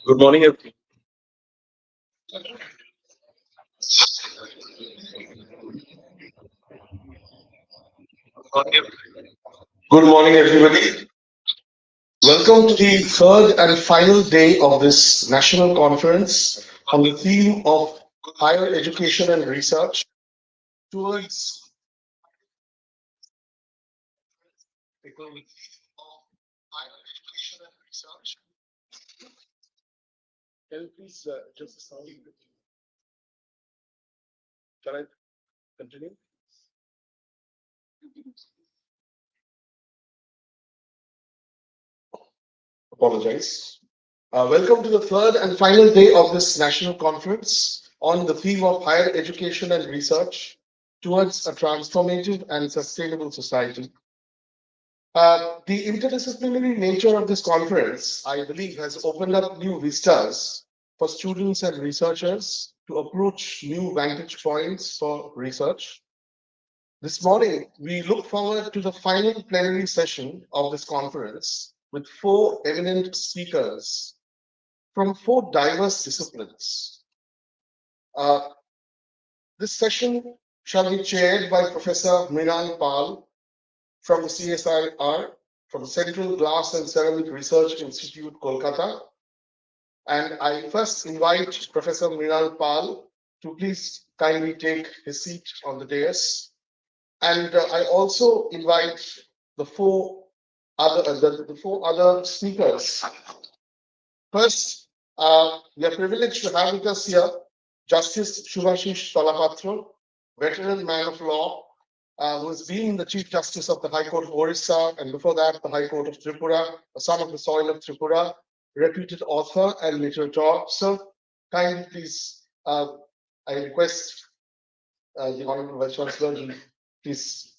Good morning, good morning, everybody. Welcome to the third and final day of this national conference on the theme of higher education and research towards higher education and research. Can you please just the sound? Can I continue? Apologize. Welcome to the third and final day of this national conference on the theme of higher education and research towards a transformative and sustainable society. The interdisciplinary nature of this conference, I believe, has opened up new vistas for students and researchers to approach new vantage points for research. This morning, we look forward to the final plenary session of this conference with four eminent speakers from four diverse disciplines. This session shall be chaired by Professor Mrinal Pal from the CSIR, from the Central Glass and Ceramic Research Institute, Kolkata. And I first invite Professor Mrinal Pal to please kindly take his seat on the dais. And I also invite the four other speakers. First, we are privileged to have with us here Justice Shubhashish Talapatra, veteran man of law, who has been the Chief Justice of the High Court of Orissa, and before that, the High Court of Tripura, a son of the soil of Tripura, reputed author and literature. Sir, kindly please, I request the Honorable Vice Chancellor, please.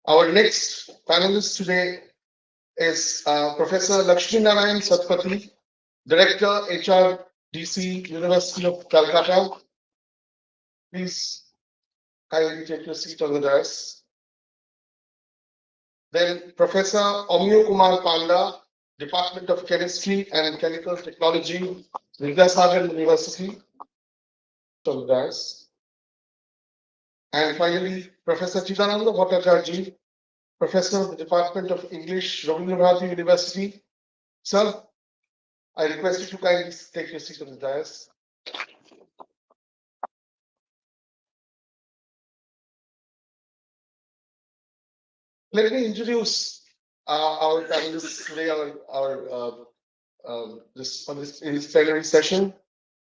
Our next panelist today is Professor Lakshmi Narayan Satpathy, Director, HRDC, University of Calcutta. Please kindly take your seat on the dais. Then Professor Omyo Kumar Panda, Department of Chemistry and Chemical Technology, Vidyasagar University, on the dais. And finally, Professor Chidananda Bhattacharjee, Professor of the Department of English, Rabindra Bharati University. Sir, I request you to kindly take your seat on the dais. Let me introduce our panelists today, in this plenary session.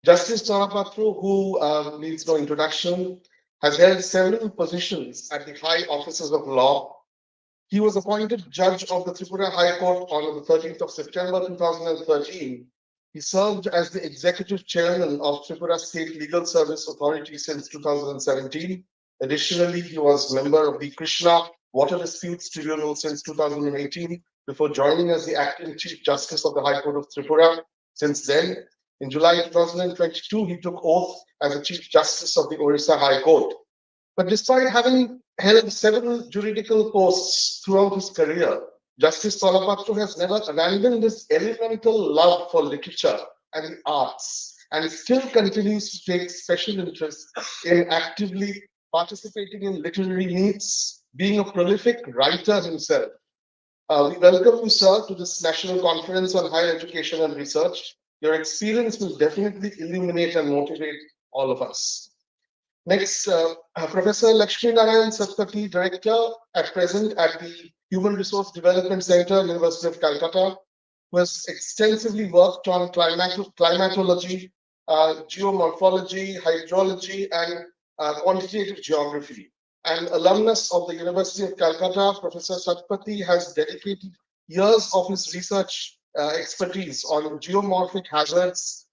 Justice Talapatra, who needs no introduction, has held several positions at the high offices of law. He was appointed judge of the Tripura High Court on the 13th of September 2013. He served as the executive chairman of Tripura State Legal Service Authority since 2017. Additionally, he was member of the Krishna Water Disputes Tribunal since 2018 before joining as the acting Chief Justice of the High Court of Tripura. Since then, in July 2022, he took oath as the Chief Justice of the Orissa High Court. But despite having held several juridical posts throughout his career, Justice Talapatra has never abandoned his elemental love for literature and the arts, and still continues to take special interest in actively participating in literary meets, being a prolific writer himself. We welcome you, sir, to this National Conference on Higher Education and Research. Your experience will definitely illuminate and motivate all of us. Next, Professor Lakshmi Narayan Satpathy, Director at present at the Human Resource Development Center, University of Calcutta, who has extensively worked on climatology, geomorphology, hydrology, and quantitative geography. An alumnus of the University of Calcutta, Professor Satpathy has dedicated years of his research expertise on geomorphic hazards,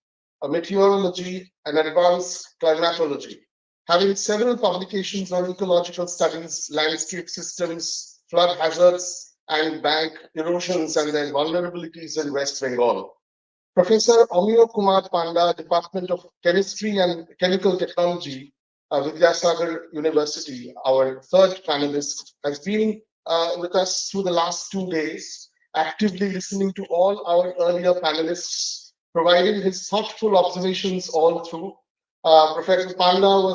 meteorology, and advanced climatology, having several publications on ecological studies, landscape systems, flood hazards, and bank erosions and their vulnerabilities in West Bengal. Professor Amir Kumar Panda, Department of Chemistry and Chemical Technology, Vidyasagar University, our third panelist, has been with us through the last 2 days, actively listening to all our earlier panelists, providing his thoughtful observations all through. Professor Panda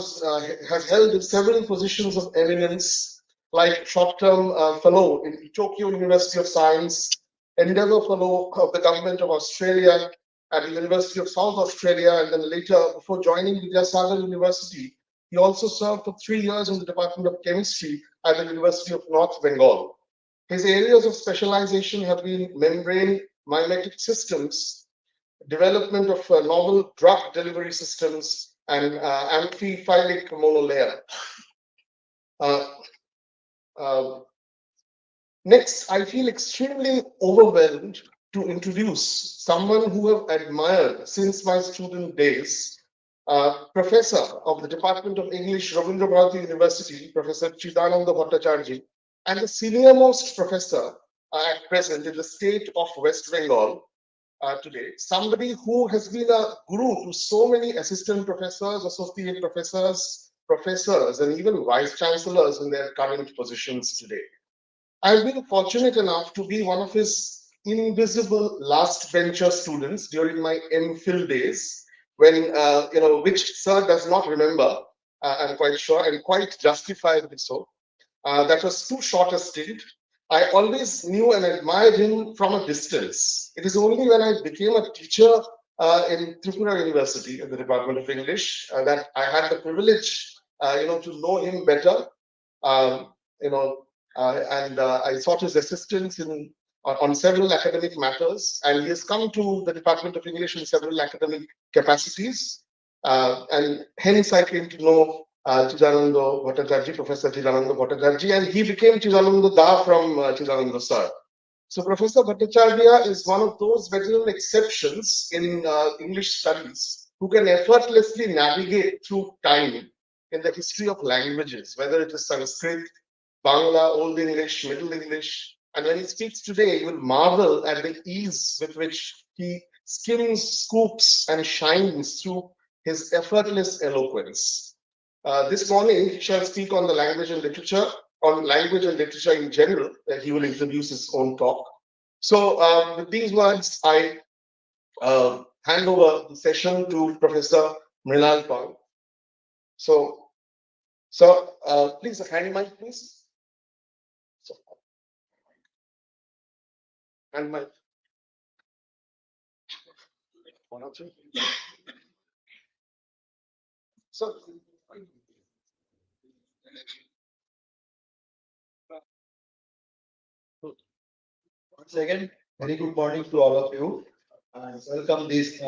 has held several positions of eminence, like short-term fellow in Tokyo University of Science, Endeavour Fellow of the Government of Australia at the University of South Australia, and then later, before joining Vidyasagar University, he also served for 3 years in the Department of Chemistry at the University of North Bengal. His areas of specialization have been membrane mimetic systems, development of novel drug delivery systems, and amphiphilic monolayer. Uh, uh, Next, I feel extremely overwhelmed to introduce someone who I've admired since my student days, Professor of the Department of English, Rabindra Bharati University, Professor Chidananda Bhattacharjee, and the senior-most professor at present in the state of West Bengal today, somebody who has been a guru to so many assistant professors, associate professors, professors, and even vice chancellors in their current positions today. I've been fortunate enough to be one of his invisible last bencher students during my MPhil days, when which sir does not remember. I'm quite sure, and quite justifiably so. That was too short a stint. I always knew and admired him from a distance. It is only when I became a teacher in Tripura University in the Department of English that I had the privilege, to know him better. Um, you know, and I sought his assistance on several academic matters, and he has come to the Department of English in several academic capacities, and hence I came to know Chidananda Bhattacharjee, Professor Chidananda Bhattacharjee, and he became Chidananda Da from Chidananda Sir. So Professor Bhattacharya is one of those veteran exceptions in English studies who can effortlessly navigate through time in the history of languages, whether it is Sanskrit, Bangla, Old English, Middle English. And when he speaks today, you will marvel at the ease with which he skims, scoops, and shines through his effortless eloquence. This morning, he shall speak on the language and literature, on language and literature in general. He will introduce his own talk. So, with these words, I hand over the session to Professor Mrinal Pal. So, please, a hand mic, please. So, hand mic. One or two. So, once again, very good morning to all of you, and welcome this.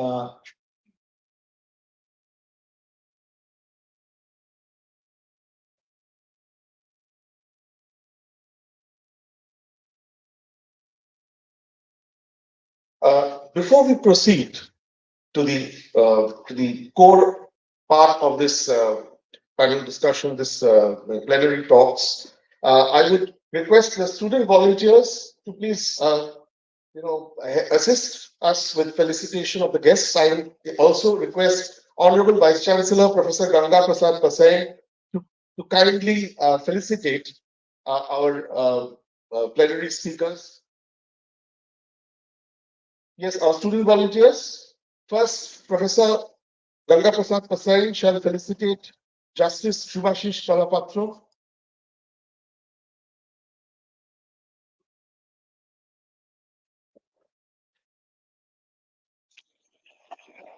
Before we proceed to the core part of this panel discussion, this plenary talks, I would request the student volunteers to please, assist us with felicitation of the guests. I will also request Honorable Vice Chancellor Professor Ganga Prasad Pasai to kindly felicitate our plenary speakers. Yes, our student volunteers. First, Professor Ganga Prasad Pasai shall felicitate Justice Shubhashish Chalapatra.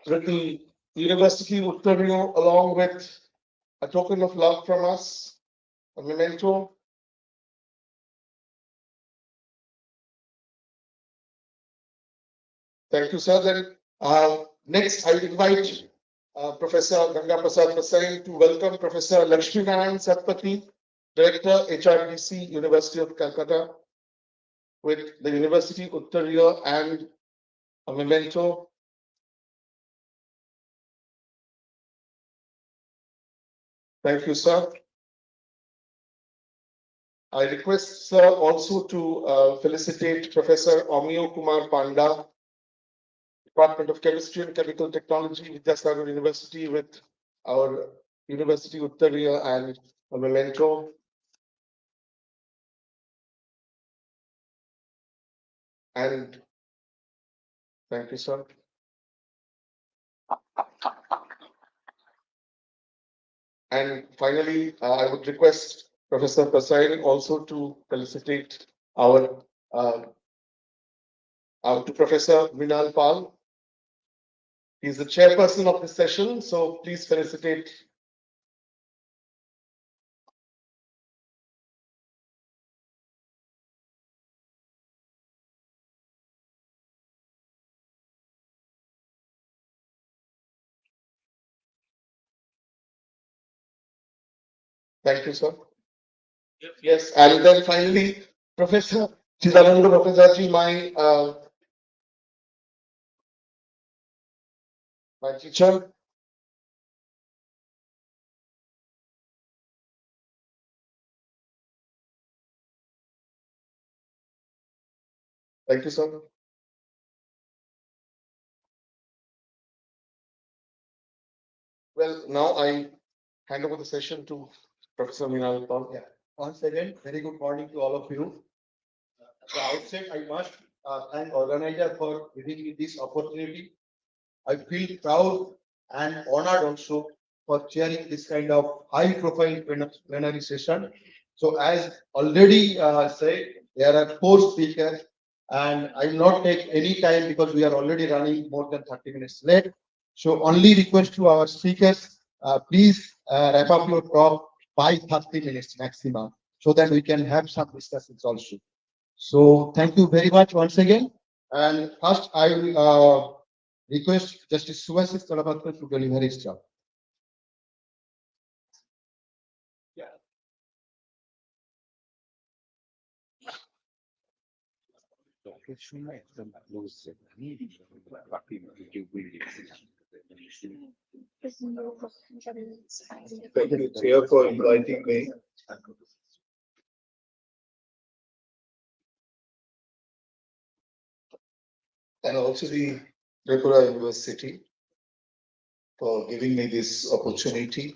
with the University of Ontario, along with a token of love from us, a memento. Thank you, sir. Then next, I invite Professor Ganga Prasad Pasai to welcome Professor Lakshmi Narayan Satpathy, Director, HRDC, University of Calcutta, with the University of Ontario and a memento. Thank you, sir. I request, sir, also to felicitate Professor Omiyo Kumar Panda, Department of Chemistry and Chemical Technology, Vidyasagar University, with our University of Ontario and a memento. And thank you, sir. And finally, I would request Professor Prasad also to felicitate our to Professor Vinal Pal. He is the chairperson of this session, so please felicitate. Thank you, sir. Yes, and then finally, Professor Chidananda Bhattacharyya, my teacher. Thank you, sir. Well, now I hand over the session to Professor Vinal Pal. Yeah. Once again, very good morning to all of you. At the outset, I must thank organizer for giving me this opportunity. I feel proud and honored also for chairing this kind of high-profile plenary session. So, as already said, there are four speakers, and I will not take any time because we are already running more than 30 minutes late. So, only request to our speakers, please wrap up your talk by 30 minutes maximum, so that we can have some discussions also. So, thank you very much once again. And first, I will request Justice Subhasis Talabatra to deliver his job. Thank you, Chair, for inviting me. And also the Tripura University for giving me this opportunity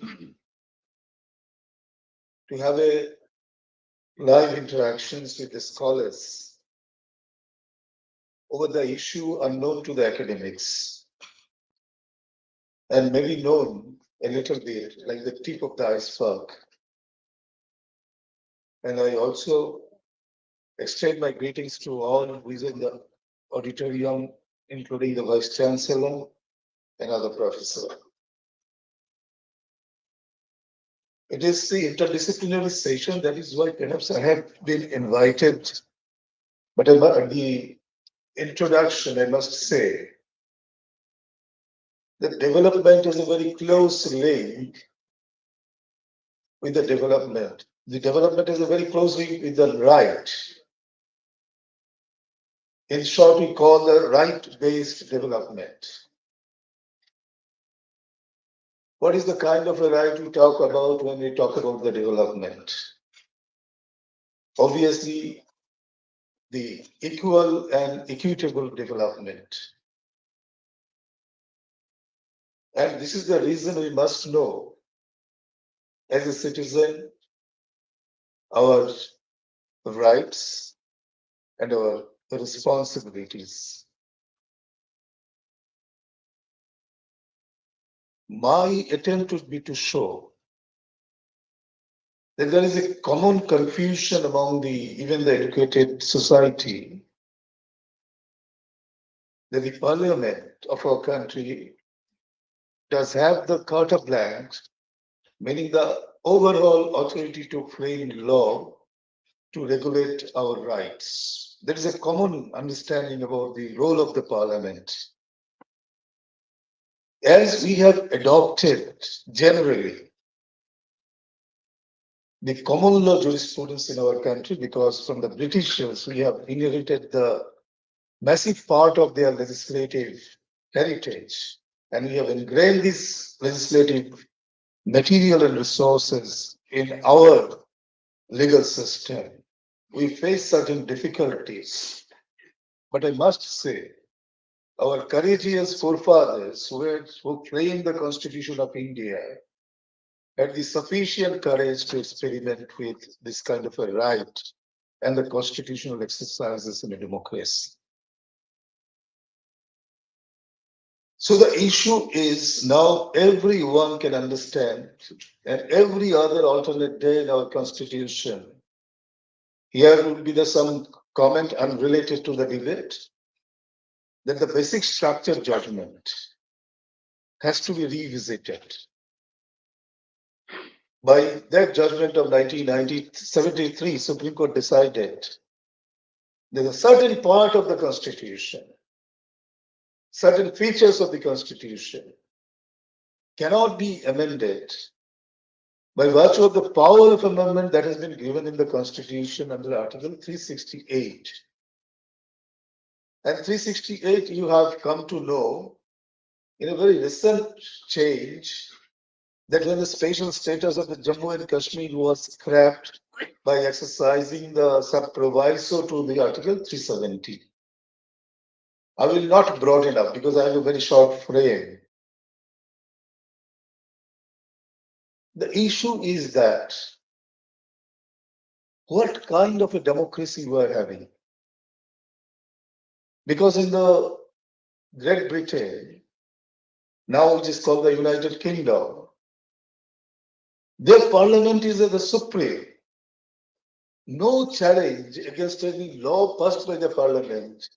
to have a live interactions with the scholars over the issue unknown to the academics and maybe known a little bit like the tip of the iceberg. And I also extend my greetings to all who is in the auditorium, including the Vice Chancellor and other professors. It is the interdisciplinary session, that is why perhaps I have been invited. But at the introduction, I must say that development is a very close link with the development. The development is a very close link with the right. In short, we call the right-based development. What is the kind of a right we talk about when we talk about the development? Obviously, the equal and equitable development. And this is the reason we must know, as a citizen, our rights and our responsibilities. My attempt would be to show that there is a common confusion among even the educated society, that the parliament of our country does have the carte blanche, meaning the overall authority to frame law to regulate our rights. There is a common understanding about the role of the parliament. As we have adopted generally the common law jurisprudence in our country, because from the Britishers we have inherited the massive part of their legislative heritage, and we have ingrained this legislative material and resources in our legal system. We face certain difficulties, but I must say, our courageous forefathers who framed the Constitution of India had the sufficient courage to experiment with this kind of a right and the constitutional exercises in a democracy. So the issue is now everyone can understand, and every other alternate day in our constitution. Here would be some comment unrelated to the debate that the basic structure judgment has to be revisited. By that judgment of 1973, Supreme Court decided there's a certain part of the Constitution, certain features of the Constitution cannot be amended by virtue of the power of amendment that has been given in the Constitution under Article 368. And 368, you have come to know in a very recent change that when the special status of the Jammu and Kashmir was scrapped by exercising the sub proviso to the Article 370. I will not broaden up because I have a very short frame. The issue is that what kind of a democracy we are having? Because in the Great Britain, now which is called the United Kingdom, their parliament is the supreme. No challenge against any law passed by the parliament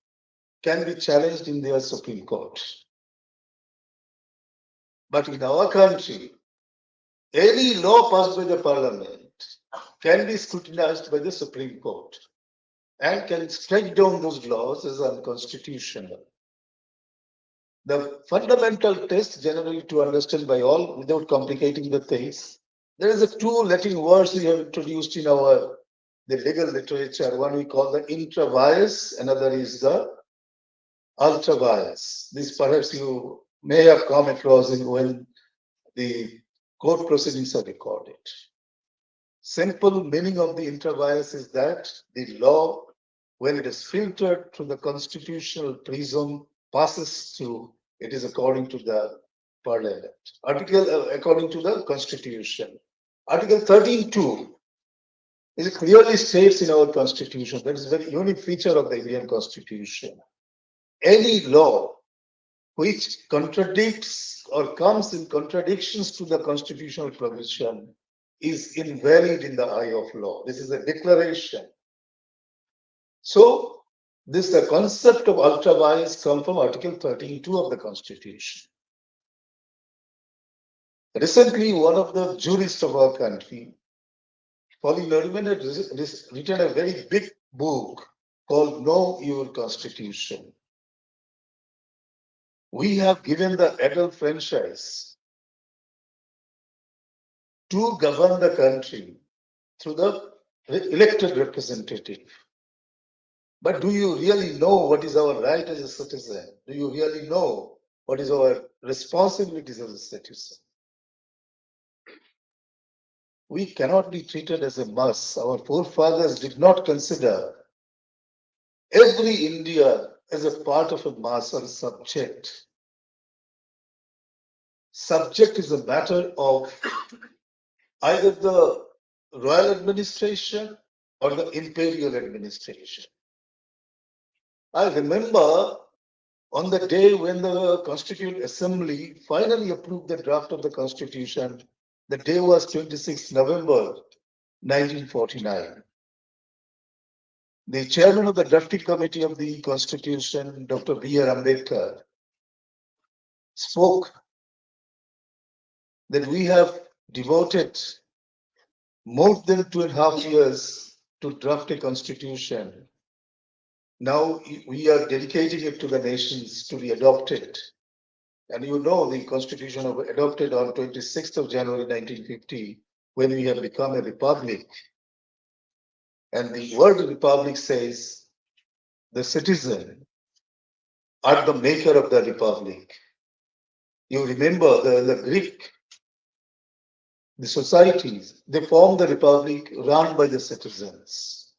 can be challenged in their Supreme Court. But in our country, any law passed by the parliament can be scrutinized by the Supreme Court and can strike down those laws as unconstitutional. The fundamental test generally to understand by all without complicating the things, there is a two Latin words we have introduced in the legal literature. One we call the intra vires, another is the ultra vires. This perhaps you may have come across when the court proceedings are recorded. Simple meaning of the intra vires is that the law, when it is filtered through the constitutional prism, passes through, it is according to the parliament. According to the constitution. Article 13.2 it clearly states in our constitution, that is a very unique feature of the Indian constitution. Any law which contradicts or comes in contradictions to the constitutional provision is invalid in the eye of law. This is a declaration. So, the concept of ultra vires come from Article 13.2 of the Constitution. Recently, one of the jurists of our country, Pauline Nariman, had written a very big book called Know Your Constitution. We have given the adult franchise to govern the country through the elected representative. But do you really know what is our right as a citizen? Do you really know what is our responsibilities as a citizen? We cannot be treated as a mass. Our forefathers did not consider every Indian as a part of a mass or a subject. Subject is a matter of either the royal administration or the imperial administration. I remember on the day when the Constituent Assembly finally approved the draft of the Constitution, the day was 26 November 1949. The chairman of the drafting committee of the Constitution, Dr. B.R. Ambedkar, spoke that we have devoted more than 2.5 years to draft a constitution. Now we are dedicating it to the nations to be adopted. And you know the constitution was adopted on 26th of January 1950 when we have become a republic. And the word republic says the citizen are the maker of the republic. You remember the Greek, the societies, they formed the republic run by the citizens.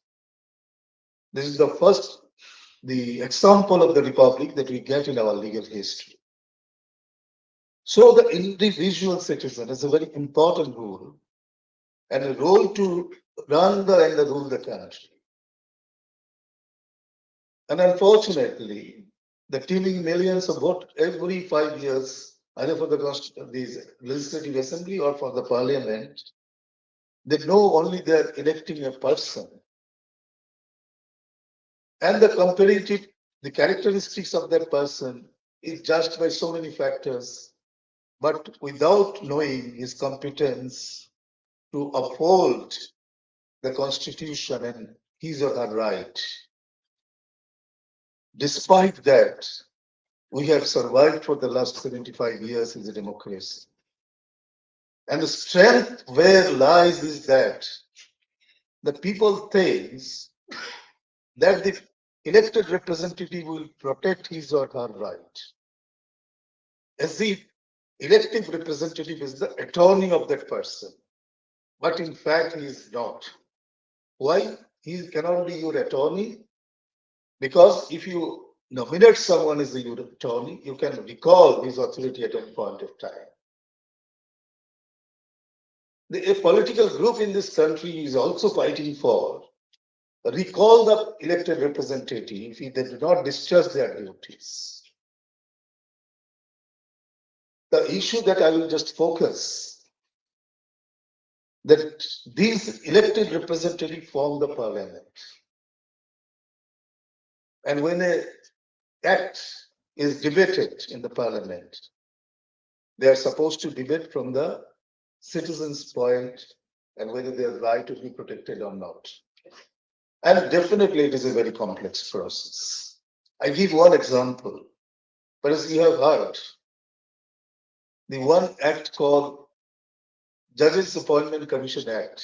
This is the first, the example of the republic that we get in our legal history. So the individual citizen is a very important role and a role to run the and rule the country. And unfortunately, the teeming millions of vote every 5 years, either for the legislative assembly or for the parliament, they know only they're electing a person. And the characteristics of that person is judged by so many factors, but without knowing his competence to uphold the constitution and his or her right. Despite that, we have survived for the last 75 years as a democracy. And the strength where lies is that the people think that the elected representative will protect his or her right. As the elected representative is the attorney of that person. But in fact, he is not. Why? He cannot be your attorney because if you nominate someone as your attorney, you can recall his authority at any point of time. A political group in this country is also fighting for recall the elected representative if they do not discharge their duties. The issue that I will just focus that these elected representatives form the parliament. And when an act is debated in the parliament, they are supposed to debate from the citizens' point and whether their right to be protected or not. And definitely it is a very complex process. I give one example, but as you have heard, the one act called Judges Appointment Commission Act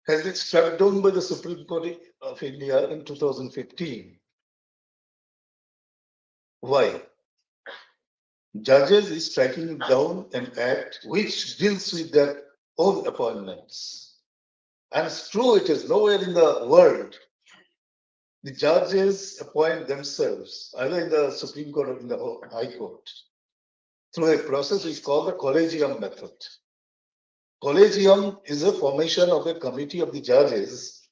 has been struck down by the Supreme Court of India in 2015. Why? Judges is striking down an act which deals with their own appointments. And it's true, it is nowhere in the world the judges appoint themselves, either in the Supreme Court or in the High Court, through a process which is called the collegium method. Collegium is a formation of a committee of the judges.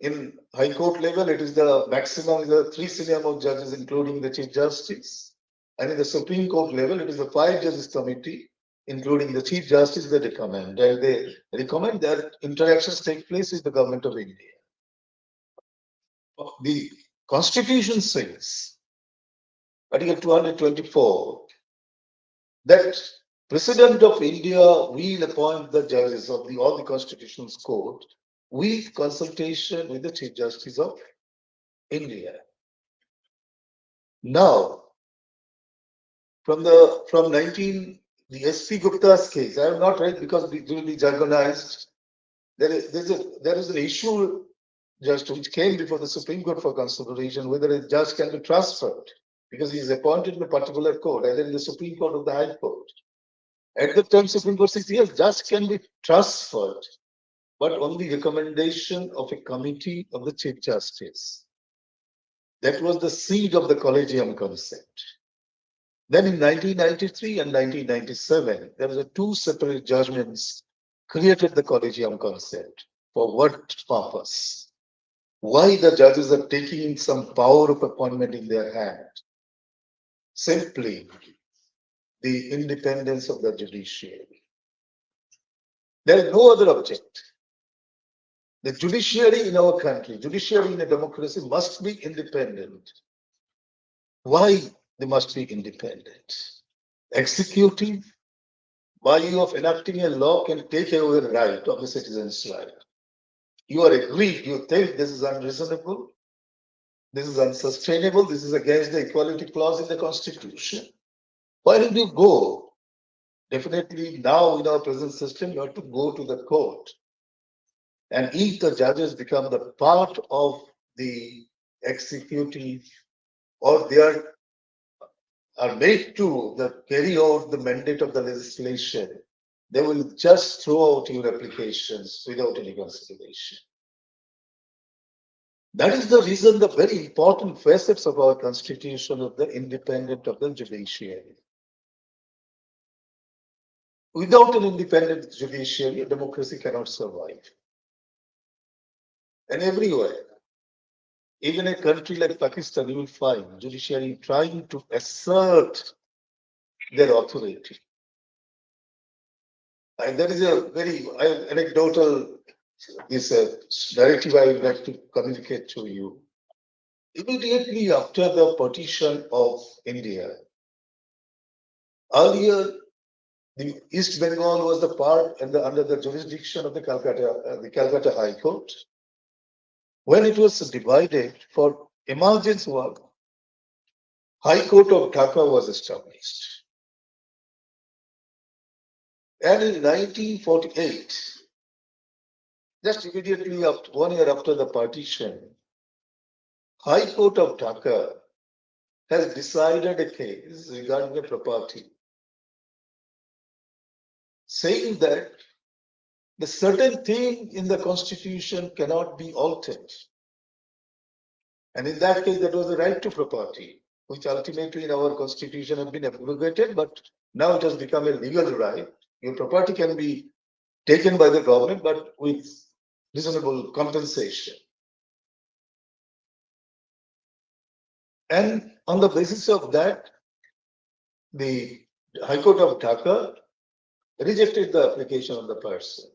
In High Court level, it is the maximum is the 3 senior most judges, including the Chief Justice. And in the Supreme Court level, it is the 5 judges committee, including the Chief Justice, that recommend. And they recommend that interactions take place with the government of India. The Constitution says, Article 224, that President of India will appoint the judges of all the Constitutional Court with consultation with the Chief Justice of India. Now, from 19 the S.P. Gupta's case, I have not read because it will be jargonized. There is an issue just which came before the Supreme Court for consideration whether a judge can be transferred because he is appointed in a particular court, either in the Supreme Court or the High Court. At the time, Supreme Court says yes, judge can be transferred, but on the recommendation of a committee of the Chief Justice. That was the seed of the collegium concept. Then in 1993 and 1997, there were 2 separate judgments created the collegium concept. For what purpose? Why the judges are taking some power of appointment in their hand? Simply the independence of the judiciary. There is no other object. The judiciary in our country, judiciary in a democracy must be independent. Why they must be independent? Executive, by you of enacting a law, can take away the right of the citizen's right. You are agreed, you think this is unreasonable, this is unsustainable, this is against the equality clause in the Constitution. Why did you go? Definitely now in our present system, you have to go to the court. And if the judges become the part of the executive or are made to carry out the mandate of the legislation, they will just throw out your applications without any consideration. That is the reason the very important facets of our constitution of the independent of the judiciary. Without an independent judiciary, a democracy cannot survive. And everywhere, even a country like Pakistan, you will find judiciary trying to assert their authority. And that is a very anecdotal this narrative I would like to communicate to you. Immediately after the partition of India, earlier the East Bengal was the part and under the jurisdiction of the Calcutta High Court. When it was divided for emergency work, High Court of Dhaka was established. And in 1948, just immediately after 1 year after the partition, High Court of Dhaka has decided a case regarding a property, saying that the certain thing in the constitution cannot be altered. And in that case, that was the right to property, which ultimately in our constitution has been abrogated, but now it has become a legal right. Your property can be taken by the government, but with reasonable compensation. And on the basis of that, the High Court of Dhaka rejected the application of the person.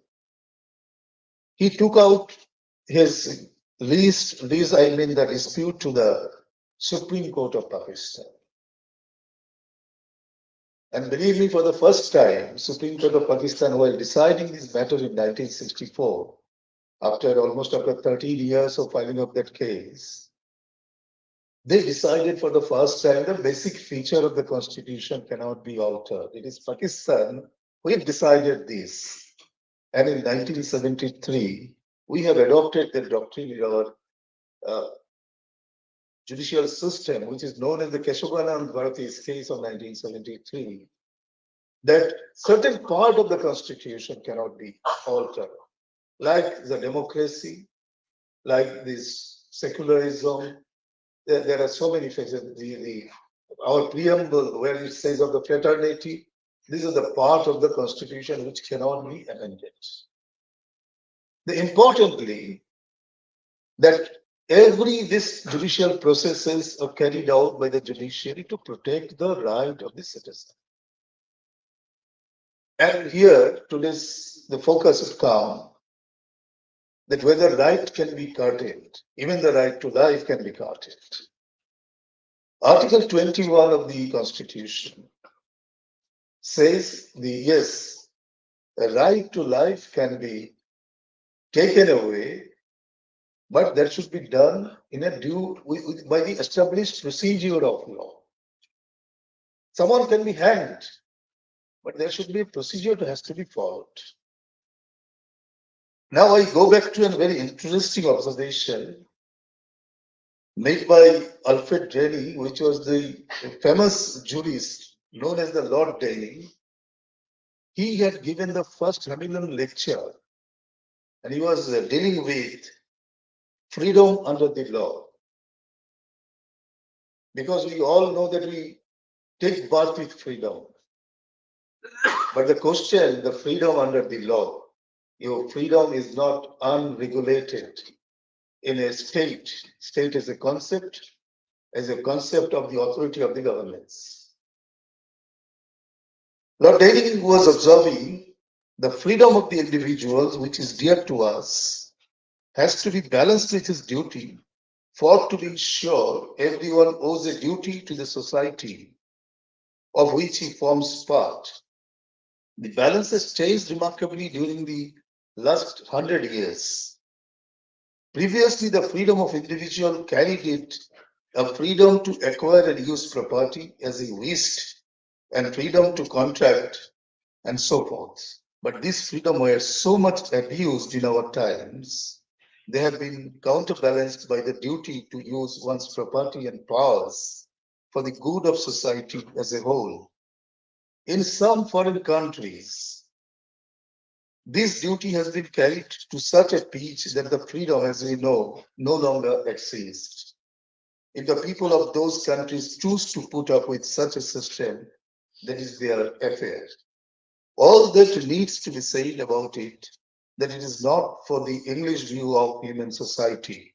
He took out his the dispute to the Supreme Court of Pakistan. And believe me, for the first time, Supreme Court of Pakistan, while deciding this matter in 1964, after 13 years of filing of that case, they decided for the first time the basic feature of the constitution cannot be altered. It is Pakistan who have decided this. And in 1973, we have adopted the doctrine in our judicial system, which is known as the Keshavanand Bharati's case of 1973, that certain part of the constitution cannot be altered, like the democracy, like this secularism. There are so many phases. Our preamble, where it says of the fraternity, this is the part of the constitution which cannot be amended. Importantly, that these judicial processes are carried out by the judiciary to protect the right of the citizen. And here, the focus has come that whether right can be curtailed, even the right to life can be curtailed. Article 21 of the Constitution says yes, the right to life can be taken away, but that should be done in a by the established procedure of law. Someone can be hanged, but there should be a procedure that has to be followed. Now I go back to a very interesting observation made by Alfred Denny, which was the famous jurist known as the Lord Denny. He had given the first Hamilton lecture, and he was dealing with freedom under the law. Because we all know that we take birth with freedom. But the question, the freedom under the law, your freedom is not unregulated in a state. State is a concept of the authority of the governments. Lord Denning was observing the freedom of the individuals, which is dear to us, has to be balanced with his duty for to be sure everyone owes a duty to the society of which he forms part. The balance has changed remarkably during the last 100 years. Previously, the freedom of individual carried it a freedom to acquire and use property as he wished, and freedom to contract and so forth. But these freedom were so much abused in our times, they have been counterbalanced by the duty to use one's property and powers for the good of society as a whole. In some foreign countries, this duty has been carried to such a pitch that the freedom, as we know, no longer exists. If the people of those countries choose to put up with such a system, that is their affair. All that needs to be said about it, that it is not for the English view of human society.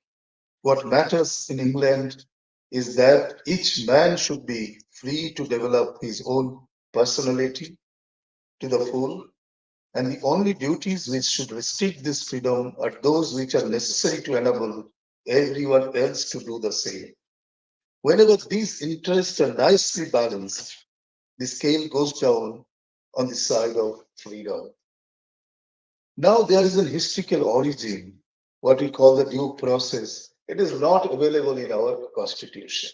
What matters in England is that each man should be free to develop his own personality to the full, and the only duties which should restrict this freedom are those which are necessary to enable everyone else to do the same. Whenever these interests are nicely balanced, the scale goes down on the side of freedom. Now there is an historical origin, what we call the due process. It is not available in our constitution.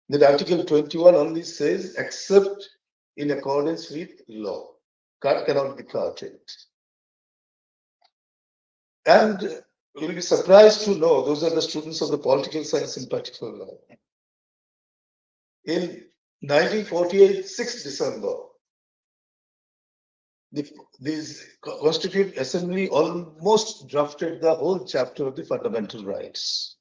That Article 21 only says, except in accordance with law. Cut cannot be cutted. And you'll be surprised to know, those are the students of the political science in particular. In 1948, 6th December, the Constituent Assembly almost drafted the whole chapter of the fundamental rights.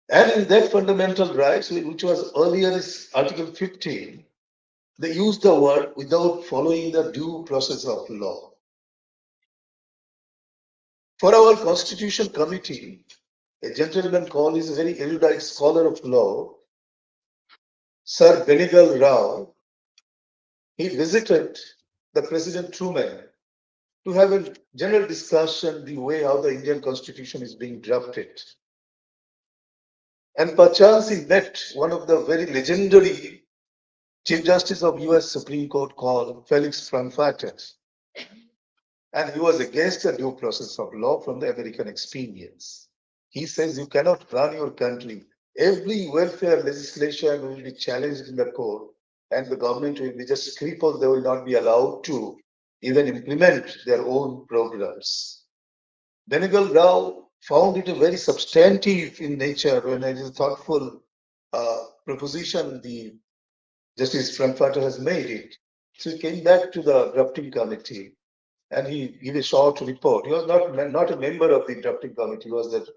And in that fundamental rights, which was earlier is Article 15, they used the word without following the due process of law. For our Constitution Committee, a gentleman called, is a very erudite scholar of law, Sir Benigal Rao. He visited the President Truman to have a general discussion the way how the Indian Constitution is being drafted. And perchance he met one of the very legendary Chief Justice of US Supreme Court called Felix Frankfurter. And he was against the due process of law from the American experience. He says you cannot run your country. Every welfare legislation will be challenged in the court, and the government will be just crippled. They will not be allowed to even implement their own programs. Benegal Rao found it a very substantive in nature when it is a thoughtful proposition the Justice Frankfurter has made it. So he came back to the drafting committee and he gave a short report. He was not a member of the drafting committee. He was that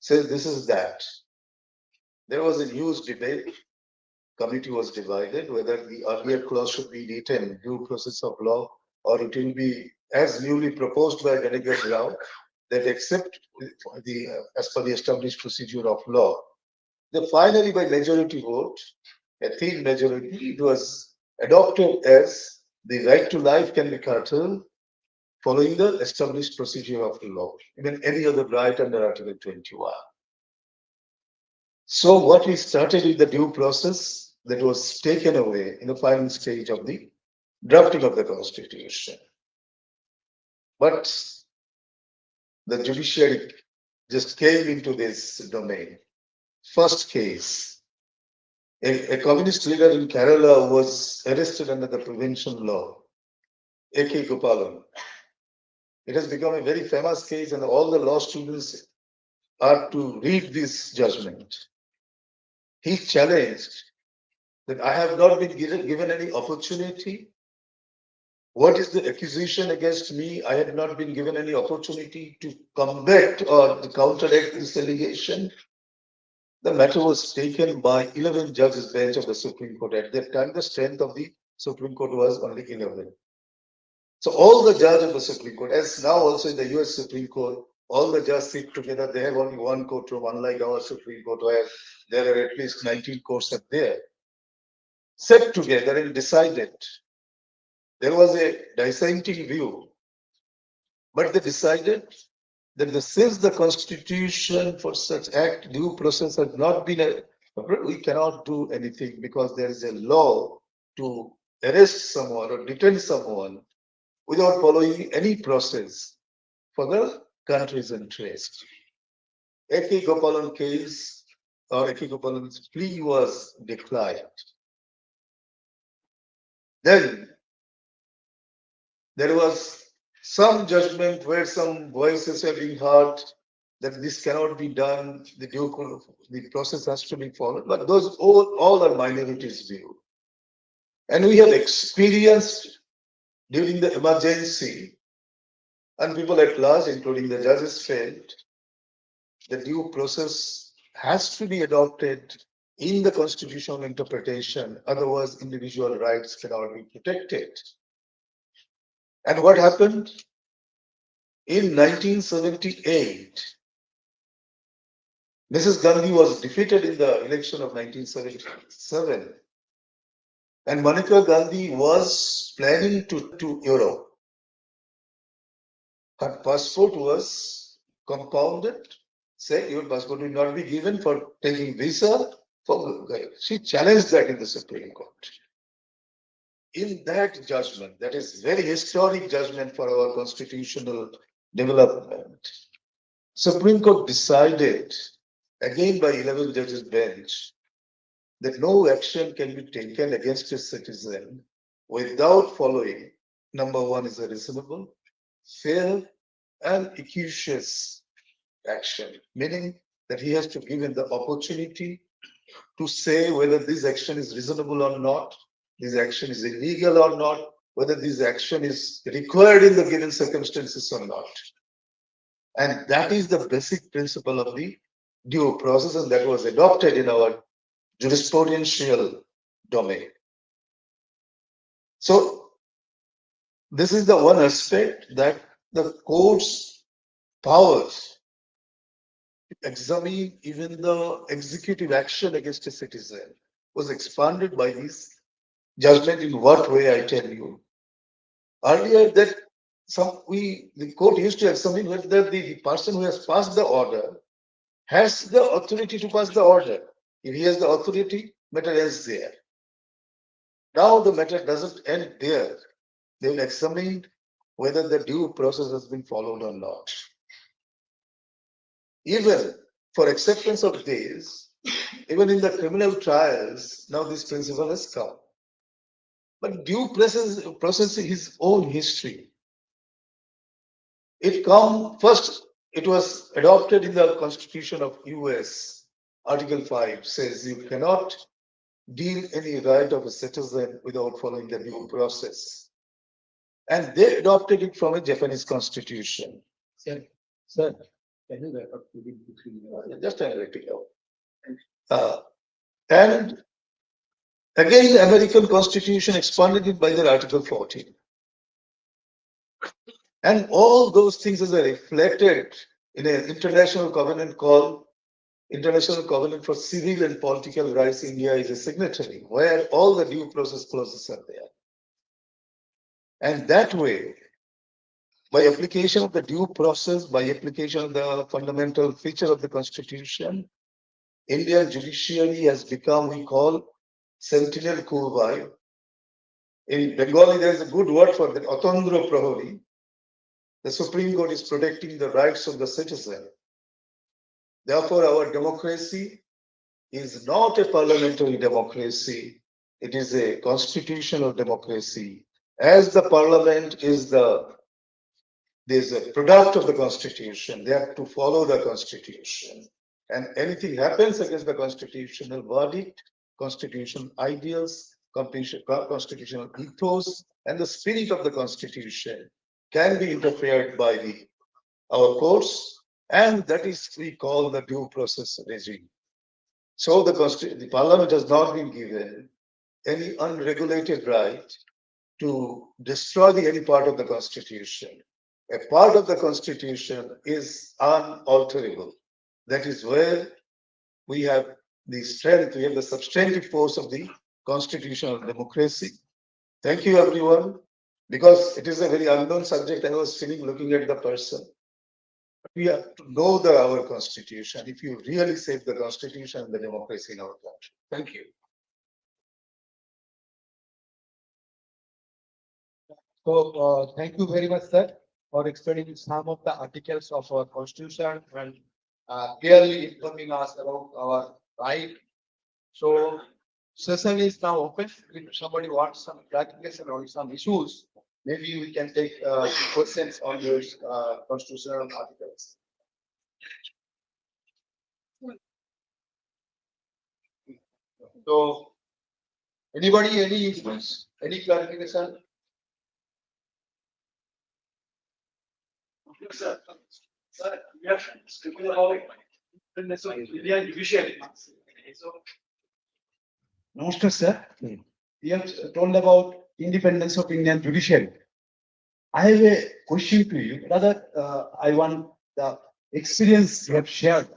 says this is that. There was a huge debate. Committee was divided whether the earlier clause should be written due process of law or it will be as newly proposed by Delegate Rao that accept the as per the established procedure of law. Then finally, by majority vote, a thin majority, it was adopted as the right to life can be curtailed following the established procedure of the law, even any other right under Article 21. So what we started with the due process that was taken away in the final stage of the drafting of the Constitution. But the judiciary just came into this domain. First case, a communist leader in Kerala was arrested under the prevention law, A.K. Gopalan. It has become a very famous case, and all the law students are to read this judgment. He challenged that I have not been given any opportunity. What is the accusation against me? I had not been given any opportunity to combat or to counteract this allegation. The matter was taken by 11 judges bench of the Supreme Court. At that time, the strength of the Supreme Court was only 11. So all the judges of the Supreme Court, as now also in the US Supreme Court, all the judges sit together. They have only one courtroom, unlike our Supreme Court, where there are at least 19 courts are there. Sat together and decided. There was a dissenting view, but they decided that since the Constitution for such act due process had not been We cannot do anything because there is a law to arrest someone or detain someone without following any process for the country's interest. A.K. Gopalan case or A.K. Gopalan's plea was declined. Then there was some judgment where some voices were being heard that this cannot be done, the process has to be followed, but those all are minorities' view. And we have experienced during the emergency, and people at large, including the judges, felt the due process has to be adopted in the constitutional interpretation, otherwise individual rights cannot be protected. And what happened? In 1978, Mrs. Gandhi was defeated in the election of 1977, and Maneka Gandhi was planning to Europe. Her passport was compounded, say your passport will not be given for taking visa. She challenged that in the Supreme Court. In that judgment, that is very historic judgment for our constitutional development, Supreme Court decided, again by 11 judges bench, that no action can be taken against a citizen without following, number one is a reasonable, fair, and efficacious action, meaning that he has to give him the opportunity to say whether this action is reasonable or not, this action is illegal or not, whether this action is required in the given circumstances or not. And that is the basic principle of the due process, and that was adopted in our jurisprudential domain. So, this is the one aspect that the court's powers examine even the executive action against a citizen was expanded by this judgment. In what way, I tell you? Earlier, that the court used to examine whether the person who has passed the order has the authority to pass the order. If he has the authority, matter ends there. Now the matter doesn't end there. They will examine whether the due process has been followed or not. Even for acceptance of this, even in the criminal trials, now this principle has come. But due process is his own history. It come first, it was adopted in the Constitution of US. Article 5 says you cannot deal any right of a citizen without following the due process. And they adopted it from a Japanese constitution. Sir, can you back up within 2 3 minutes? Just a little. And again, the American Constitution expanded it by the Article 14. And all those things are reflected in an international covenant called International Covenant for Civil and Political Rights. India is a signatory, where all the due process clauses are there. And that way, by application of the due process, by application of the fundamental feature of the Constitution, Indian judiciary has become, we call, sentinel kurbai. In Bengali, there is a good word for that, Otandro Prahari. The Supreme Court is protecting the rights of the citizen. Therefore, our democracy is not a parliamentary democracy. It is a constitutional democracy. As the parliament is a product of the constitution, they have to follow the constitution. And anything happens against the constitutional verdict, constitutional ideals, constitutional ethos, and the spirit of the constitution can be interfered by our courts, and that is we call the due process regime. So the parliament has not been given any unregulated right to destroy any part of the constitution. A part of the constitution is unalterable. That is where we have the strength, we have the substantive force of the constitutional democracy. Thank you, everyone. Because it is a very unknown subject, I was feeling looking at the person. We have to know our constitution if you really save the constitution and the democracy in our country. Thank you. So, thank you very much, sir, for explaining some of the articles of our constitution and clearly informing us about our right. So, session is now open. If somebody wants some clarification on some issues, maybe we can take some questions on those constitutional articles. So, anybody, any issues, any clarification? Sir, we are speaking about independence of Indian judiciary. So, Namaskar, sir. We have told about independence of Indian judiciary. I have a question to you. Rather, I want the experience you have shared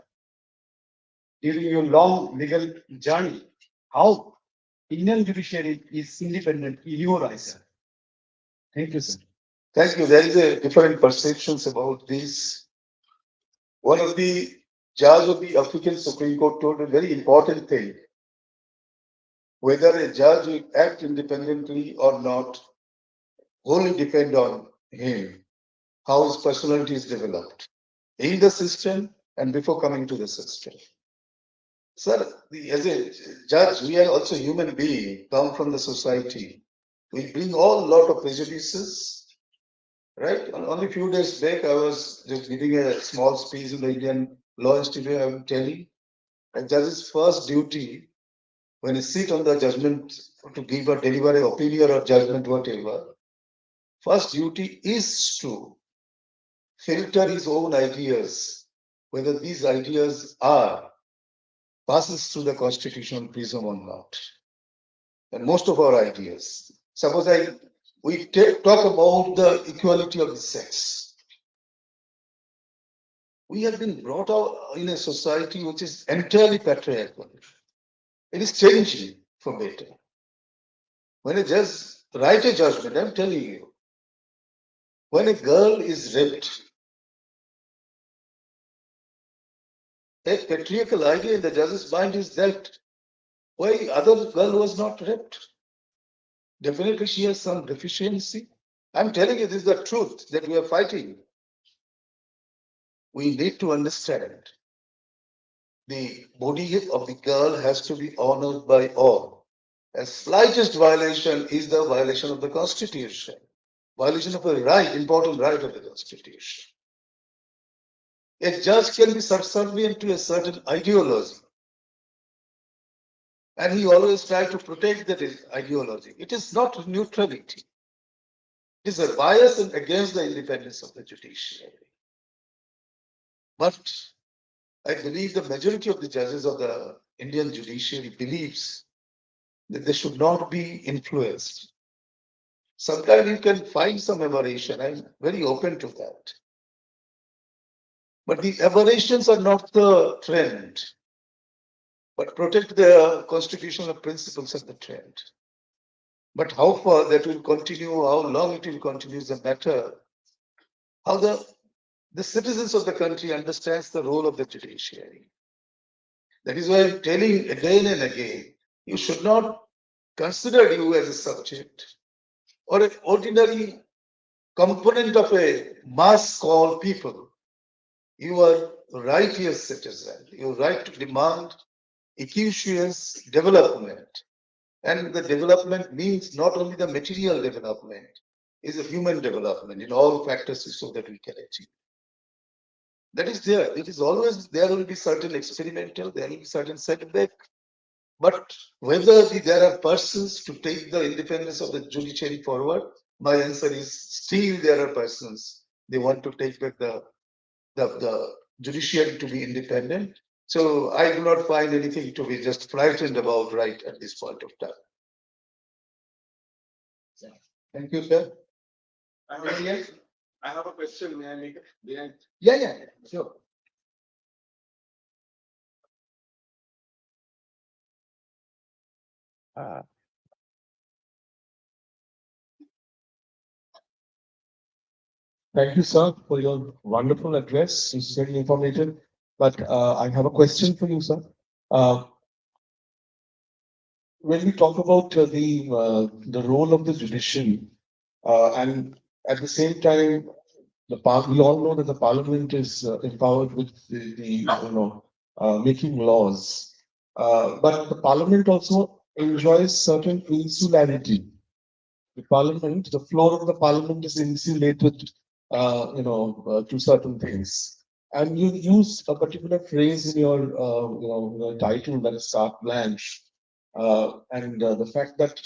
during your long legal journey. How Indian judiciary is independent in your eyes, sir. Thank you, sir. Thank you. There is a different perceptions about this. One of the judge of the African Supreme Court told a very important thing. Whether a judge will act independently or not wholly depend on him, how his personality is developed in the system and before coming to the system. Sir, as a judge, we are also human beings, come from the society. We bring all lot of prejudices, right? Only a few days back, I was just giving a small speech in the Indian Law Institute. I'm telling a judge's first duty when he sit on the judgment to give or deliver an opinion or judgment, whatever, first duty is to filter his own ideas, whether these ideas are passes through the constitutional prism or not. And most of our ideas, suppose we talk about the equality of the sex. We have been brought out in a society which is entirely patriarchal. It is changing for better. When a judge write a judgment, I'm telling you, when a girl is raped, a patriarchal idea in the judge's mind is that why other girl was not raped? Definitely she has some deficiency. I'm telling you, this is the truth that we are fighting. We need to understand the body of the girl has to be honored by all. A slightest violation is the violation of the Constitution, violation of a right, important right of the Constitution. A judge can be subservient to a certain ideology, and he always tries to protect that ideology. It is not neutrality. It is a bias against the independence of the judiciary. But I believe the majority of the judges of the Indian judiciary believes that they should not be influenced. Sometimes you can find some aberration. I'm very open to that. But the aberrations are not the trend, but protect the constitutional principles of the trend. But how far that will continue, how long it will continue is a matter. How the citizens of the country understands the role of the judiciary. That is why I'm telling again and again, you should not consider you as a subject or an ordinary component of a mass called people. You are righteous citizen. You right to demand equitous development. And the development means not only the material development, is a human development in all factors so that we can achieve. That is there. It is always there will be certain experimental, there will be certain setback. But whether there are persons to take the independence of the judiciary forward, my answer is still there are persons. They want to take back the judiciary to be independent. So I do not find anything to be just frightened about right at this point of time. Thank you, sir. Anybody else? I have a question. May I make it? Yeah, sure. Thank you, sir, for your wonderful address. It's very informative. But I have a question for you, sir. Uh, when we talk about the role of the judiciary, and at the same time, we all know that the parliament is empowered with the making laws, but the parliament also enjoys certain insularity. The parliament, the floor of the parliament is insulated, to certain things. And you use a particular phrase in your, title, that is carte blanche, and the fact that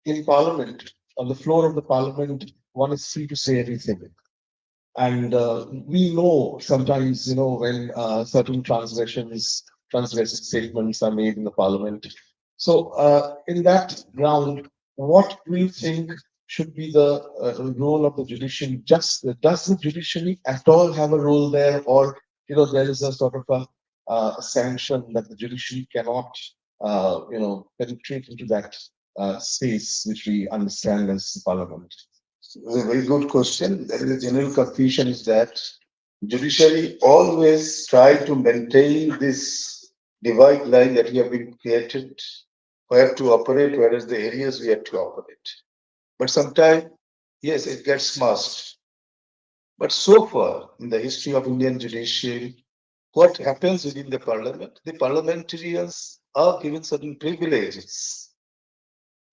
in parliament, on the floor of the parliament, one is free to say anything. And we know sometimes, when certain transgressive statements are made in the parliament. So, in that ground, what do you think should be the role of the judiciary? Just does the judiciary at all have a role there, or there is a sort of a sanction that the judiciary cannot, penetrate into that space which we understand as the parliament? It's a very good question. There is a general confusion is that judiciary always try to maintain this divide line that we have been created, where to operate, whereas the areas we have to operate. But sometimes, yes, it gets masked. But so far in the history of Indian judiciary, what happens within the parliament? The parliamentarians are given certain privileges,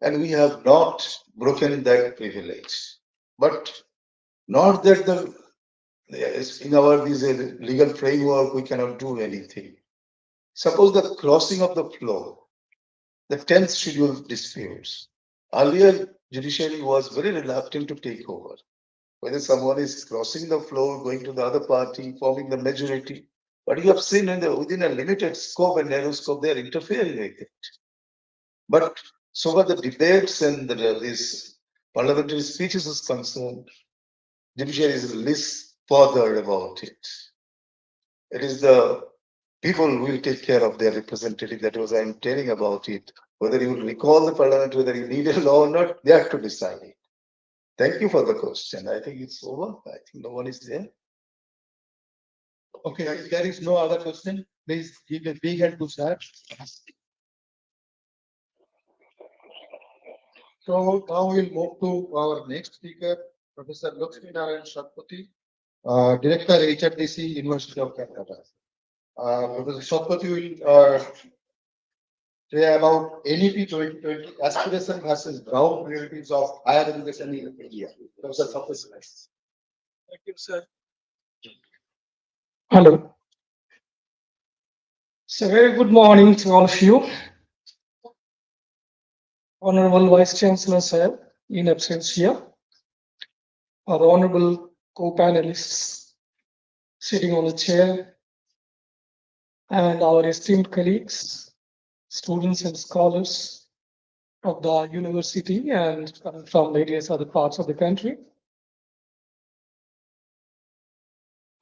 and we have not broken that privilege. But not that the yes, in our this legal framework we cannot do anything. Suppose the crossing of the floor, the 10th schedule disputes. Earlier, judiciary was very reluctant to take over. Whether someone is crossing the floor, going to the other party, forming the majority. But you have seen within a limited scope and narrow scope, they are interfering with it. But so far the debates and these parliamentary speeches is concerned, judiciary is less bothered about it. It is the people who will take care of their representative. That was I'm telling about it. Whether you will recall the parliament, whether you need a law or not, they have to decide it. Thank you for the question. I think it's over. I think no one is there. Okay, if there is no other question, please give a big hand to sir. So now we'll move to our next speaker, Professor Lakshmi Narayan Shatpathy, Director HRDC, University of Calcutta. Professor Shatpathy will say about NEP 2020 aspiration versus ground realities of higher education in India. Professor Shatpathy. Thank you, sir. Hello. So, very good morning to all of you. Honorable Vice Chancellor, sir, in absentia, our honorable co-panelists sitting on the chair, and our esteemed colleagues, students and scholars of the university and from various other parts of the country.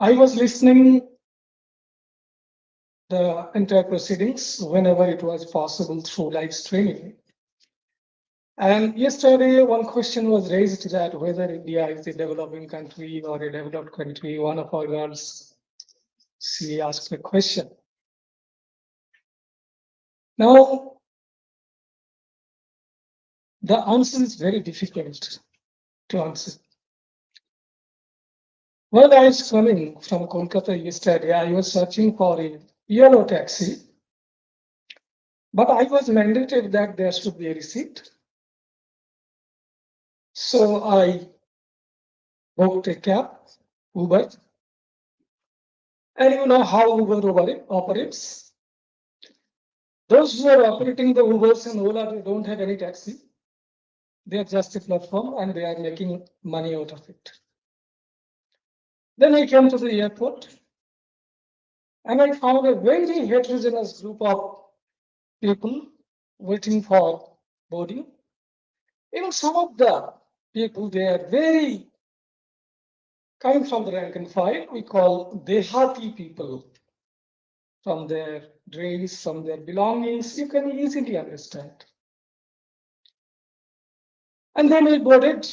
I was listening the entire proceedings whenever it was possible through live streaming. And yesterday, one question was raised that whether India is a developing country or a developed country. One of our girls, she asked a question. Now, the answer is very difficult to answer. When I was coming from Kolkata yesterday, I was searching for a yellow taxi, but I was mandated that there should be a receipt. So I booked a cab, Uber, and you know how Uber operates. Those who are operating the Ubers and Ola, they don't have any taxi. They are just a platform and they are making money out of it. Then I came to the airport and I found a very heterogeneous group of people waiting for boarding. Even some of the people, they are very coming from the rank and file. We call Dehati people from their dress, from their belongings. You can easily understand. And then I boarded.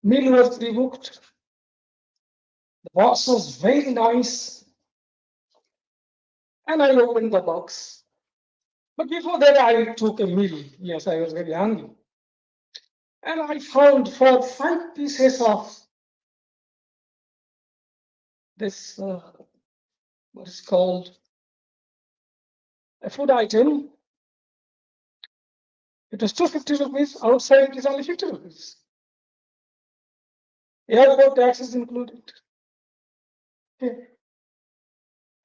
Meal was pre-booked. The box was very nice, and I opened the box. But before that, I took a meal. Yes, I was very hungry. And I found for 5 pieces of this, what is called a food item. It was 250 rupees. Outside, it is only 50 rupees. Airport tax is included. Okay.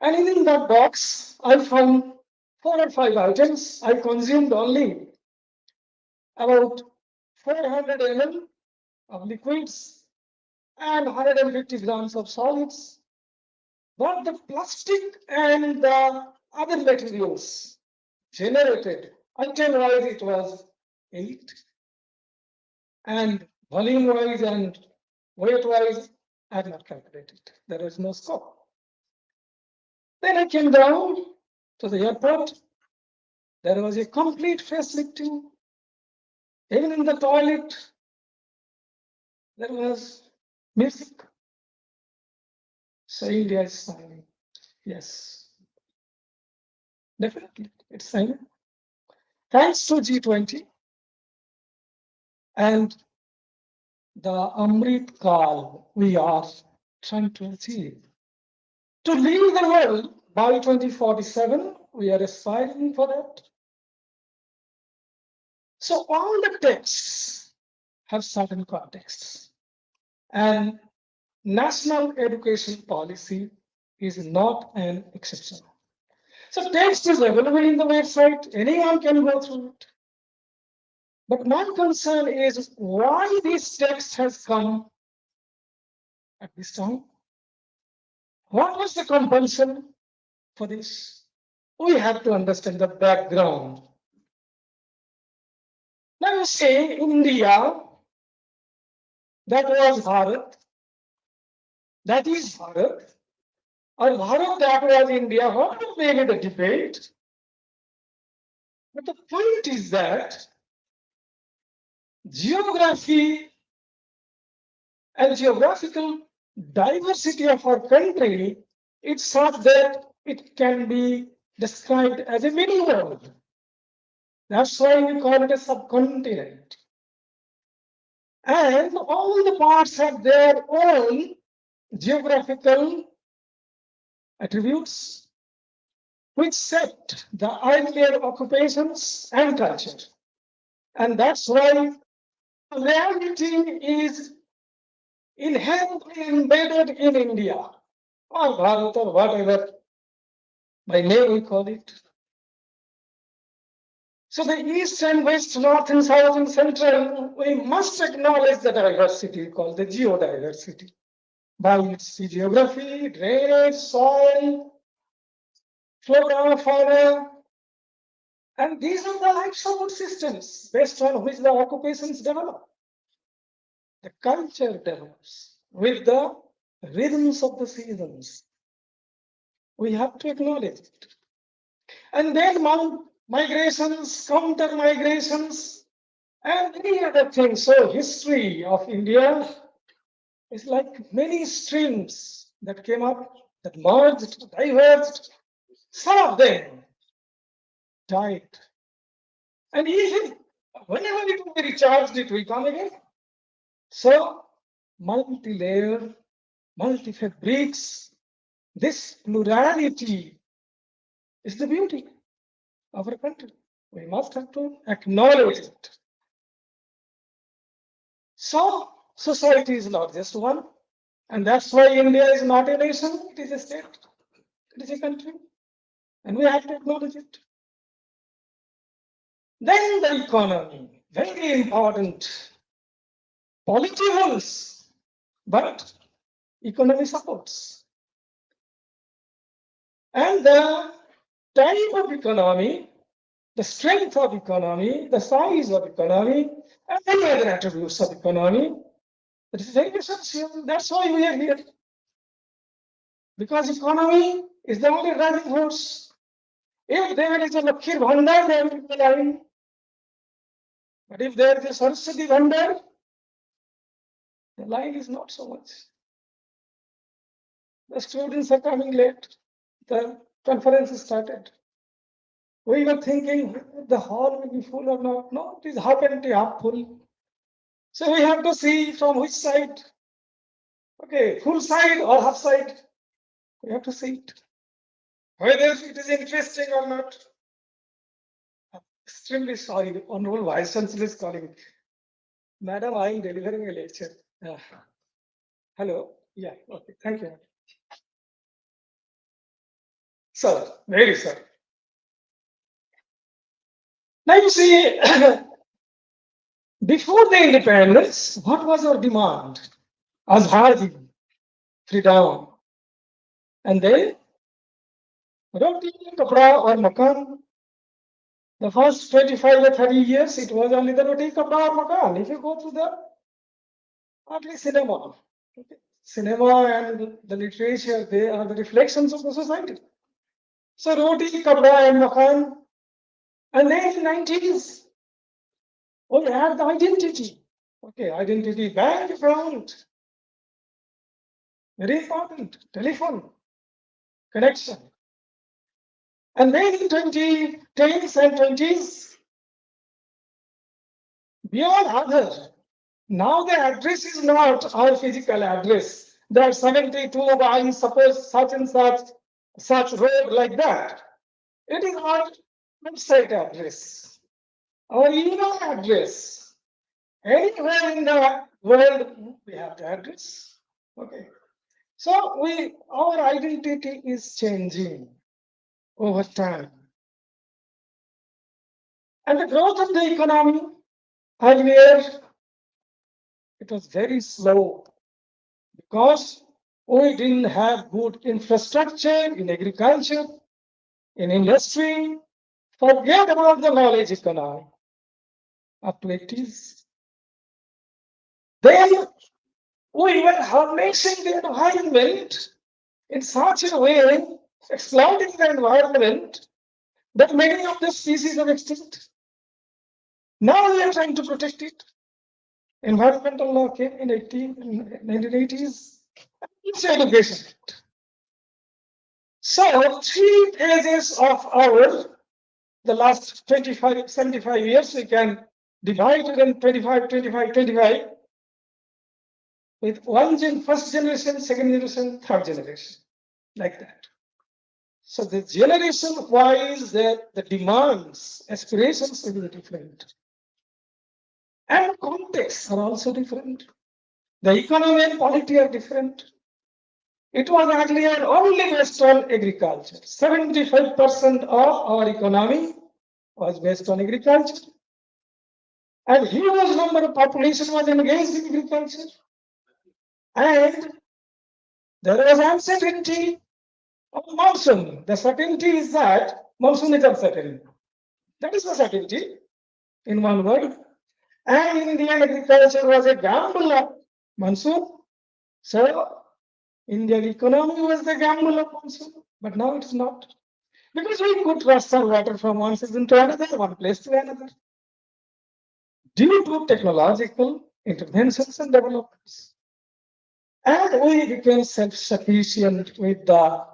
And in that box, I found 4 or 5 items. I consumed only about 400 ml of liquids and 150 grams of solids. But the plastic and the other materials generated, item-wise it was 8, and volume-wise and weight-wise I had not calculated. There was no scope. Then I came down to the airport. There was a complete facelifting. Even in the toilet, there was music. So India is signing. Yes, definitely, it's signing. Thanks to G20 and the Amrit Kal we are trying to achieve. To lead the world by 2047, we are aspiring for that. So all the texts have certain contexts, and national education policy is not an exception. So text is available in the website, anyone can go through it. But my concern is why this text has come at this time. What was the compulsion for this? We have to understand the background. Now you say India, that was Bharat, that is Bharat, or Bharat, that was India, what may be the debate? But the point is that geography and geographical diversity of our country, it's such that it can be described as a mini world. That's why we call it a subcontinent. And all the parts have their own geographical attributes which set the earlier occupations and culture. And that's why reality is inherently embedded in India or Bharat or whatever by name we call it. So the east and west, north and south and central, we must acknowledge the diversity called the geodiversity by its geography, drainage, soil, flora, fauna, and these are the life support systems based on which the occupations develop. The culture develops with the rhythms of the seasons. We have to acknowledge it. And then migrations, counter migrations, and many other things. So history of India is like many streams that came up, that merged, diverged. Some of them died. And even whenever it will be recharged, it will come again. So multi-layer, multi-fabrics, this plurality is the beauty of our country. We must have to acknowledge it. So society is not just one, and that's why India is not a nation, it is a state, it is a country, and we have to acknowledge it. Then the economy, very important. Polity rules, but economy supports. And the type of economy, the strength of economy, the size of economy, and many other attributes of economy, that is very essential. That's why we are here. Because economy is the only driving force. If there is a Lakshmi Bhandar, there will be a line. But if there is a Saraswati Bhandar, the line is not so much. The students are coming late. The conference is started. We were thinking the hall will be full or not. No, it is half empty, half full. So we have to see from which side. Okay, full side or half side. We have to see it. Whether it is interesting or not. Extremely sorry, Honorable Vice Chancellor is calling. Madam, I am delivering a lecture. Hello. Yeah, okay, thank you. Sir, very sorry. Now you see, before the independence, what was our demand? Azadi, freedom. And then, roti, kapra or makan. The first 25 or 30 years, it was only the roti, kapra or makan. If you go to the, hardly cinema. Okay. Cinema and the literature, they are the reflections of the society. So roti, kapra and makan. And then in the 90s, we had the identity. Okay, identity, bank account. Very important. Telephone connection. And then in 2010s and 20s, beyond other, now the address is not our physical address. That 72 by suppose such and such road like that. It is our website address, our email address. Anywhere in the world, we have the address. Okay. So our identity is changing over time. And the growth of the economy earlier, it was very slow because we didn't have good infrastructure in agriculture, in industry. Forget about the knowledge economy up to 80s. Then we were harnessing the environment in such a way, exploiting the environment, that many of the species are extinct. Now we are trying to protect it. Environmental law came in 1980s. It's education. So three phases of the last 25, 75 years, we can divide it in 25, 25, 25 with first generation, second generation, third generation, like that. So the generation wise, the demands, aspirations will be different. And contexts are also different. The economy and polity are different. It was earlier only based on agriculture. 75% of our economy was based on agriculture. And huge number of population was engaged in agriculture. And there was uncertainty of monsoon. The certainty is that monsoon is uncertain. That is the certainty in one word. And Indian agriculture was a gamble of monsoon. So Indian economy was the gamble of monsoon, but now it is not. Because we could transfer water from one season to another, one place to another. Due to technological interventions and developments. And we became self-sufficient with the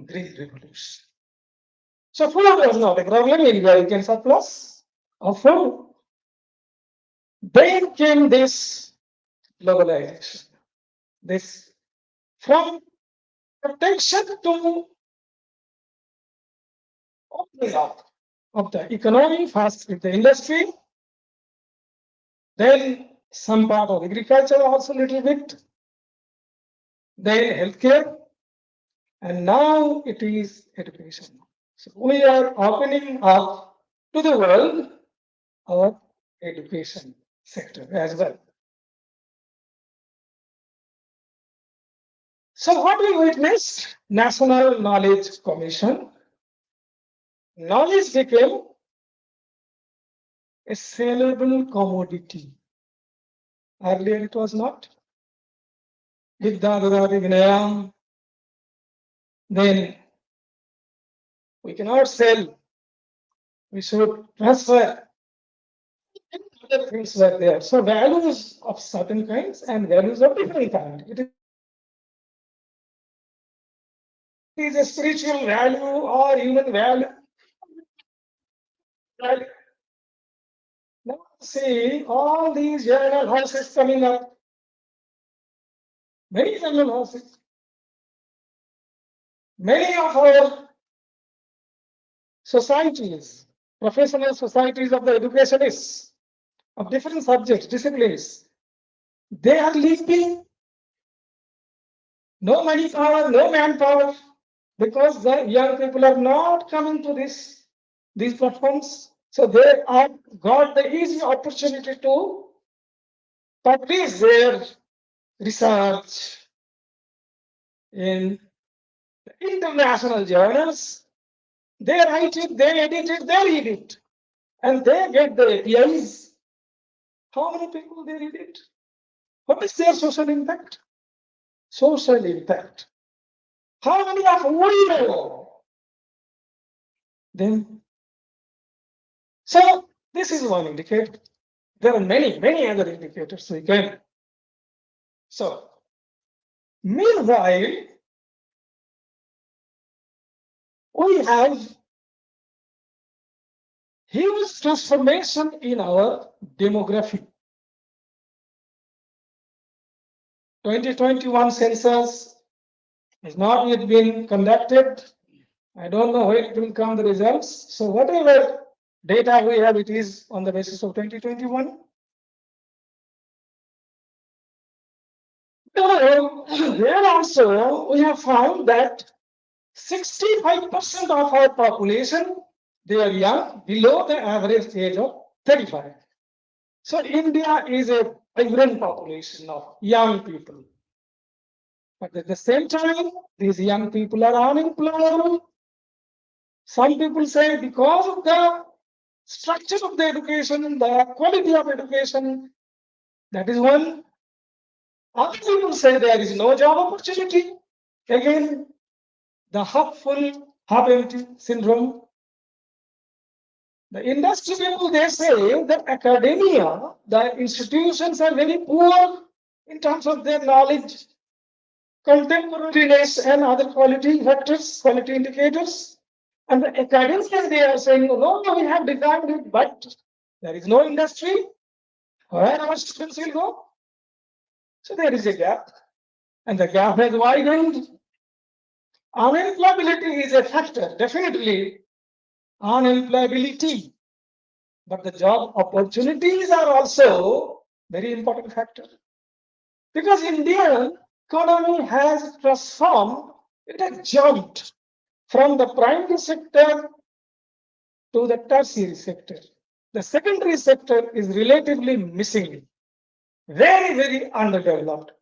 Green Revolution. So food was not a problem. India became surplus of food. Then came this globalization. This from protection to opening up of the economy, first with the industry, then some part of agriculture also a little bit, then healthcare, and now it is education. So we are opening up to the world our education sector as well. So what we witnessed, National Knowledge Commission, knowledge became a saleable commodity. Earlier it was not. Vidya Dadadi Vinayam. Then we cannot sell. We should transfer. Other things were there. So values of certain kinds and values of different kinds. It is is a spiritual value or human value. Now see all these journal houses coming up, many journal houses, many of our societies, professional societies of the educationists of different subjects, disciplines, they are leaping no money power, no manpower, because the young people are not coming to these platforms. So they are got the easy opportunity to publish their research in international journals. They write it, they edit it, they read it, and they get the APIs. How many people they read it? What is their social impact? Social impact. How many of we know? Then, so this is one indicator. There are many, many other indicators we can. So, meanwhile, we have huge transformation in our demography. 2021 census has not yet been conducted. I don't know when it will come the results. So whatever data we have, it is on the basis of 2021. There also we have found that 65% of our population, they are young, below the average age of 35. So India is a vibrant population of young people. But at the same time, these young people are unemployable. Some people say because of the structure of the education, the quality of education, that is one. Other people say there is no job opportunity. Again, the half full, half empty syndrome. The industry people, they say that academia, the institutions are very poor in terms of their knowledge, contemporariness, and other quality factors, quality indicators. And the academics, they are saying, no, we have designed it, but there is no industry. Where our students will go? So there is a gap, and the gap has widened. Unemployability is a factor, definitely unemployability. But the job opportunities are also very important factor. Because Indian economy has transformed, it has jumped from the primary sector to the tertiary sector. The secondary sector is relatively missing, very, very underdeveloped.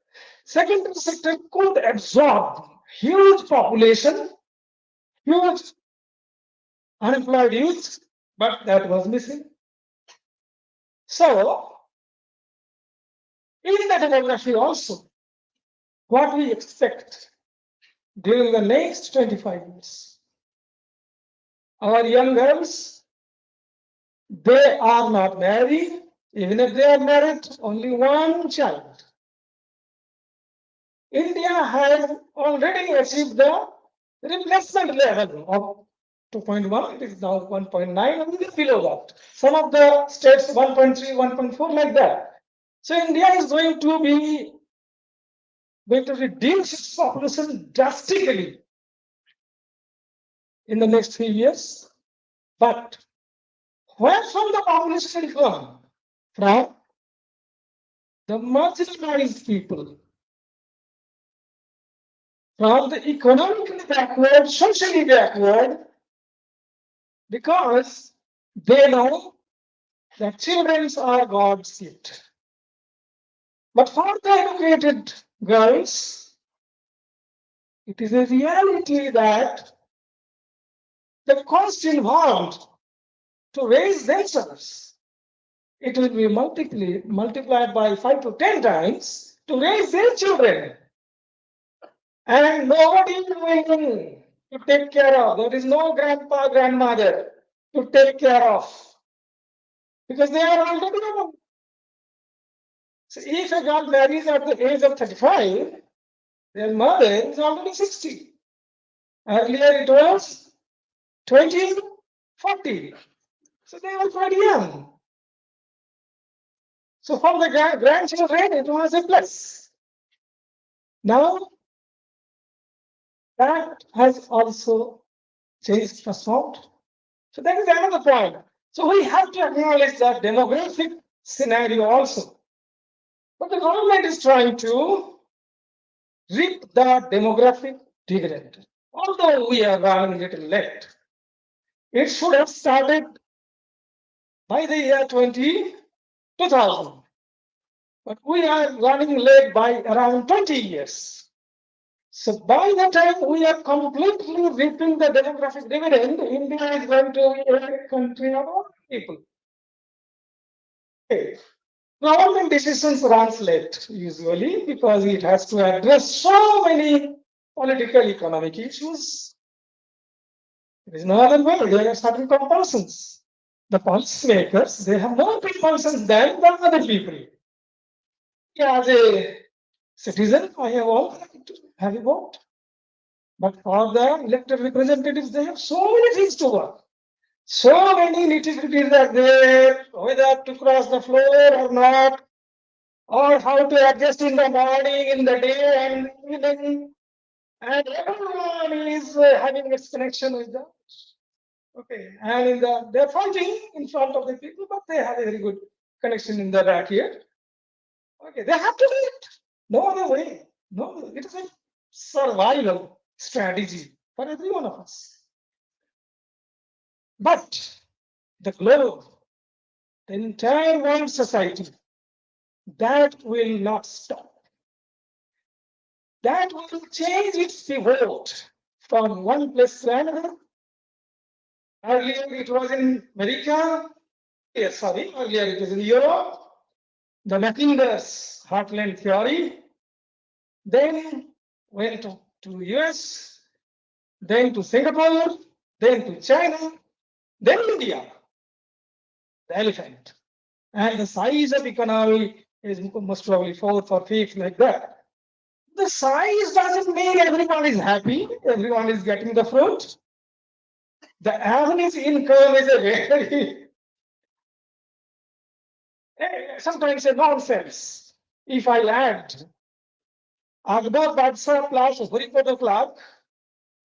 Secondary sector could absorb huge population, huge unemployed youth, but that was missing. So, in the demography also, what we expect during the next 25 years, our young girls, they are not married. Even if they are married, only one child. India has already achieved the replacement level of 2.1, it is now 1.9, and even below that. Some of the states 1.3, 1.4, like that. So India is going to reduce its population drastically in the next few years. But where from the population will come? From the marginalized people, from the economically backward, socially backward, because they know that children are God's gift. But for the educated girls, it is a reality that the cost involved to raise themselves, it will be multiplied by 5 to 10 times to raise their children. And nobody is willing to take care of. There is no grandpa, grandmother to take care of because they are already old. So if a girl marries at the age of 35, their mother is already 60. Earlier it was 20, 40. So they were quite young. So for the grandchildren, it was a plus. Now that has also changed, transformed. So that is another point. So we have to acknowledge that demographic scenario also. But the government is trying to reap the demographic dividend. Although we are running a little late, it should have started by the year 2000. But we are running late by around 20 years. So by the time we are completely reaping the demographic dividend, India is going to be a country of all people. Okay. Government decisions runs late usually because it has to address so many political economic issues. There is no other way. There are certain compulsions. The policymakers, they have more compulsions than the other people. As a citizen, I have all right to have a vote. But for the elected representatives, they have so many things to work. So many nitty-gritties are there, whether to cross the floor or not, or how to adjust in the morning, in the day, and evening. And everyone is having its connection with the okay, and they're fighting in front of the people, but they have a very good connection in the backyard. Okay, they have to do it. No other way. No, it is a survival strategy for every one of us. But the globe, the entire world society, that will not stop. That will change its pivot from one place to another. Earlier it was in America. Yes, sorry, earlier it was in Europe. The Mackinders heartland theory. Then went to US, then to Singapore, then to China, then India, the elephant. And the size of economy is most probably fourth or fifth, like that. The size doesn't mean everyone is happy, everyone is getting the fruit. The average income is a very sometimes a nonsense. If I add Akbar Badshah plus Hurikota clock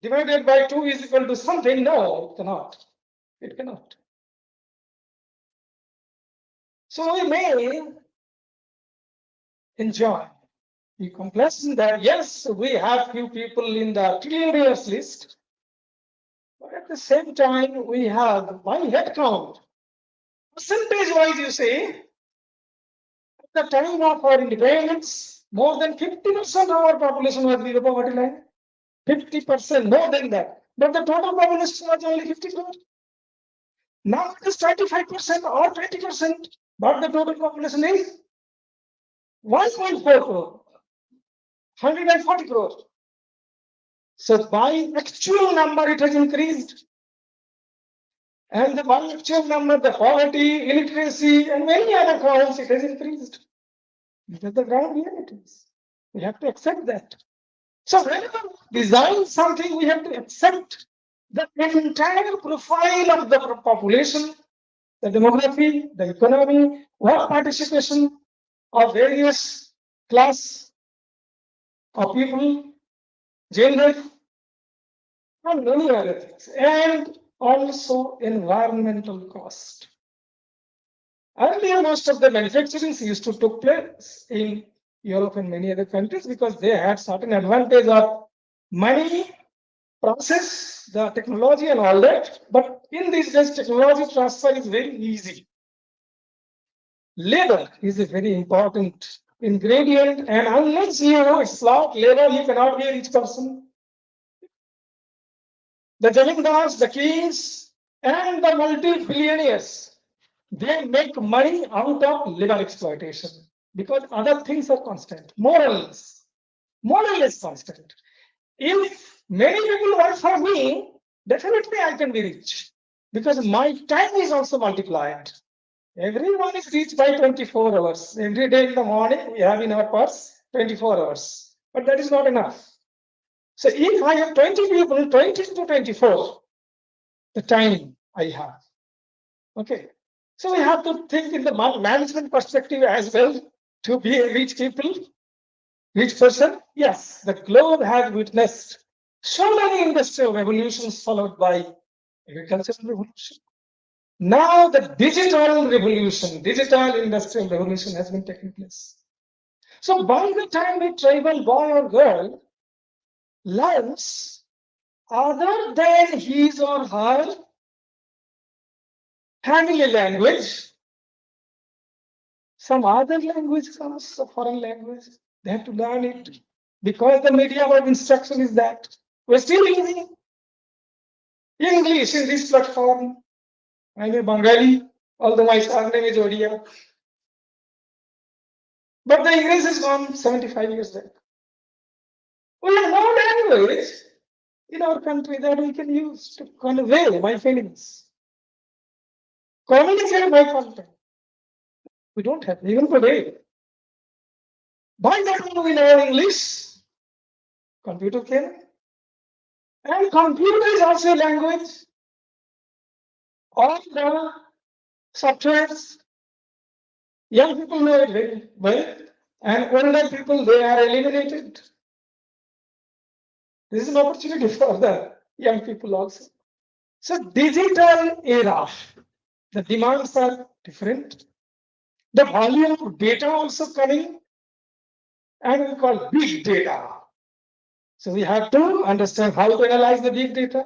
divided by 2 is equal to something, no, it cannot. It cannot. So we may enjoy. Be complacent that yes, we have few people in the trillions list, but at the same time, we have by head count, percentage wise, you see, at the time of our independence, more than 50% of our population was below poverty line. 50%, more than that. But the total population was only 50 crore. Now it is 25% or 20%, but the total population is 1.4 crore, 140 crore. So by actual number, it has increased. And the by actual number, the poverty, illiteracy, and many other problems, it has increased. These are the ground realities. We have to accept that. So whenever we design something, we have to accept the entire profile of the population, the demography, the economy, work participation of various class of people, gender, and many other things, and also environmental cost. Earlier, most of the manufacturing used to take place in Europe and many other countries because they had certain advantage of money, process, the technology and all that. But in these days, technology transfer is very easy. Labor is a very important ingredient, and unless you slot labor, you cannot be a rich person. The zamindars, the kings, and the multi-billionaires, they make money out of labor exploitation because other things are constant. Moral is constant. If many people work for me, definitely I can be rich because my time is also multiplied. Everyone is rich by 24 hours. Every day in the morning, we have in our purse 24 hours. But that is not enough. So if I have 20 people, 20 to 24, the time I have. Okay. So we have to think in the management perspective as well to be a rich people, rich person. Yes, the globe has witnessed so many industrial revolutions followed by agricultural revolution. Now the digital revolution, digital industrial revolution has been taking place. So by the time a tribal boy or girl learns other than his or her family language, some other language comes, a foreign language, they have to learn it because the medium of instruction is that. We're still using English in this platform. I'm a Bengali, although my surname is Odia. But the English is gone 75 years back. We have no language in our country that we can use to convey my feelings, communicate my content. We don't have, even today. By the time we know English, computer came. And computer is also a language. All the softwares, young people know it very well, and older people, they are eliminated. This is an opportunity for the young people also. So digital era, the demands are different. The volume of data also coming, and we call big data. So we have to understand how to analyze the big data.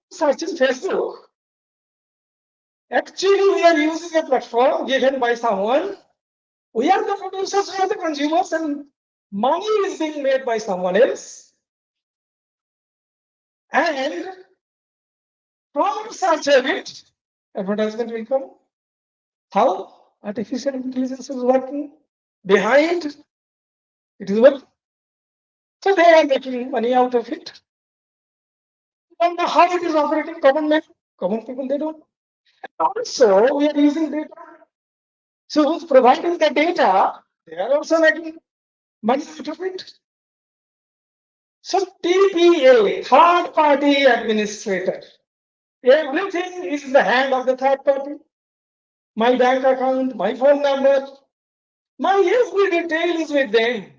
Search in Facebook. Actually, we are using a platform given by someone. We are the producers, we are the consumers, and money is being made by someone else. And from such a bit, advertisement will come. How artificial intelligence is working behind it is working. So they are making money out of it. And how it is operating, common people, they don't. And also, we are using data. So who's providing the data, they are also making money out of it. So TPA, third party administrator. Everything is in the hand of the third party. My bank account, my phone number, my every detail is with them.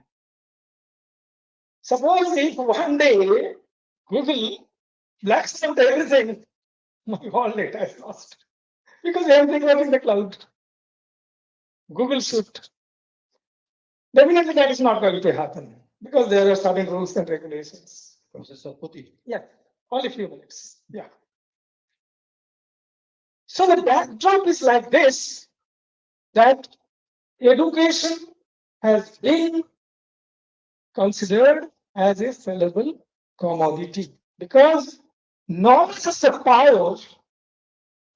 Suppose if one day Google blacks out everything, my whole data is lost because everything was in the cloud. Google should. Definitely that is not going to happen because there are certain rules and regulations. Professor Poti. Yeah, only few minutes. Yeah. So the backdrop is like this, that education has been considered as a sellable commodity because knowledge is a power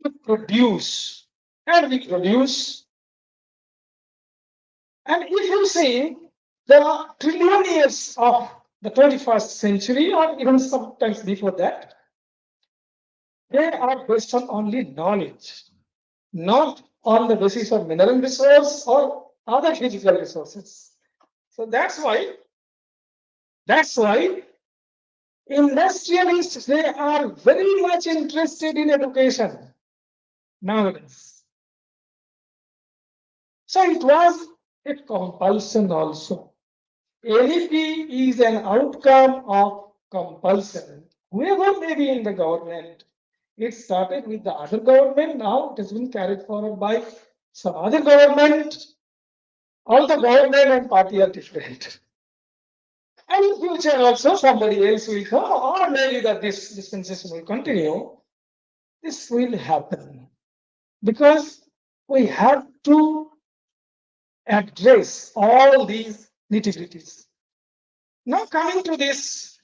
to produce, and we produce. And if you see, there are trillion years of the 21st century, or even sometimes before that, they are based on only knowledge, not on the basis of mineral resource or other physical resources. So that's why industrialists, they are very much interested in education nowadays. So it was a compulsion also. NEP is an outcome of compulsion. Whoever may be in the government, it started with the other government, now it has been carried forward by some other government. All the government and party are different. And in future also somebody else will come, or maybe that this dispensation will continue. This will happen because we have to address all these nitty-gritties. Now coming to this,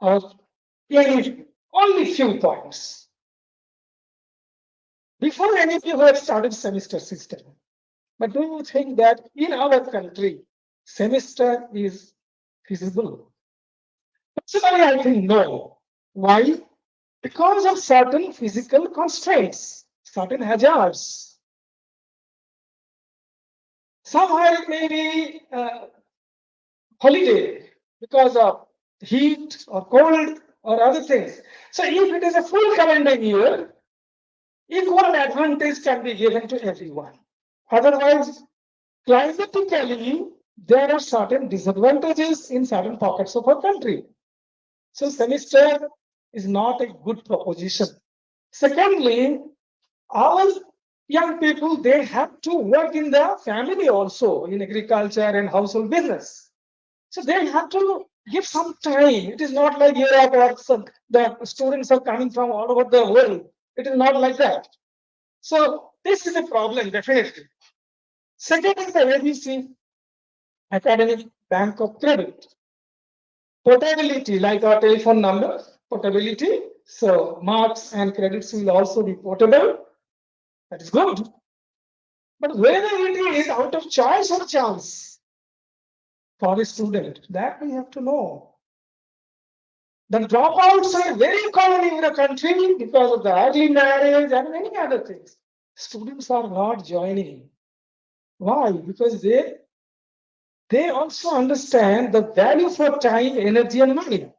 only few points. Before any of you have started semester system, but do you think that in our country, semester is feasible? Personally, I think no. Why? Because of certain physical constraints, certain hazards. Somewhere it may be holiday because of heat or cold or other things. So if it is a full calendar year, equal advantage can be given to everyone. Otherwise, climatically, there are certain disadvantages in certain pockets of our country. So semester is not a good proposition. Secondly, our young people, they have to work in the family also in agriculture and household business. So they have to give some time. It is not like Europe or the students are coming from all over the world. It is not like that. So this is a problem, definitely. Second is the ABC, Academic Bank of Credit. Portability, like our telephone number, portability. So marks and credits will also be portable. That is good. But whether it is out of choice or chance for a student, that we have to know. The dropouts are very common in the country because of the early marriage and many other things. Students are not joining. Why? Because they also understand the value for time, energy, and money.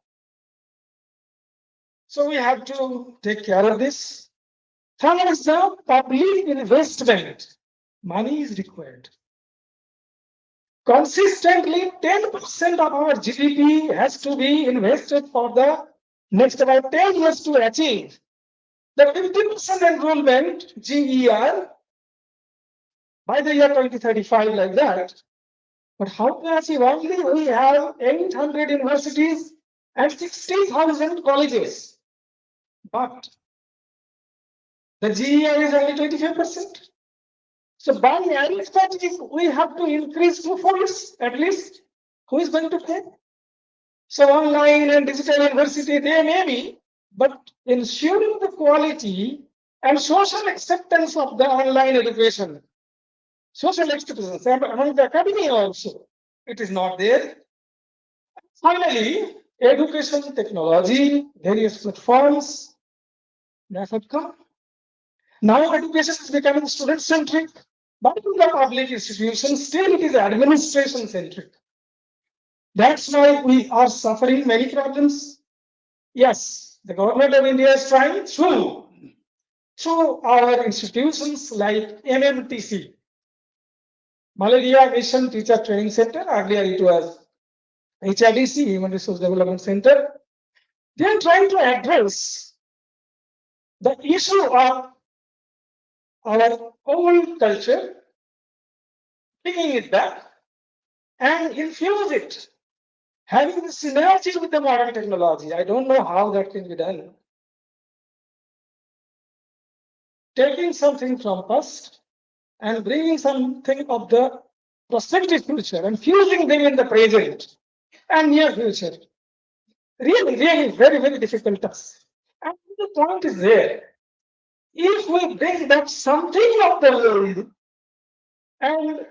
So we have to take care of this. Third is the public investment. Money is required. Consistently, 10% of our GDP has to be invested for the next about 10 years to achieve the 50% enrollment GER by the year 2035, like that. But how to achieve? Only we have 800 universities and 60,000 colleges. But the GER is only 25%. So by arithmetic, we have to increase two folds at least. Who is going to pay? So online and digital university, they may be, but ensuring the quality and social acceptance of the online education, social acceptance among the academy also, it is not there. Finally, education technology, various platforms that have come. Now education is becoming student centric, but in the public institutions, still it is administration centric. That's why we are suffering many problems. Yes, the government of India is trying through our institutions like MMTC, Malaria Mission Teacher Training Center. Earlier it was HRDC, Human Resource Development Center. They are trying to address the issue of our old culture, bringing it back and infuse it, having the synergy with the modern technology. I don't know how that can be done. Taking something from past and bringing something of the prospective future and fusing them in the present and near future. Really, really very, very difficult task. And the point is there. If we bring that something of the world and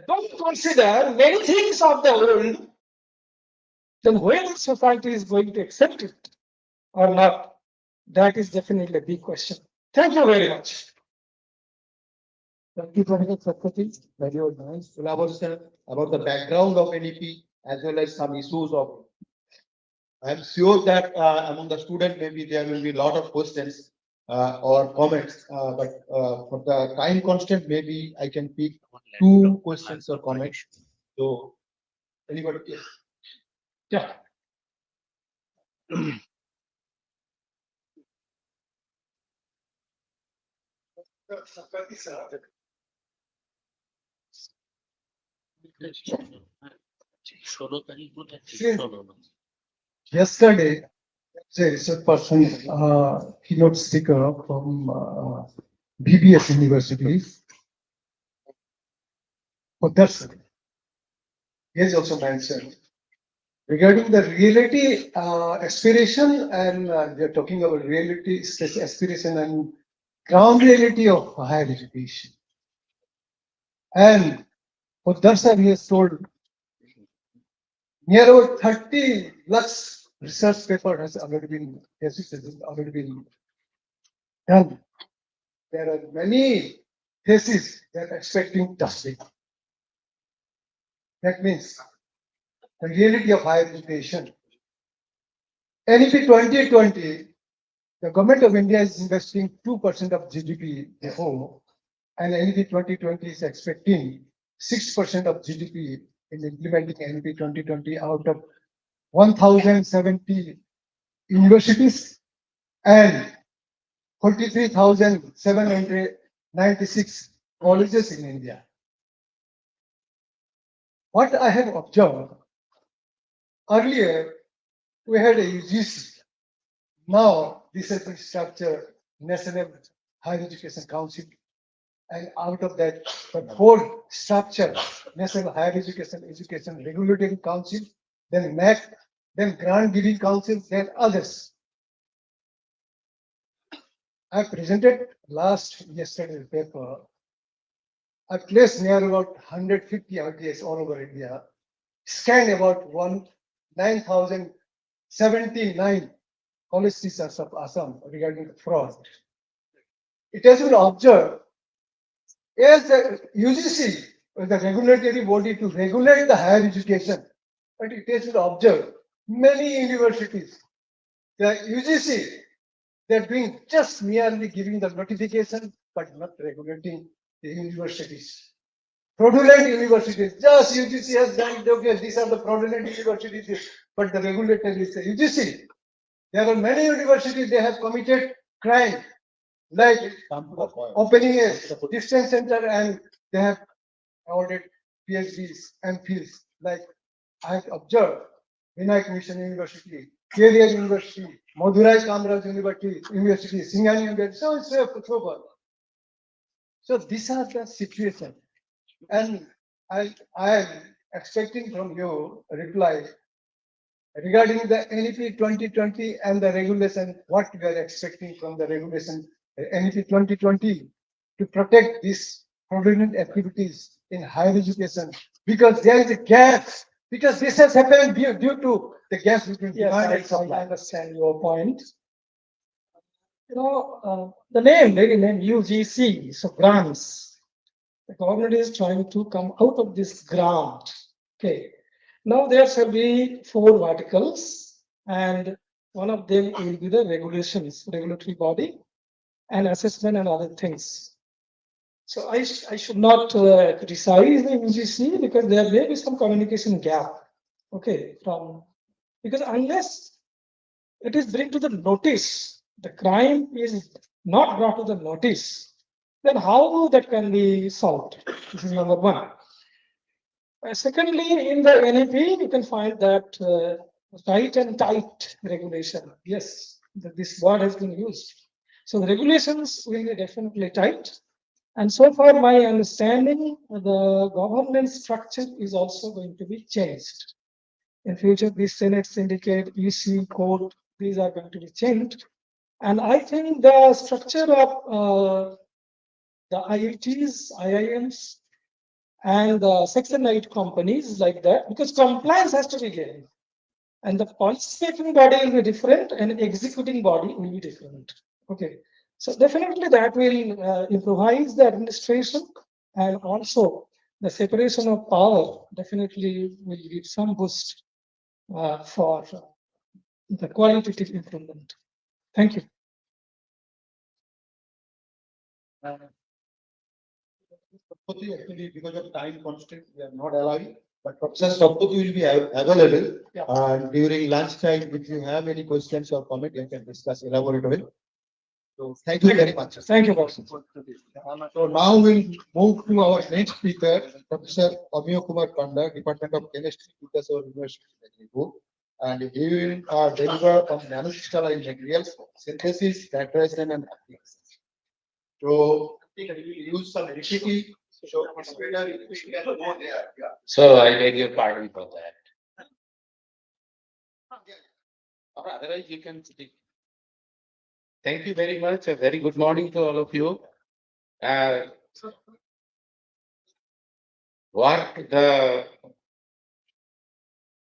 don't consider many things of the world, then whether society is going to accept it or not, that is definitely a big question. Thank you very much. Thank you, Professor Satyajit. Very nice elaboration about the background of NEP as well as some issues of. I'm sure that among the students, maybe there will be a lot of questions or comments, but for the time constant, maybe I can pick two questions or comments. So, anybody? Yes. Yeah. Yesterday, there is a person, keynote speaker from BBS University. Oh, that's it. He has also mentioned regarding the reality aspiration, and they're talking about reality aspiration and ground reality of higher education. And for Darsa, he has told near about 30 plus research paper has already been, thesis has already been done. There are many theses that are expecting testing. That means the reality of higher education. NEP 2020, the government of India is investing 2% of GDP before, and NEP 2020 is expecting 6% of GDP in implementing NEP 2020 out of 1,070 universities and 43,796 colleges in India. What I have observed earlier, we had a UGC. Now this has been structured National Higher Education Council, and out of that, the whole structure, National Higher Education Regulatory Council, then NAC, then Grant Giving Council, then others. I presented yesterday paper. I placed near about 150 RTIs all over India, scanned about 9,079 college teachers of Assam regarding fraud. It has been observed as the UGC was the regulatory body to regulate the higher education, but it has been observed many universities, the UGC, they're doing just merely giving the notification, but not regulating the universities. Fraudulent universities, just UGC has done, okay, these are the fraudulent universities, but the regulator is the UGC. There are many universities, they have committed crime, like opening a distance center and they have awarded PhDs and fields. Like I have observed Vinayak Mission University, Career University, Madurai Kamraj University, Singhani University, so on and so forth. So these are the situation. And I am expecting from you a reply regarding the NEP 2020 and the regulation, what we are expecting from the regulation NEP 2020 to protect these fraudulent activities in higher education, because there is a gap, because this has happened due to the gap between Yes, demand and I supply. understand your point. The name, very name UGC, so grants. The government is trying to come out of this grant. Okay. Now there shall be 4 verticals, and one of them will be the regulations, regulatory body, and assessment and other things. So I should not criticize the UGC because there may be some communication gap. Okay, because unless it is bring to the notice, the crime is not brought to the notice, then how that can be solved? This is number one. Secondly, in the NEP, you can find that tight and tight regulation. Yes, this word has been used. So the regulations will be definitely tight. And so far, my understanding, the governance structure is also going to be changed. In future, the Senate syndicate, EC, court, these are going to be changed. And I think the structure of the IITs, IIMs, and the Section 8 companies like that, because compliance has to be there. And the policy making body will be different and executing body will be different. Okay. So definitely that will improvise the administration, and also the separation of power definitely will give some boost for the qualitative improvement. Thank you. Actually, because of time constraint, we are not allowing, but Professor Sapputi will be available. Yeah. And during lunchtime, if you have any questions or comment, you can discuss elaborately. So thank you very much. Thank you, boss. So now we'll move to our next speaker, Professor Amiyo Kumar Panda, Department of Chemistry, Bhubaneswar University, Medinipur. And he will deliver on nanocrystalline materials, synthesis, titration, and application. So he will use some recipe. So it's better if we can go there. Yeah. So I beg your pardon for that. Or otherwise you can speak. Thank you very much. A very good morning to all of you. What the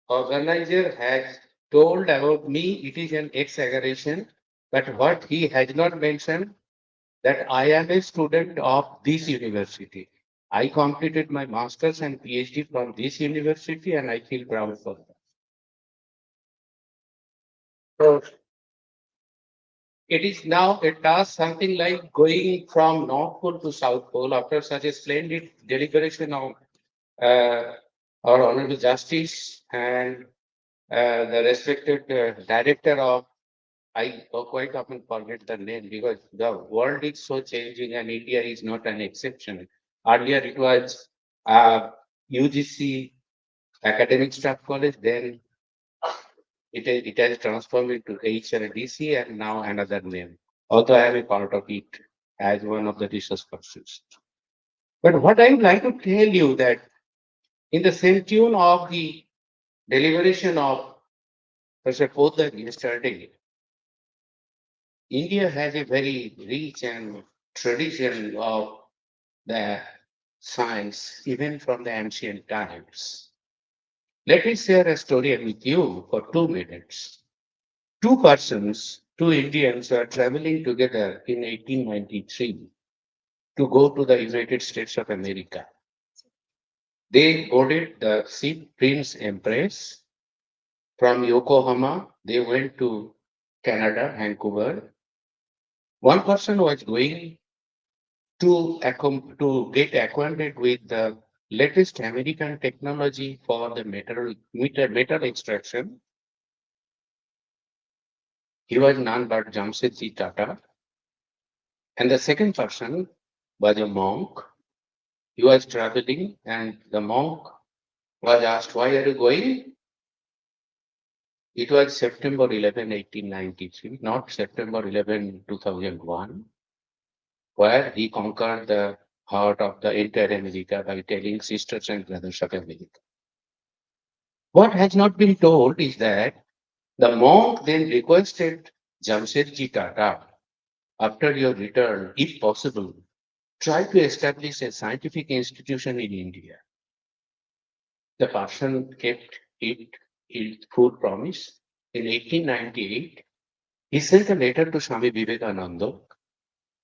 organizer has told about me, it is an exaggeration. But what he has not mentioned, that I am a student of this university. I completed my master's and PhD from this university, and I feel proud for that. So it is now a task something like going from North Pole to South Pole after such a splendid deliberation of uh, our Honorable Justice and the respected director of, I quite often forget the name because the world is so changing and India is not an exception. Earlier it was UGC Academic Staff College, then it has transformed into HRDC and now another name. Although I am a part of it as one of the research persons. But what I would like to tell you that in the same tune of the deliberation of Professor Poddar yesterday, India has a very rich and tradition of the science, even from the ancient times. Let me share a story with you for 2 minutes. Two persons, two Indians, were traveling together in 1893 to go to the United States of America. They boarded the ship Prince Empress from Yokohama. They went to Canada, Vancouver. One person was going to get acquainted with the latest American technology for the metal extraction. He was none but Jamsetji Tata. And the second person was a monk. He was traveling, and the monk was asked, "Why are you going?" It was September 11, 1893, not September 11, 2001, where he conquered the heart of the entire America by telling sisters and brothers of America. What has not been told is that the monk then requested Jamshedji Tata, after your return, if possible, try to establish a scientific institution in India. The person kept his full promise. In 1898, he sent a letter to Swami Vivekananda.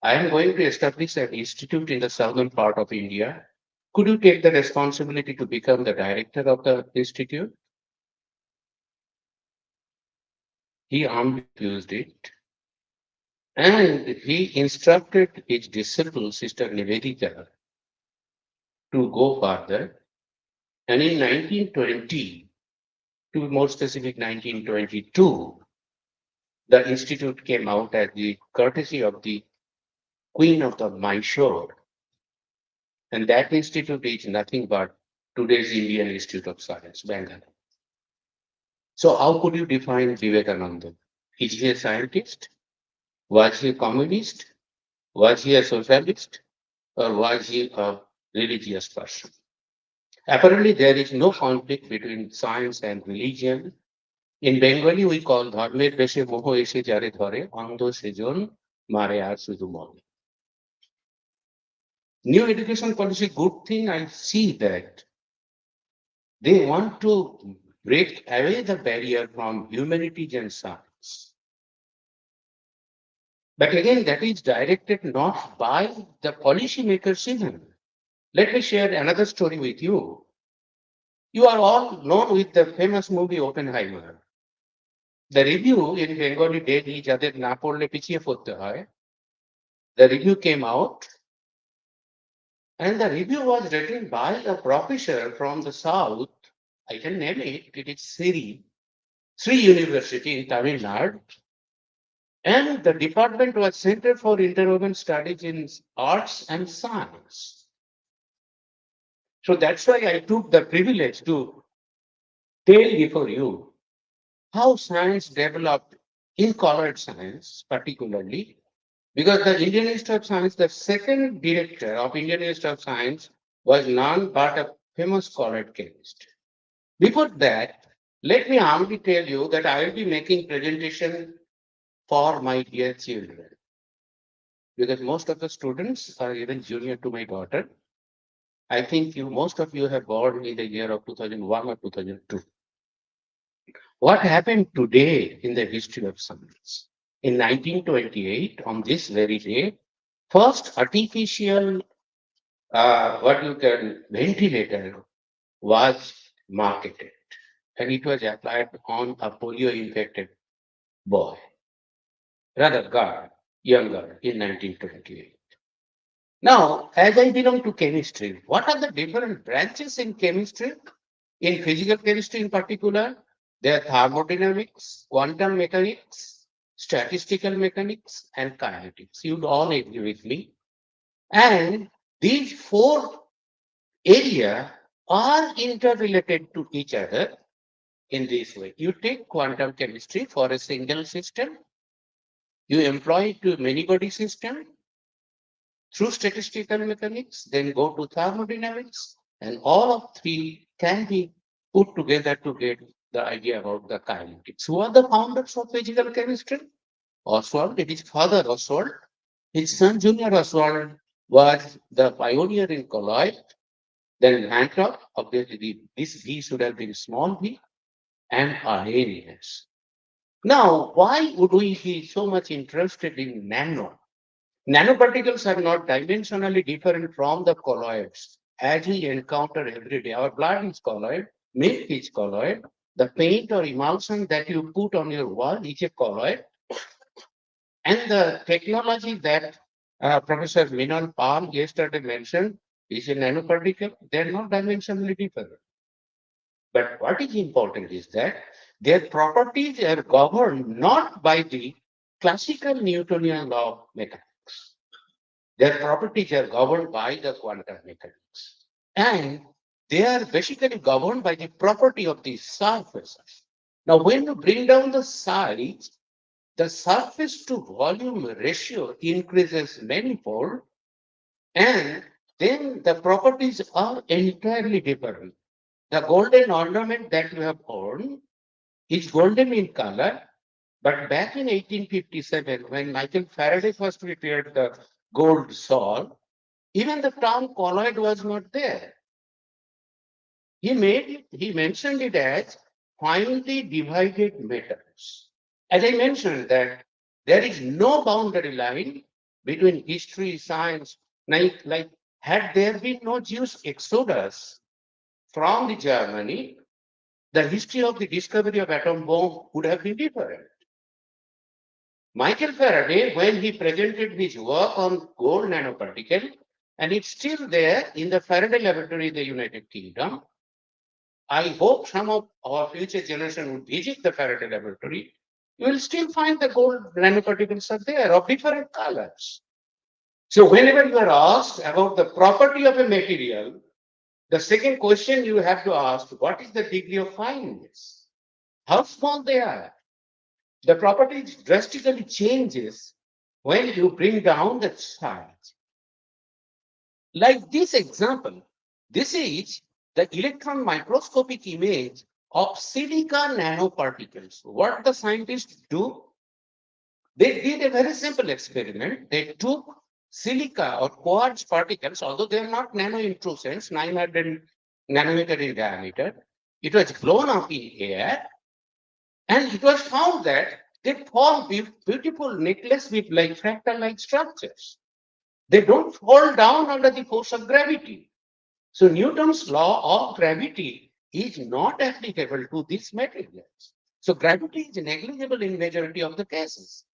I am going to establish an institute in the southern part of India. Could you take the responsibility to become the director of the institute? He humbly refused it. And he instructed his disciple, Sister Nivedita, to go further. And in 1920, to be more specific, 1922, the institute came out at the courtesy of the Queen of the Mysore. And that institute is nothing but today's Indian Institute of Science, Bangalore. So how could you define Vivekananda? Is he a scientist? Was he a communist? Was he a socialist? Or was he a religious person? Apparently, there is no conflict between science and religion. In Bengali, we call ধর্মের বেশে মোহ এসে যারে ধরে অন্ধ সেজন মারে আর শুধু মরে. New education policy, good thing I see that they want to break away the barrier from humanities and science. But again, that is directed not by the policymakers even. Let me share another story with you. You are all known with the famous movie Oppenheimer. The review in Bengali daily, যাদের না পড়লে পিছিয়ে পড়তে হয়, the review came out, and the review was written by a professor from the south. I can name it. It is Sri University in Tamil Nadu, and the department was Center for Interwoven Studies in Arts and Science. So that's why I took the privilege to tell before you how science developed in colored science, particularly because the Indian Institute of Science, the second director of Indian Institute of Science, was none but a famous colored chemist. Before that, let me humbly tell you that I will be making presentation for my dear children, because most of the students are even junior to my daughter. I think most of you have born in the year of 2001 or 2002. What happened today in the history of science? In 1928, on this very day, first artificial what you can ventilator was marketed and it was applied on a polio infected boy, rather girl, young girl in 1928. Now, as I belong to chemistry, what are the different branches in chemistry? In physical chemistry in particular, there are thermodynamics, quantum mechanics, statistical mechanics, and kinetics. You'd all agree with me. And these four areas are interrelated to each other in this way. You take quantum chemistry for a single system, you employ it to many body system through statistical mechanics, then go to thermodynamics, and all of three can be put together to get the idea about the kinetics. Who are the founders of physical chemistry? Oswald, it is father Oswald. His son Junior Oswald was the pioneer in colloid. Then Hancock, obviously this V should have been small v, and Arrhenius. Now, why would we be so much interested in nano? Nanoparticles are not dimensionally different from the colloids as we encounter every day. Our blood is colloid, milk is colloid, the paint or emulsion that you put on your wall is a colloid, and the technology that Professor Minon Palm yesterday mentioned is a nanoparticle. They're not dimensionally different. But what is important is that their properties are governed not by the classical Newtonian law of mechanics. Their properties are governed by the quantum mechanics. And they are basically governed by the property of the surfaces. Now, when you bring down the size, the surface to volume ratio increases manifold, and then the properties are entirely different. The golden ornament that you have worn is golden in color, but back in 1857, when Michael Faraday first prepared the gold sol, even the term colloid was not there. He mentioned it as finely divided metals. As I mentioned that there is no boundary line between history, science, like had there been no Jewish exodus from the Germany, the history of the discovery of atom bomb would have been different. Michael Faraday, when he presented his work on gold nanoparticle, and it's still there in the Faraday laboratory in the United Kingdom. I hope some of our future generation will visit the Faraday laboratory. You will still find the gold nanoparticles are there of different colors. So whenever you are asked about the property of a material, the second question you have to ask, what is the degree of fineness? How small they are? The property drastically changes when you bring down the size. Like this example, this is the electron microscopic image of silica nanoparticles. What the scientists do, they did a very simple experiment. They took silica or quartz particles, although they are not nano intrusents, 900 nanometer in diameter. It was blown up in air, and it was found that they form beautiful necklace with like fractal-like structures. They don't fall down under the force of gravity. So Newton's law of gravity is not applicable to these materials. So gravity is negligible in majority of the cases.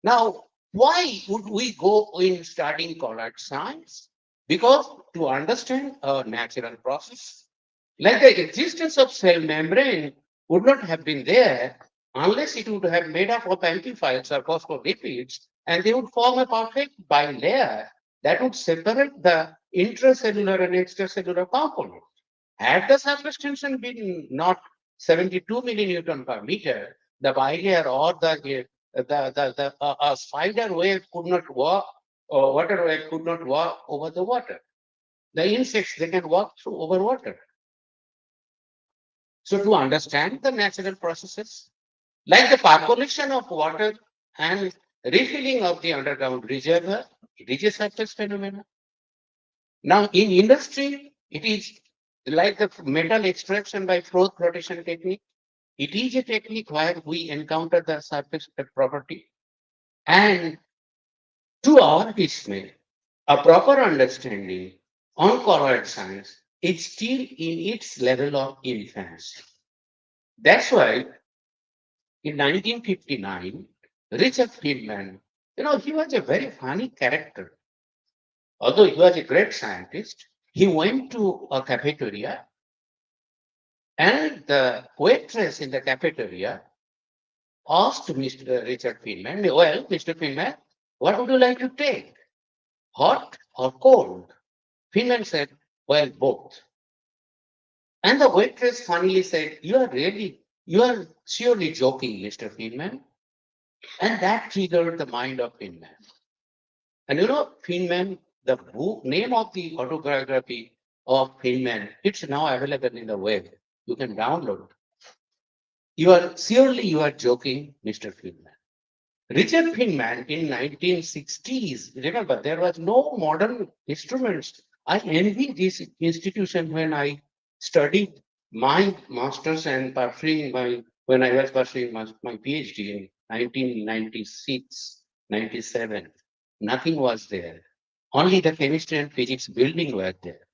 Now, why would we go in studying colloid science? Because to understand a natural process, like the existence of cell membrane would not have been there unless it would have made up of amplifiers or phospholipids, and they would form a perfect bilayer that would separate the intracellular and extracellular component. Had the surface tension been not 72 millinewton per meter, the bilayer or the spider wave could not walk, or water wave could not walk over the water. The insects, they can walk through over water. So to understand the natural processes, like the percolation of water and refilling of the underground reservoir, it is a surface phenomenon. Now in industry, it is like the metal extraction by flotation technique. It is a technique where we encounter the surface property. And to our dismay, a proper understanding on colloid science is still in its level of infancy. That's why in 1959, Richard Feynman, he was a very funny character. Although he was a great scientist, he went to a cafeteria and the waitress in the cafeteria asked Mr. Richard Feynman, well, Mr. Feynman, what would you like to take? Hot or cold? Feynman said, well, both. And the waitress finally said, you are surely joking, Mr. Feynman. And that triggered the mind of Feynman. And Feynman, the book, name of the autobiography of Feynman, it's now available in the web. You can download. You are joking, Mr. Feynman. Richard Feynman in 1960s, remember, there was no modern instruments. I envy this institution when I studied my master's and pursuing when I was pursuing my PhD in 1996, 97. Nothing was there. Only the chemistry and physics building were there.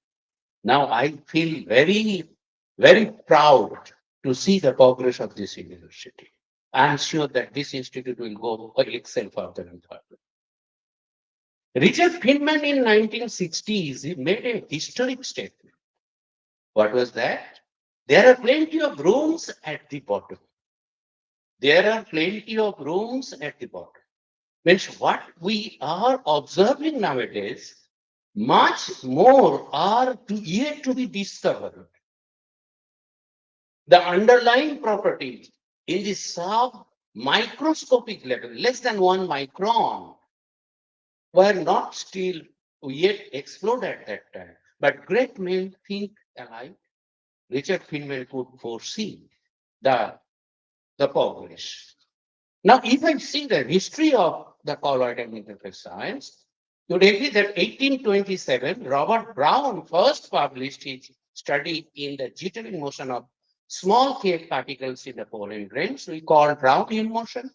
Now I feel very, very proud to see the progress of this university. I'm sure that this institute will go or excel further and further. Richard Feynman in 1960s he made a historic statement. What was that? There are plenty of rooms at the bottom. There are plenty of rooms at the bottom. Means what we are observing nowadays, much more are yet to be discovered. The underlying properties in the sub microscopic level, less than 1 micron, were not still yet explored at that time. But great men think alike. Richard Feynman could foresee the, the progress. Now, if I see the history of the colloid and interface science, you would agree that 1827, Robert Brown first published his study in the jittering motion of small cave particles in the pollen grains, we call Brownian motion.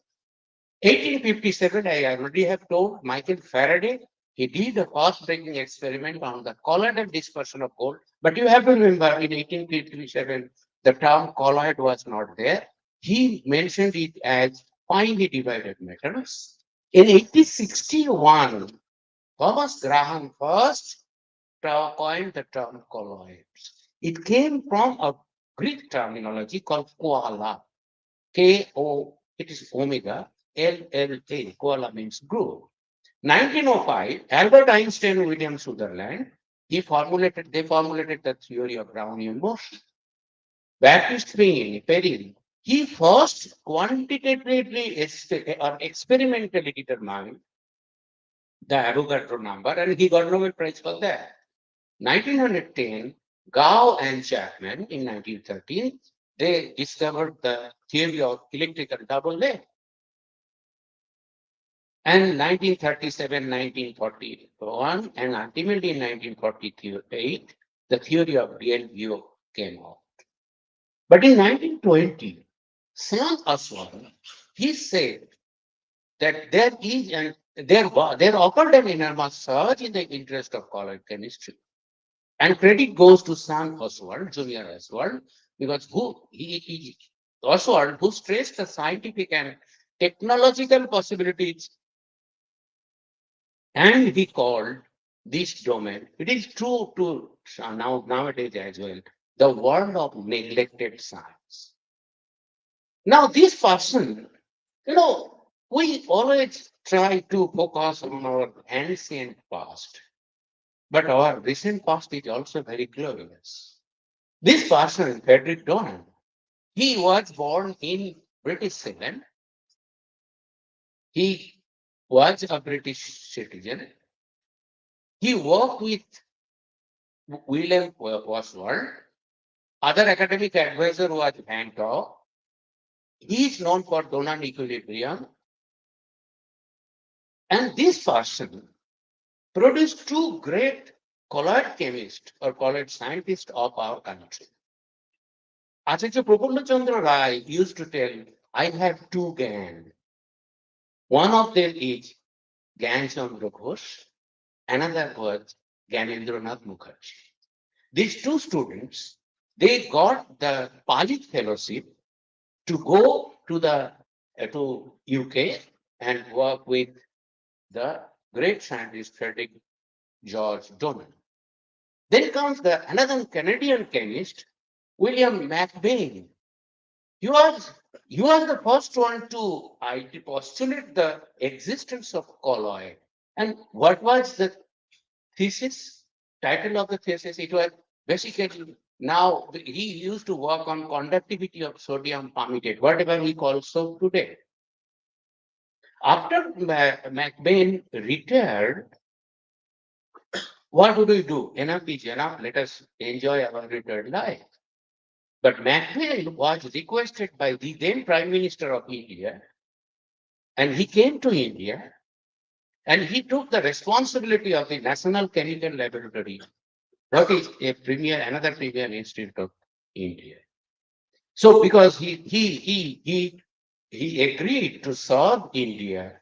1857, I already have told Michael Faraday, he did a path-breaking experiment on the colloidal dispersion of gold. But you have to remember, in 1857, the term colloid was not there. He mentioned it as finely divided metals. In 1861, Thomas Graham first coined the term colloids. It came from a Greek terminology called koala. K-O, it is omega, L-L-A, koala means groove. 1905, Albert Einstein and William Sutherland, they formulated the theory of Brownian motion. Baptiste Perrin, he first quantitatively or experimentally determined the Avogadro number and he got Nobel Prize for that. 1910, Gao and Chapman in 1913, they discovered the theory of electrical double layer. And 1937, 1941, and ultimately in 1948, the theory of real view came out. But in 1920, Sam Aswad, he said that there occurred an enormous surge in the interest of colloid chemistry. And credit goes to Sam Oswald, Junior Oswald, because Oswald, who stressed the scientific and technological possibilities, and he called this domain. It is true to nowadays as well, the world of neglected science. Now, this person, we always try to focus on our ancient past, but our recent past is also very glorious. This person, Frederick Donnan, he was born in British Zealand. He was a British citizen. He worked with William Oswald. Other academic advisor was Van Gogh. He is known for Donnan equilibrium. And this person produced two great colloid chemists or colloid scientists of our country. Acharya Prafulla Chandra Rai used to tell, I have two GAN. One of them is Gyan Chandra Ghosh, another was Gyanendranath Mukherjee. These two students, they got the Pali Fellowship to go to the to UK and work with the great scientist Frederick George Donnan. Then comes another Canadian chemist, William McBain. He was he was the first one to postulate the existence of colloid. And what was the thesis? Title of the thesis? It was basically, now he used to work on conductivity of sodium palmitate, whatever we call soap today. After McBain retired, what would we do? Enough is enough. Let us enjoy our retired life. But McBain was requested by the then Prime Minister of India, and he came to India and he took the responsibility of the National Chemical Laboratory, what is another premier institute of India. So because he agreed to serve India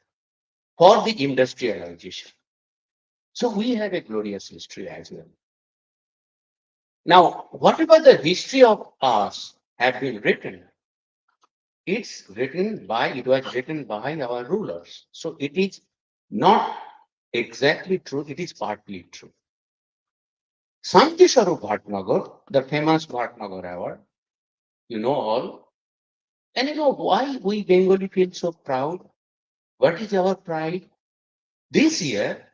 for the industrialization. So we have a glorious history as well. Now, whatever the history of us have been written, it was written by our rulers. So it is not exactly true, it is partly true. Santi Swarup Bhatnagar, the famous Bhatnagar Award, you know all. And you know why we Bengali feel so proud? What is our pride? This year,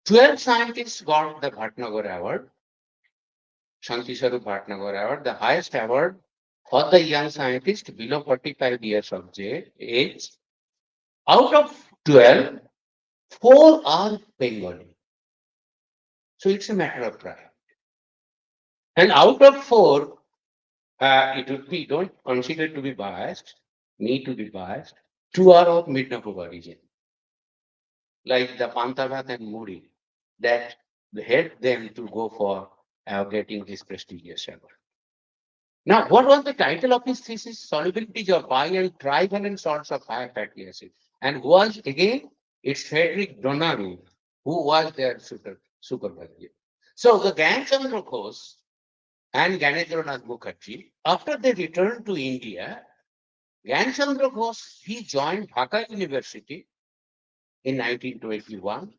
12 scientists got the Bhatnagar Award, Shanti Swarup Bhatnagar Award, the highest award for the young scientist below 45 years of age. Out of 12, 4 are Bengali. So it's a matter of pride. And out of 4, it would be, don't consider to be biased, me to be biased, 2 are of Midnapur origin, like the Pantavat and Muri, that helped them to go for getting this prestigious award. Now, what was the title of his thesis? Solubilities of bi and trivalent salts of high fatty acid. And who was again? It's Frederick Donnan, who was their supervisor. So the Gyanchandra Ghosh and Gyanendranath Mukherjee, after they returned to India, Gyanchandra Ghosh, he joined Dhaka University in 1921.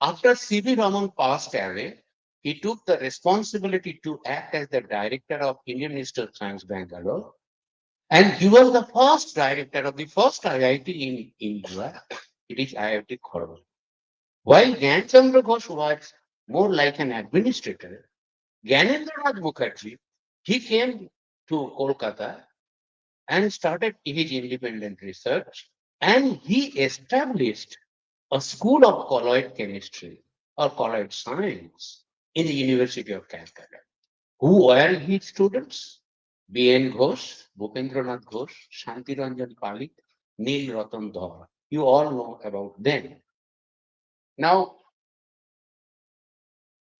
After C.V. Raman passed away, he took the responsibility to act as the director of Indian Institute of Science, Bangalore. And he was the first director of the first IIT in India. It is IIT Kharagpur. While Gyanchandra Ghosh was more like an administrator, Gyanendranath Mukherjee, he came to Kolkata and started his independent research, and he established a school of colloid chemistry or colloid science in the University of Calcutta. Who were his students? B.N. Ghosh, Bhupendranath Ghosh, Shanti Ranjan Palik, Neil Ratan Dhar. You all know about them. Now,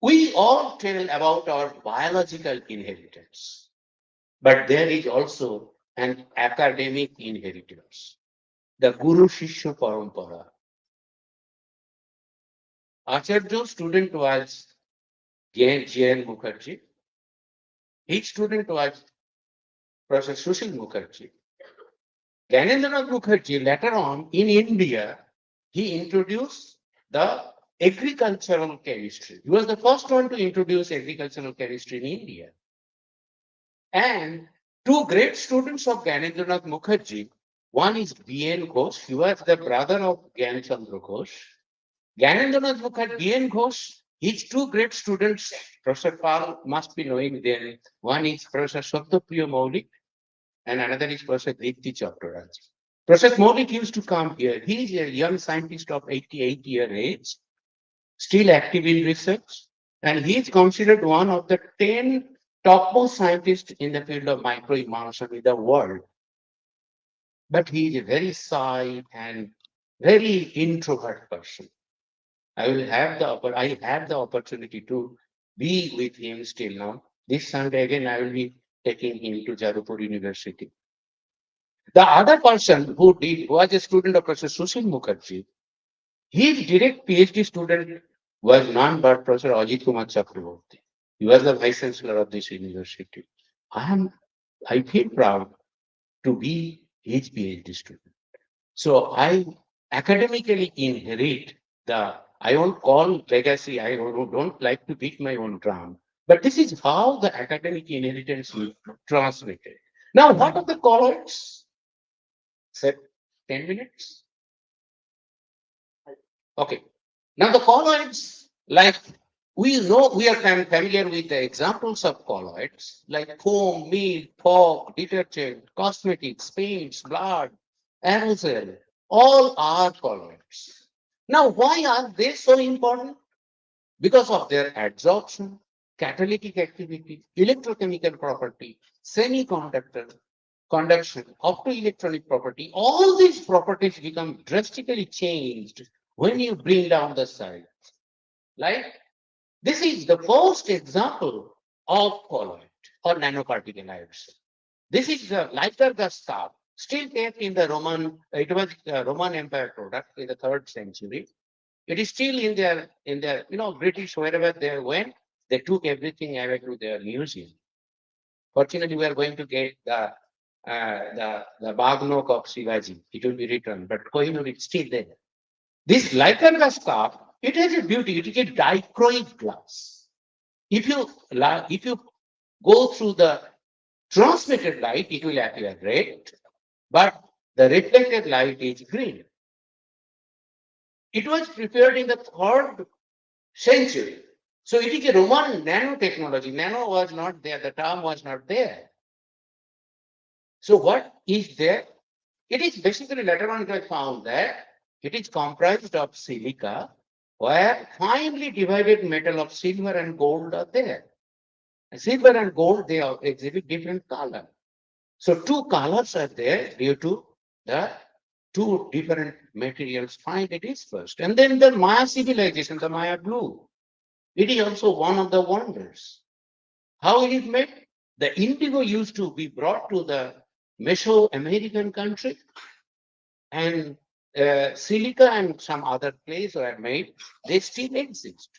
we all tell about our biological inheritance, but there is also an academic inheritance, the Guru Shishya Parampara. Acharya's student was J.N. Mukherjee. His student was Professor Sushil Mukherjee. Gyanendranath Mukherjee, later on in India, he introduced the agricultural chemistry. He was the first one to introduce agricultural chemistry in India. And 2 great students of Gyanendranath Mukherjee, one is B.N. Ghosh, he was the brother of Gyan Chandra Ghosh. Gyanendranath Mukherjee, B.N. Ghosh, his 2 great students, Professor Pal must be knowing them. One is Professor Satyapriya Maulik and another is Professor Deepti Chattaraj. Professor Maulik used to come here. He is a young scientist of 88-year age, still active in research, and he is considered one of the 10 topmost scientists in the field of microemulsion in the world. But he is a very shy and very introvert person. I had the opportunity to be with him still now. This Sunday again, I will be taking him to Jadavpur University. The other person who was a student of Professor Sushil Mukherjee, his direct PhD student was none but Professor Ajit Kumar Chakraborty. He was the vice chancellor of this university. I feel proud to be his PhD student. So I academically inherit I won't call legacy, I don't like to beat my own drum, but this is how the academic inheritance is transmitted. Now, what are the colloids? Said 10 minutes? Okay. Now, the colloids, like we know, we are familiar with the examples of colloids, like foam, milk, fog, detergent, cosmetics, paints, blood, aerosol, all are colloids. Now, why are they so important? Because of their adsorption, catalytic activity, electrochemical property, semiconductor, conduction, optoelectronic property, all these properties become drastically changed when you bring down the size. Like this is the first example of colloid or nanoparticle, I would say. This is the lighter the stuff, still kept in the it was Roman Empire product in the 3rd century. It is still in their, British, wherever they went, they took everything away to their museum. Fortunately, we are going to get the Bagnok of Shivaji. It will be returned, but Kohinoor is still there. This Lycurgus stuff, it has a beauty. It is a dichroic glass. If you go through the transmitted light, it will appear red, but the reflected light is green. It was prepared in the 3rd century. So it is a Roman nanotechnology. Nano was not there, the term was not there. So what is there? It is basically later on it was found that it is comprised of silica, where finely divided metal of silver and gold are there. Silver and gold, they exhibit different color. So two colors are there due to the two different materials find it is first. And then the Maya civilization, the Maya blue. It is also one of the wonders. How it is made? The indigo used to be brought to the Mesoamerican country, and silica and some other clays were made. They still exist.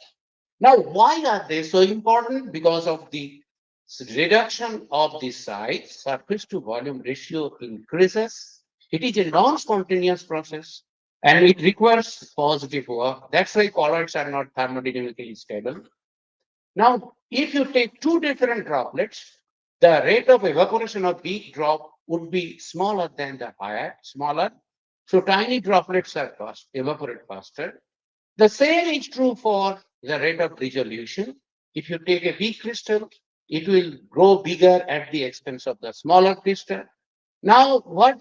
Now, why are they so important? Because of the reduction of the size, surface to volume ratio increases. It is a non-spontaneous process and it requires positive work. That's why colloids are not thermodynamically stable. Now, if you take two different droplets, the rate of evaporation of big drop would be smaller than the higher, smaller. So tiny droplets are evaporate faster. The same is true for the rate of resolution. If you take a big crystal, it will grow bigger at the expense of the smaller crystal. Now, what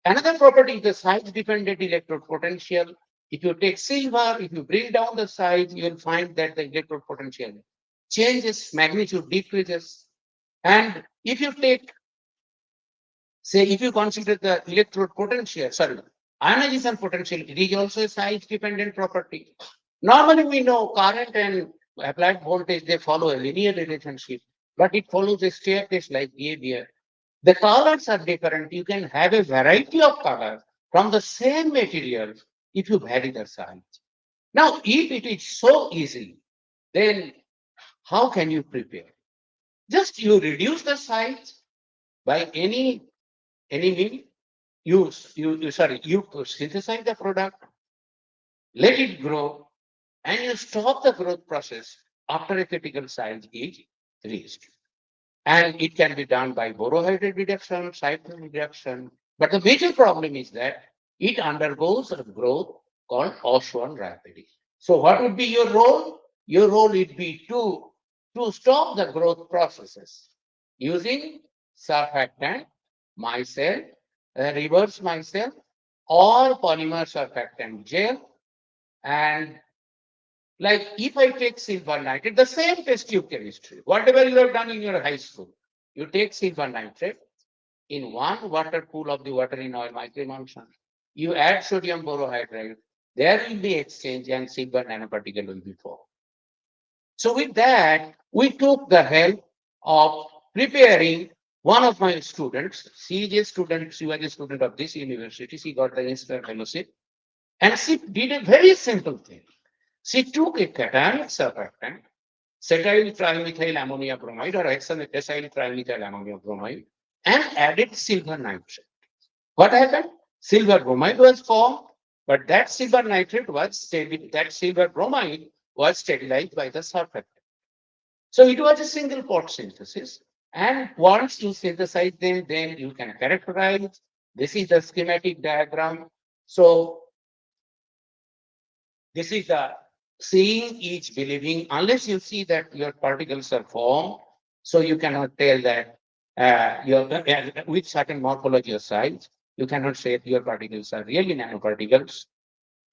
another property is the size dependent electrode potential. If you take silver, if you bring down the size, you will find that the electrode potential changes, magnitude decreases. And if you take, say, if you consider the electrode potential, sorry, ionization potential, it is also a size dependent property. Normally, we know current and applied voltage, they follow a linear relationship, but it follows a staircase like behavior. The colors are different. You can have a variety of colors from the same material if you vary the size. Now, if it is so easy, then how can you prepare? Just you reduce the size by any mean. You synthesize the product, let it grow, and you stop the growth process after a critical size is reached. And it can be done by borohydride reduction, cyclone reduction. But the major problem is that it undergoes a growth called Osborne rapidity. So what would be your role? Your role would be to stop the growth processes using surfactant, micelle, reverse micelle, or polymer surfactant gel. And like if I take silver nitrate, the same test tube chemistry, whatever you have done in your high school, you take silver nitrate in one water pool of the water in oil microemulsion, you add sodium borohydride, there will be exchange and silver nanoparticle will be formed. So with that, we took the help of preparing one of my students. She is a student, she was a student of this university. She got the Inspire Fellowship. And she did a very simple thing. She took a cationic surfactant, cetyl trimethyl ammonia bromide or hexamethyl trimethyl ammonia bromide, and added silver nitrate. What happened? Silver bromide was formed, but that silver nitrate was that silver bromide was stabilized by the surfactant. So it was a single port synthesis. And once you synthesize them, then you can characterize. This is the schematic diagram. So this is the seeing each believing, unless you see that your particles are formed, so you cannot tell that with certain morphology or size, you cannot say your particles are really nanoparticles.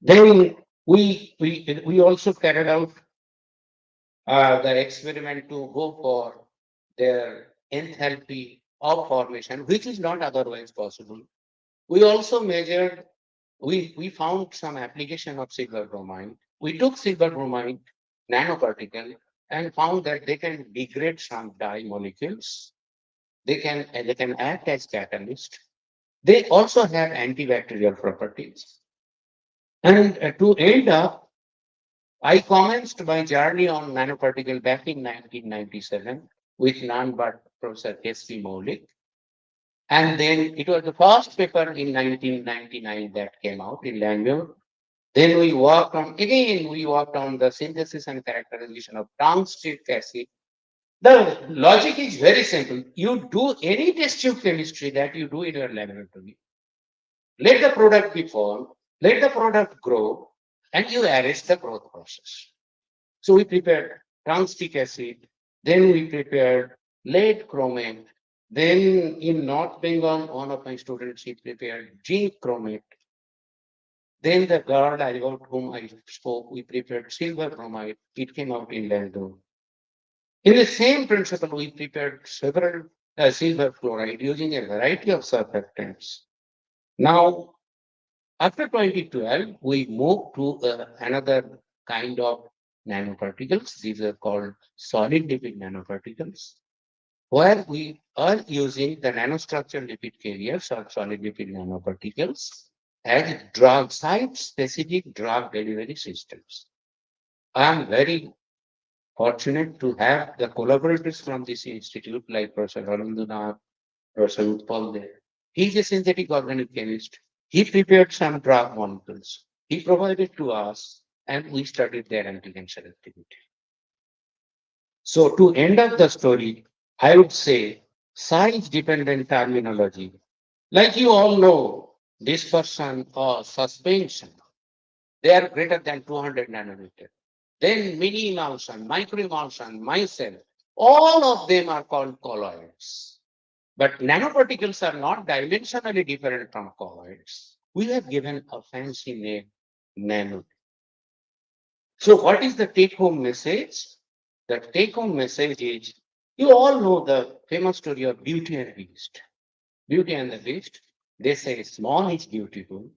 Then we also carried out the experiment to go for their enthalpy of formation, which is not otherwise possible. We also measured, we found some application of silver bromide. We took silver bromide nanoparticle and found that they can degrade some dye molecules. They can act as catalyst. They also have antibacterial properties. And to end up, I commenced my journey on nanoparticle back in 1997 with none but Professor S.P. Maulik. And then it was the first paper in 1999 that came out in Langmuir. Then we worked on the synthesis and characterization of tungstic acid. The logic is very simple. You do any test tube chemistry that you do in your laboratory. Let the product be formed, let the product grow, and you arrest the growth process. So we prepared tungstic acid, then we prepared lead chromate, then in North Bengal, one of my students, he prepared zinc chromate. Then the girl about whom I spoke, we prepared silver bromide. It came out in Lando. In the same principle, we prepared several silver fluoride using a variety of surfactants. Now, after 2012, we moved to another kind of nanoparticles. These are called solid lipid nanoparticles, where we are using the nanostructured lipid carriers or solid lipid nanoparticles as drug site-specific drug delivery systems. I am very fortunate to have the collaborators from this institute like Professor Arundanath, Professor Utpal there. He's a synthetic organic chemist. He prepared some drug molecules. He provided to us, and we studied their anti-cancer activity. So to end up the story, I would say science-dependent terminology. Like you all know, dispersion or suspension, they are greater than 200 nanometer. Then mini emulsion, micro emulsion, micelle, all of them are called colloids. But nanoparticles are not dimensionally different from colloids. We have given a fancy name, nano. So what is the take-home message? The take-home message is, you all know the famous story of Beauty and the Beast. Beauty and the Beast, they say small is beautiful,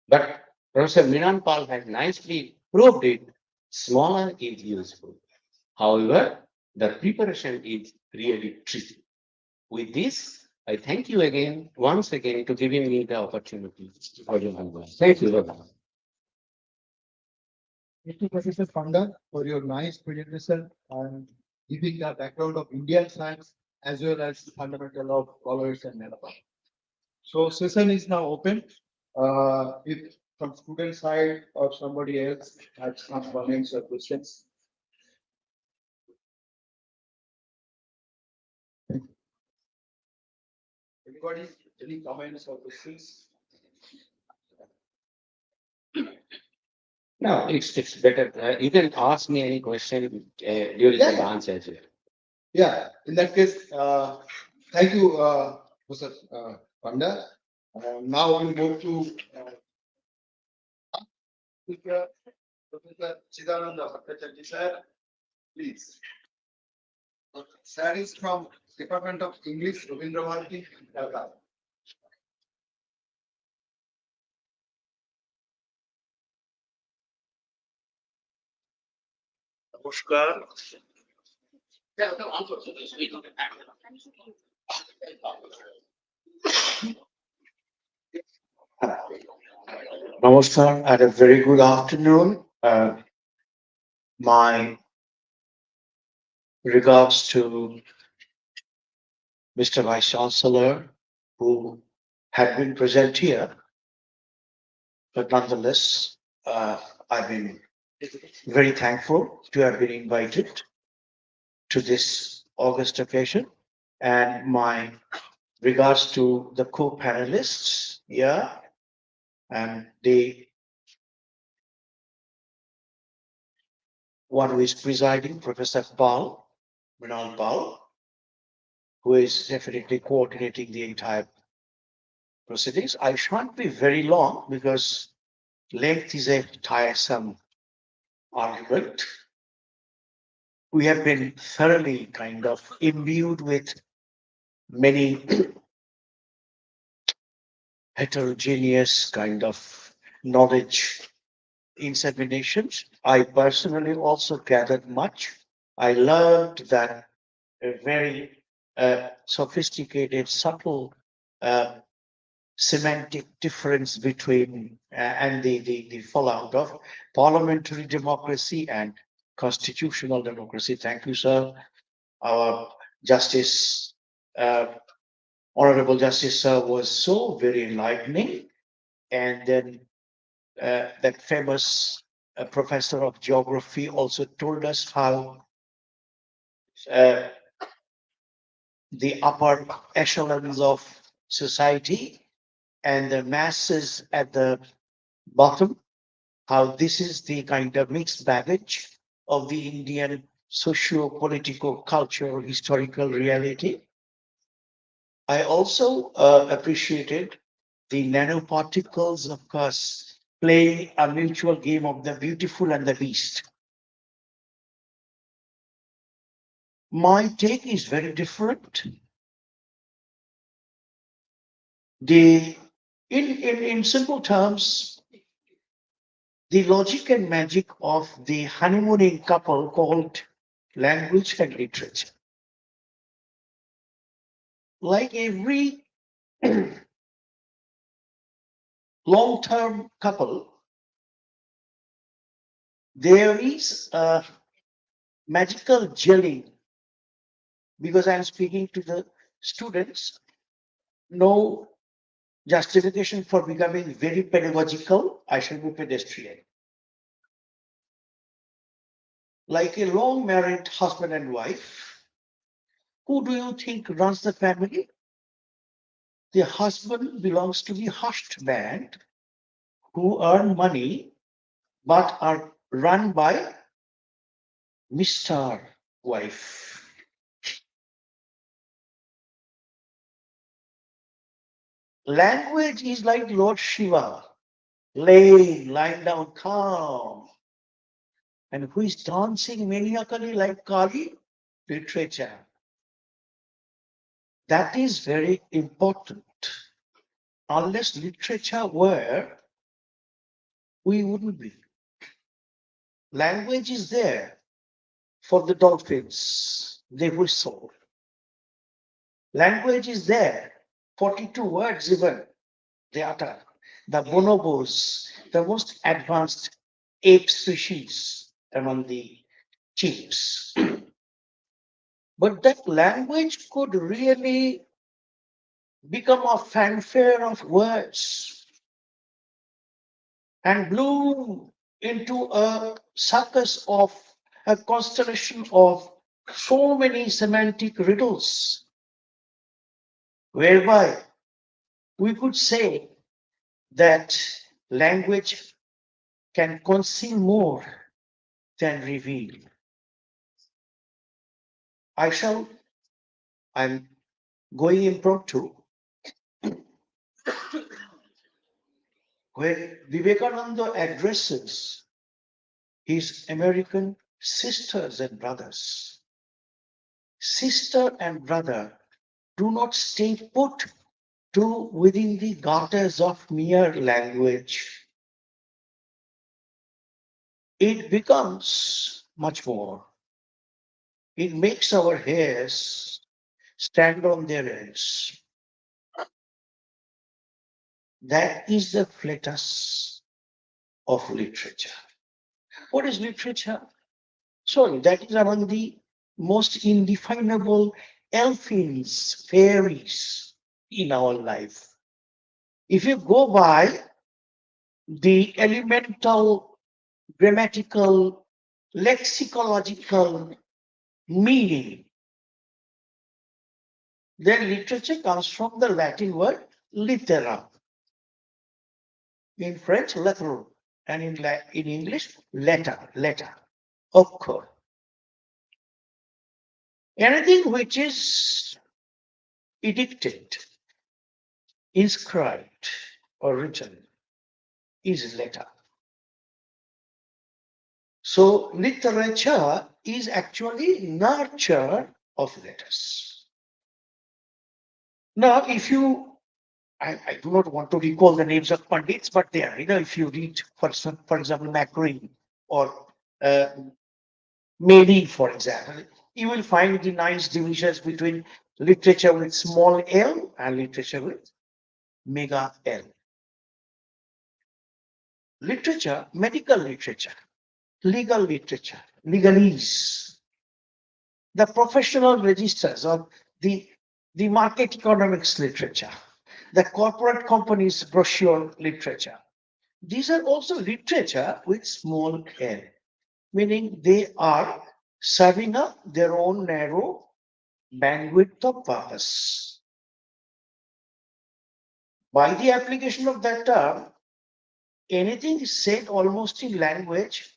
but Professor Minan Pal has nicely proved it, smaller is useful. However, the preparation is really tricky. With this, I thank you again, once again, to giving me the opportunity for your homework. Thank you very much. Thank you, Professor Panda, for your nice presentation and giving the background of Indian science as well as fundamental of colors and nanoparticles. So session is now open. If from student side or somebody else has some comments or questions. Anybody, any comments or questions? No, it's better. You can ask me any question during the Yeah. lunch as well. Yeah, in that case, thank you, Professor Panda. Now we'll move to speaker, Professor Chidananda Bhattacharya, sir, please. Sir is from Department of English, Rabindra Bharati, Calcutta. নমস্কার। Namaskar and a very good afternoon. My regards to Mr. Vice Chancellor, who had been present here, but nonetheless, I've been very thankful to have been invited to this August occasion. And my regards to the co-panelists, yeah, and the one who is presiding, Professor Paul, Mrinal Paul, who is definitely coordinating the entire proceedings. I shan't be very long because length is a tiresome argument. We have been thoroughly kind of imbued with many heterogeneous kind of knowledge inseminations. I personally also gathered much. I learned that a very sophisticated, subtle semantic difference between and the fallout of parliamentary democracy and constitutional democracy. Thank you, sir. Our Justice, uh, Honorable Justice, sir, was so very enlightening. And then that famous professor of geography also told us how uh, the upper echelons of society and the masses at the bottom, how this is the kind of mixed baggage of the Indian socio-political, cultural, historical reality. I also appreciated the nanoparticles, of course, play a mutual game of the beautiful and the beast. My take is very different. The in simple terms, the logic and magic of the honeymooning couple called language and literature. Like every long-term couple, there is a magical gelling because I'm speaking to the students. No justification for becoming very pedagogical. I shall be pedestrian. Like a long married husband and wife, who do you think runs the family? The husband belongs to the hushed band who earn money but are run by Mr. Wife. Language is like Lord Shiva, lying down calm. And who is dancing maniacally like Kali? Literature. That is very important. Unless literature were, we wouldn't be. Language is there for the dolphins, they whistle. Language is there, 42 words even, they utter. The bonobos, the most advanced ape species among the chimps. But that language could really become a fanfare of words and bloom into a circus of a constellation of so many semantic riddles, whereby we could say that language can conceal more than reveal. I'm going impromptu, where Vivekananda addresses his American sisters and brothers. Sister and brother, do not stay put to within the gutters of mere language. It becomes much more. It makes our hairs stand on their ends. That is the flatus of literature. What is literature? So that is among the most indefinable elfins, fairies in our life. If you go by the elemental grammatical lexicological meaning, then literature comes from the Latin word litera, in French lettre, and in English letter, occur. Anything which is edicted, inscribed, or written is letter. So literature is actually nurture of letters. Now, if you, I do not want to recall the names of pundits, but there, if you read, for example, Macquarie or uh, Mary, for example, you will find the nice divisions between literature with small l and literature with mega L. Literature, medical literature, legal literature, legalese, the professional registers of the, the market economics literature, the corporate companies brochure literature. These are also literature with small l, meaning they are serving up their own narrow bandwidth of purpose. By the application of that term, anything said almost in language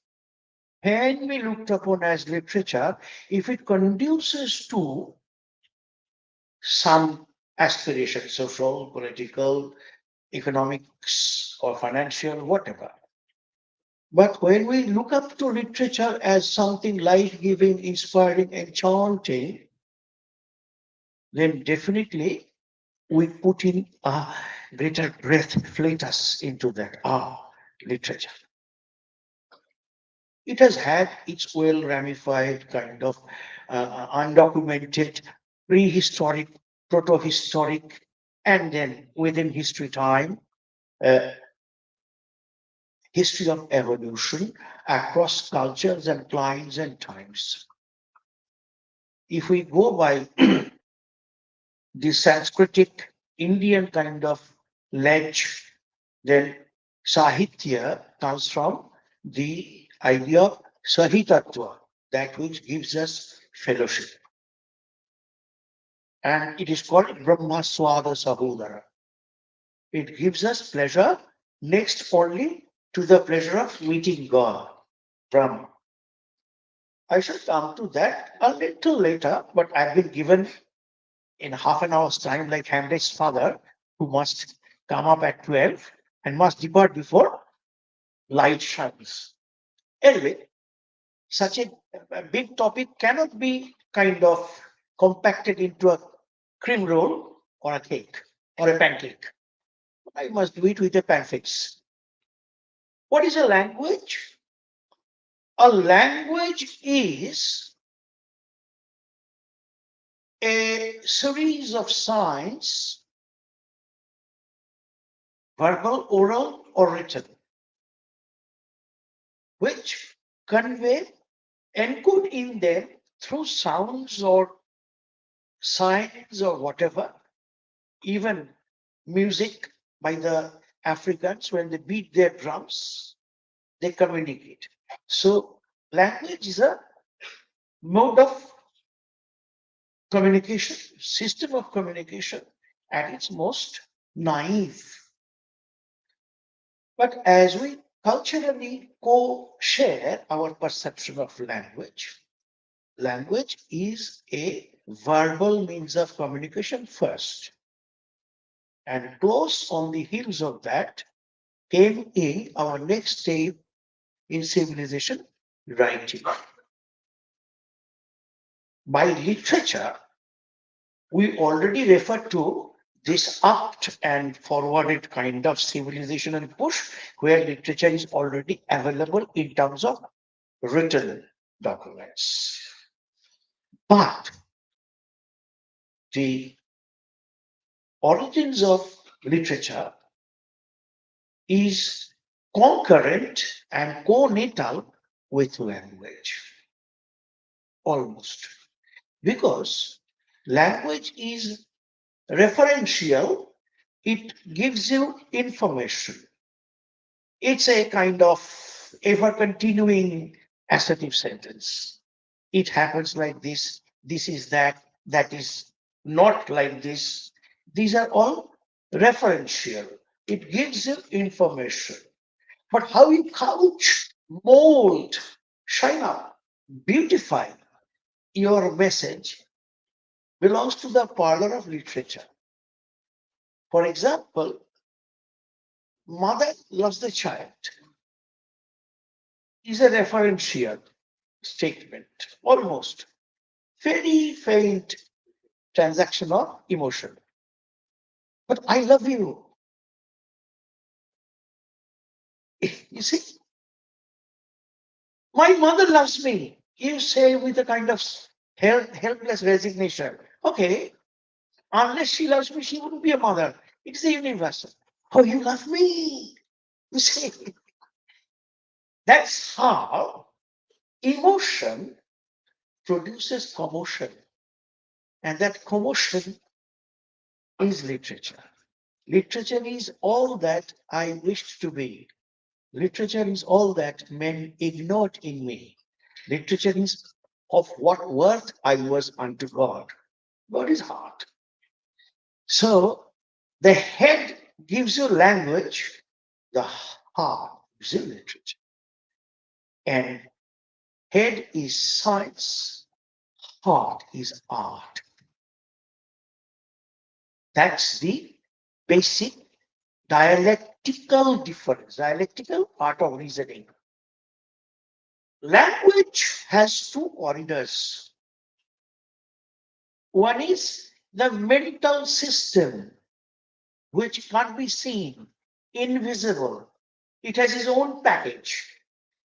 can be looked upon as literature if it conduces to some aspiration, social, political, economics, or financial, whatever. But when we look up to literature as something life-giving, inspiring, enchanting, then definitely we put in a greater breath, flatus into that literature. It has had its well ramified kind of undocumented, prehistoric, proto-historic, and then within history time, uh, history of evolution across cultures and climes and times. If we go by the Sanskritic Indian kind of ledge, then Sahitya comes from the idea of Sahitatva, that which gives us fellowship. And it is called Brahma Swada Sahodara. It gives us pleasure next only to the pleasure of meeting God, Brahma. I shall come to that a little later, but I've been given in half an hour's time, like Hamlet's father, who must come up at 12 and must depart before light shines. Anyway, such a big topic cannot be kind of compacted into a cream roll or a cake or a pancake. I must do it with a pancakes. What is a language? A language is a series of signs, verbal, oral, or written, which convey, encode in them through sounds or signs or whatever, even music by the Africans when they beat their drums, they communicate. So language is a mode of communication, system of communication at its most naive. But as we culturally co-share our perception of language, language is a verbal means of communication first. And close on the heels of that came in our next step in civilization, writing. By literature, we already refer to this upped and forwarded kind of civilization and push where literature is already available in terms of written documents. But the origins of literature is concurrent and co-natal with language. almost, because language is referential, it gives you information. It's a kind of ever continuing assertive sentence. It happens like this is that, that is not like this. These are all referential. It gives you information. But how you couch, mold, shine up, beautify your message belongs to the parlor of literature. For example, mother loves the child is a referential statement, almost very faint transaction of emotion. But I love you. You see, my mother loves me. You say with a kind of helpless resignation. Okay, unless she loves me, she wouldn't be a mother. It's the universal. Oh, you love me. You see, that's how emotion produces commotion. And that commotion is literature. Literature is all that I wished to be. Literature is all that men ignored in me. Literature is of what worth I was unto God. God is heart. So the head gives you language, the heart gives you literature. And head is science, heart is art. That's the basic dialectical difference, dialectical art of reasoning. Language has two corridors. One is the mental system, which can't be seen, invisible. It has its own package.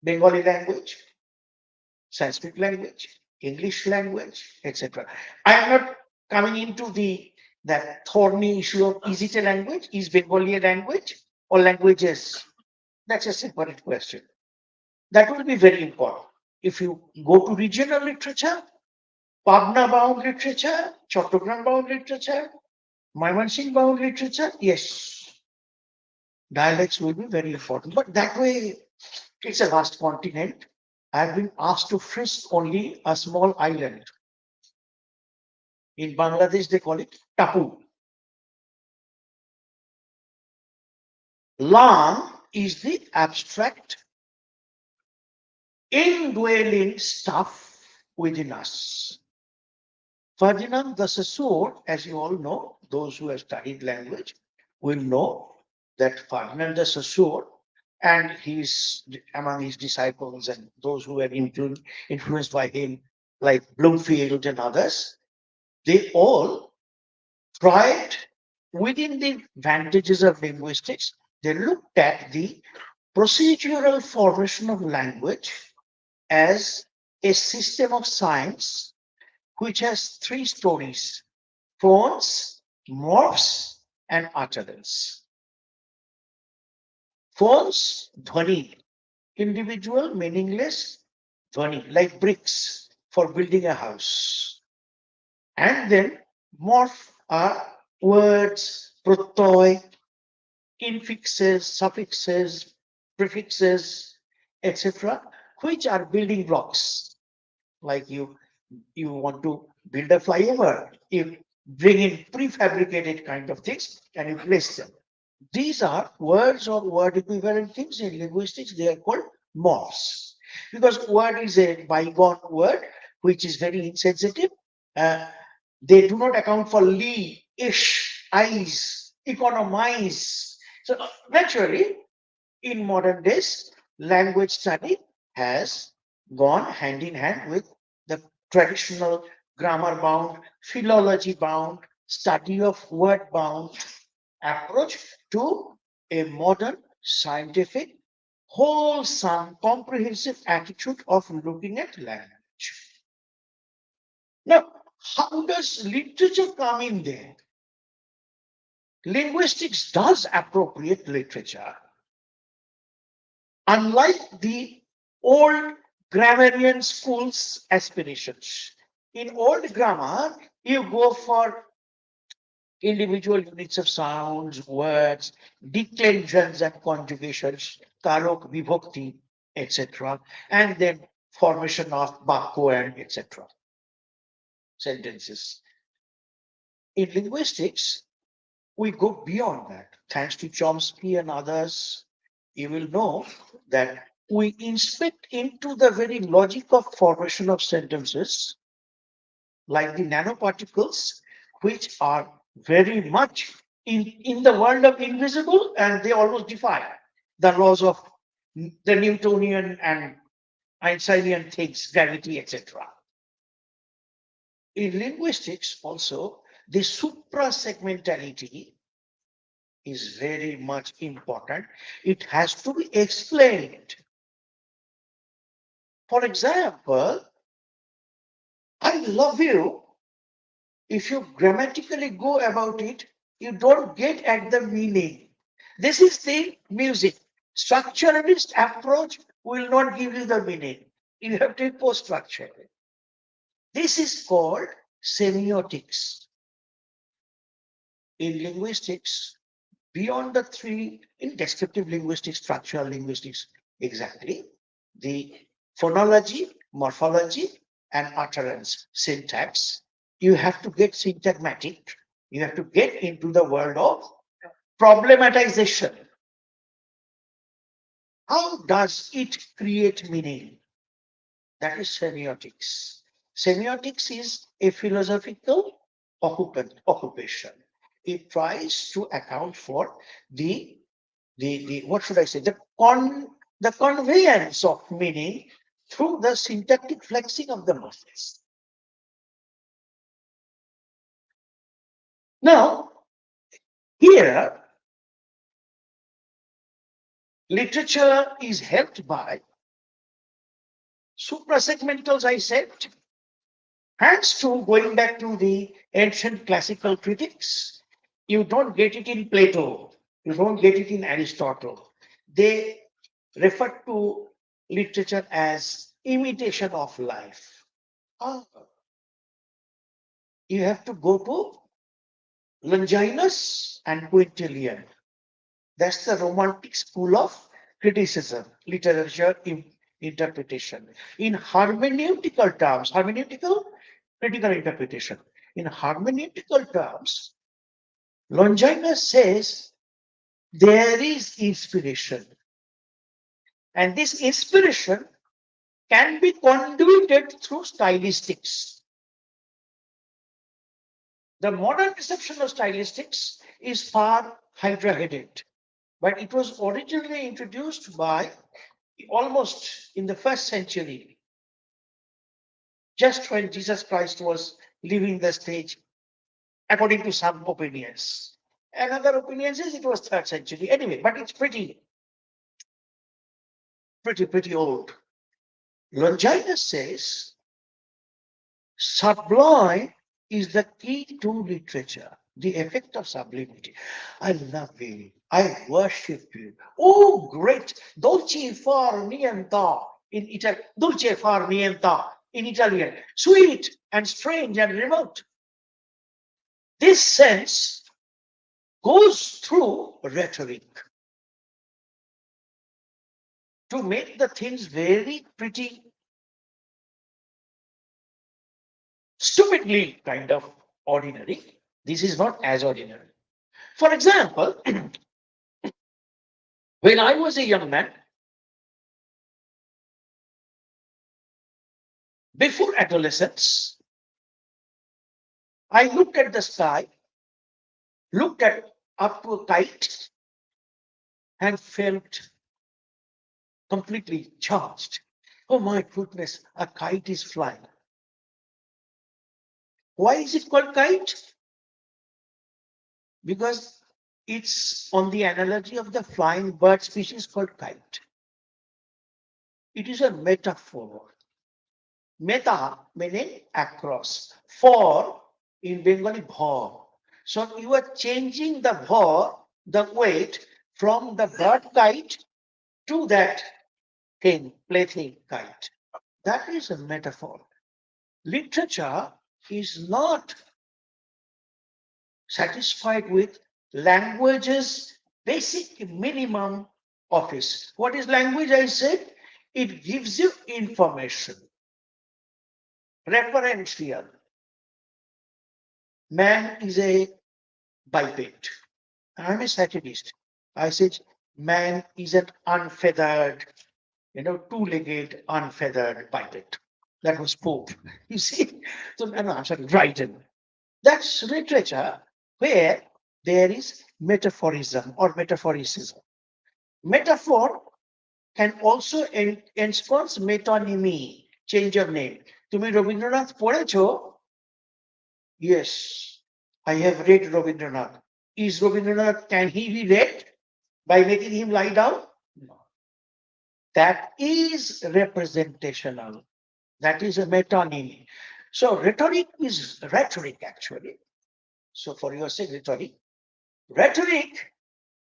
Bengali language, Sanskrit language, English language, etc. I am not coming into that thorny issue of is it a language, is Bengali a language or languages? That's a separate question. That will be very important. If you go to regional literature, Pabna bound literature, Chattogram bound literature, Mymensingh bound literature, yes, dialects will be very important. But that way, it's a vast continent. I've been asked to frisk only a small island. In Bangladesh, they call it Tapu. Lang is the abstract indwelling stuff within us. Ferdinand de Saussure, as you all know, those who have studied language will know that Ferdinand de Saussure and his among his disciples and those who were influenced by him, like Bloomfield and others, they all tried within the advantages of linguistics, they looked at the procedural formation of language as a system of science which has three stories: phones, morphs, and utterance. Phones, dhvani, individual, meaningless, dhvani, like bricks for building a house. And then morph are words, protoy, infixes, suffixes, prefixes, etc., which are building blocks. Like you want to build a flyover, you bring in prefabricated kind of things and you place them. These are words or word equivalent things. In linguistics, they are called morphs. Because word is a bygone word, which is very insensitive. Uh, they do not account for li, ish, eyes, economize. So naturally, in modern days, language study has gone hand in hand with the traditional grammar bound, philology bound, study of word bound approach to a modern, scientific, wholesome, comprehensive attitude of looking at language. Now, how does literature come in there? Linguistics does appropriate literature. Unlike the old grammarian school's aspirations. In old grammar, you go for individual units of sounds, words, declensions and conjugations, karok, vibhakti, etc. And then formation of bakko and etc. sentences. In linguistics, we go beyond that. Thanks to Chomsky and others, you will know that we inspect into the very logic of formation of sentences, like the nanoparticles, which are very much in the world of invisible, and they almost defy the laws of the Newtonian and Einsteinian things, gravity, etc. In linguistics, also, the suprasegmentality is very much important. It has to be explained. For example, I love you. If you grammatically go about it, you don't get at the meaning. This is the music. Structuralist approach will not give you the meaning. You have to post structure. This is called semiotics. In linguistics, beyond the three, in descriptive linguistics, structural linguistics, exactly, the phonology, morphology, and utterance, syntax, you have to get syntagmatic. You have to get into the world of problematization. How does it create meaning? That is semiotics. Semiotics is a philosophical occupation. It tries to account for the what should I say, the conveyance of meaning through the syntactic flexing of the muscles. Now, here, literature is helped by suprasegmentals, I said, thanks to going back to the ancient classical critics. You don't get it in Plato, you don't get it in Aristotle. They refer to literature as imitation of life. Ah, you have to go to Longinus and Quintilian. That's the Romantic school of criticism, literature interpretation. In hermeneutical terms, hermeneutical critical interpretation. In hermeneutical terms, Longinus says there is inspiration, and this inspiration can be conduited through stylistics. The modern reception of stylistics is far hydra-headed, but it was originally introduced by almost in the first century, just when Jesus Christ was leaving the stage, according to some opinions. Another opinion says it was third century. Anyway, but it's pretty old. Longinus says sublime is the key to literature, the effect of sublimity. I love you. I worship you. Oh, great. Dolce far niente in Italian. Dolce far niente in Italian. Sweet and strange and remote. This sense goes through rhetoric to make the things very pretty, stupidly kind of ordinary. This is not as ordinary. For example, when I was a young man, before adolescence, I looked at the sky, looked at up to a kite, and felt completely charged. Oh my goodness, a kite is flying. Why is it called kite? Because it's on the analogy of the flying bird species called kite. It is a metaphor. Meta meaning across. For in Bengali, bhor. So you are changing the bhor, the weight, from the bird kite to that thing, plaything kite. That is a metaphor. Literature is not satisfied with language's basic minimum office. What is language? I said it gives you information, referential. Man is a biped. I'm a satirist. I said man is an unfeathered, two-legged, unfeathered biped. That was Pope. You see, so no, I'm sorry, Dryden. That's literature where there is metaphorism or metaphoricism. Metaphor can also ensconce metonymy, change of name. তুমি রবীন্দ্রনাথ পড়েছো? Yes, I have read Rabindranath. Is Rabindranath, can he be read by making him lie down? No. That is representational. That is a metonymy. So rhetoric is rhetoric actually. So for your sake, rhetoric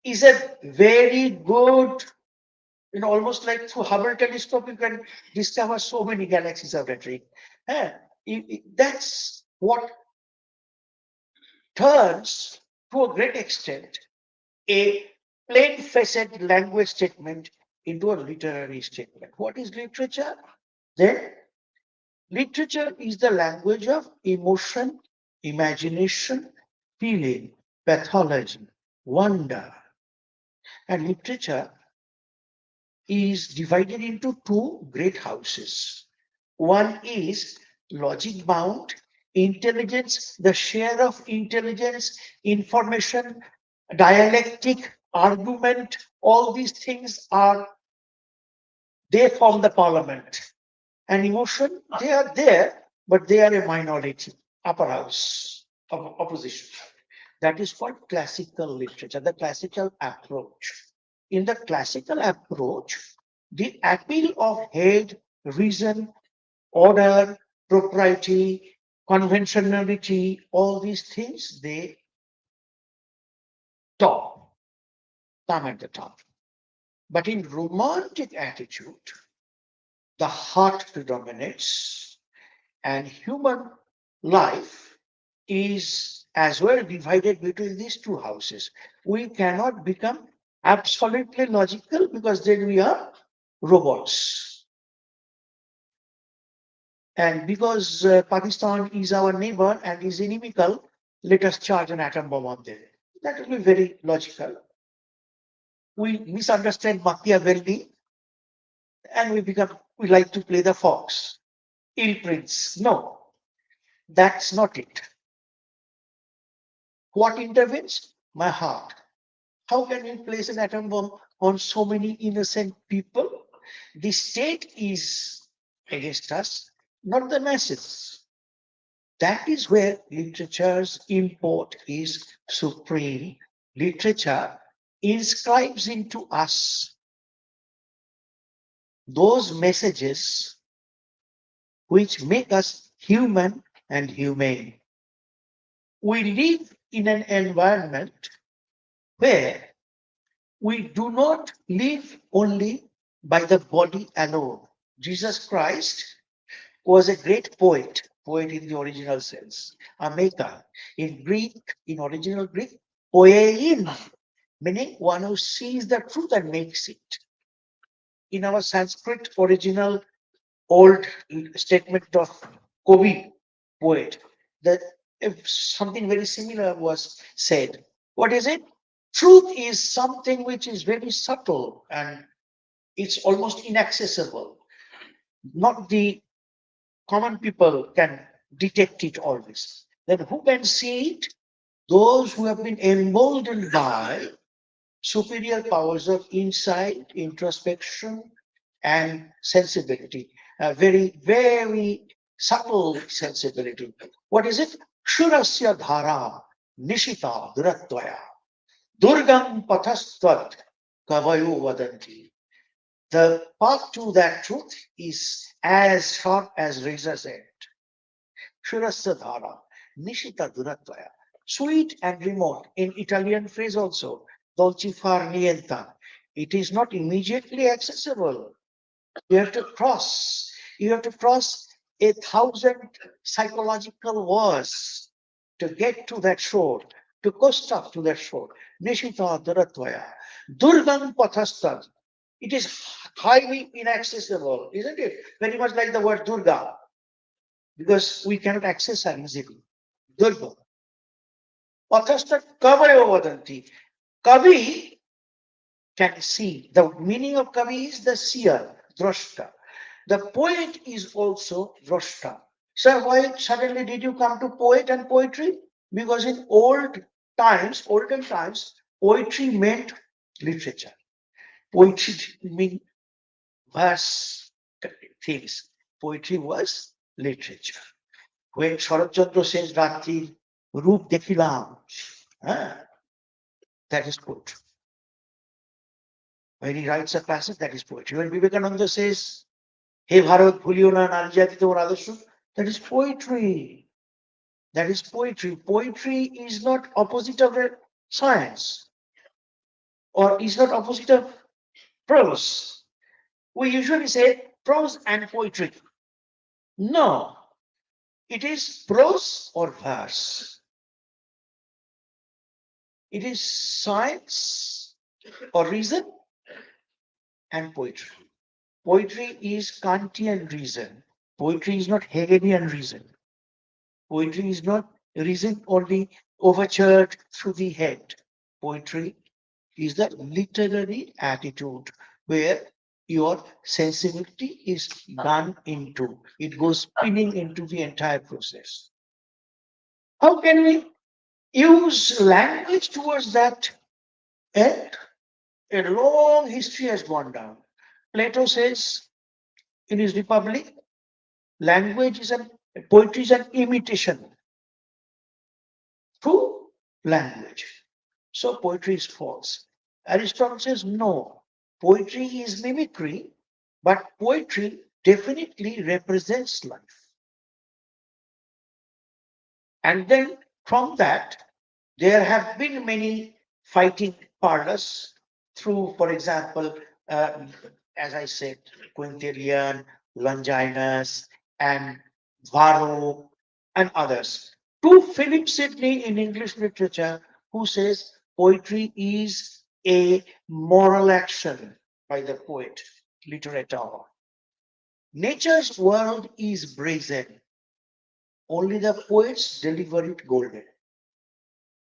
is a very good, almost like through Hubble telescope, you can discover so many galaxies of rhetoric. That's what turns, to a great extent, a plain-faced language statement into a literary statement. What is literature? Then, literature is the language of emotion, imagination, feeling, pathology, wonder. And literature is divided into two great houses. One is logic bound, intelligence, the share of intelligence, information, dialectic, argument, all these things they form the parliament. And emotion, they are there, but they are a minority, upper house of opposition. That is called classical literature, the classical approach. In the classical approach, the appeal of head, reason, order, propriety, conventionality, all these things, they come at the top. But in romantic attitude, the heart predominates, and human life is as well divided between these two houses. We cannot become absolutely logical because then we are robots. And because Pakistan is our neighbor and is inimical, let us charge an atom bomb on them. That will be very logical. We misunderstand Machiavelli and we like to play the fox. Ill prince. No, that's not it. What intervenes? My heart. How can we place an atom bomb on so many innocent people? The state is against us, not the masses. That is where literature's import is supreme. Literature inscribes into us those messages which make us human and humane. We live in an environment where we do not live only by the body alone. Jesus Christ was a great poet in the original sense, a maker. In Greek, in original Greek, poiein, meaning one who sees the truth and makes it. In our Sanskrit original old statement of Kobi, poet, that if something very similar was said. What is it? Truth is something which is very subtle and it's almost inaccessible. Not the common people can detect it always. Then who can see it? Those who have been emboldened by superior powers of insight, introspection, and sensibility. A very, very subtle sensibility. What is it? Shurasya dhara nishita duratvaya durgam pathastvat kavayo vadanti. The path to that truth is as sharp as razor's edge. Shurasya dhara nishita duratvaya. Sweet and remote. In Italian phrase also, dolci far niente. It is not immediately accessible. You have to cross. You have to cross 1,000 psychological wars to get to that shore, to coast up to that shore. Nishita Duratvaya, Durgam Pathastan. It is highly inaccessible, isn't it? Very much like the word Durga, because we cannot access her easily. Durga. Pathastan Kavayo Vadanti. Kavi can see. The meaning of Kavi is the seer, Drashta. The poet is also Drashta. Sir, why suddenly did you come to poet and poetry? Because in olden times, poetry meant literature. Poetry meant verse things. Poetry was literature. When Sharatchandra says Ratri, Roop Dekilam, that is poetry. When he writes a passage, that is poetry. When Vivekananda says, Hey Bharat, bhuliyo na nari jati tomar adarsh, that is poetry. That is poetry. Poetry is not opposite of science or is not opposite of prose. We usually say prose and poetry. No, it is prose or verse. It is science or reason and poetry. Poetry is Kantian reason. Poetry is not Hegelian reason. Poetry is not reason only overtured through the head. Poetry is the literary attitude where your sensibility is done into, it goes spinning into the entire process. How can we use language towards that end? A long history has gone down. Plato says in his Republic, language is an poetry is an imitation through language. So poetry is false. Aristotle says no, poetry is mimicry, but poetry definitely represents life. And then from that, there have been many fighting parlors through, for example, as I said, Quintilian, Longinus, and Varro, and others. To Philip Sidney in English literature, who says poetry is a moral action by the poet, literator. Nature's world is brazen. Only the poets deliver it golden.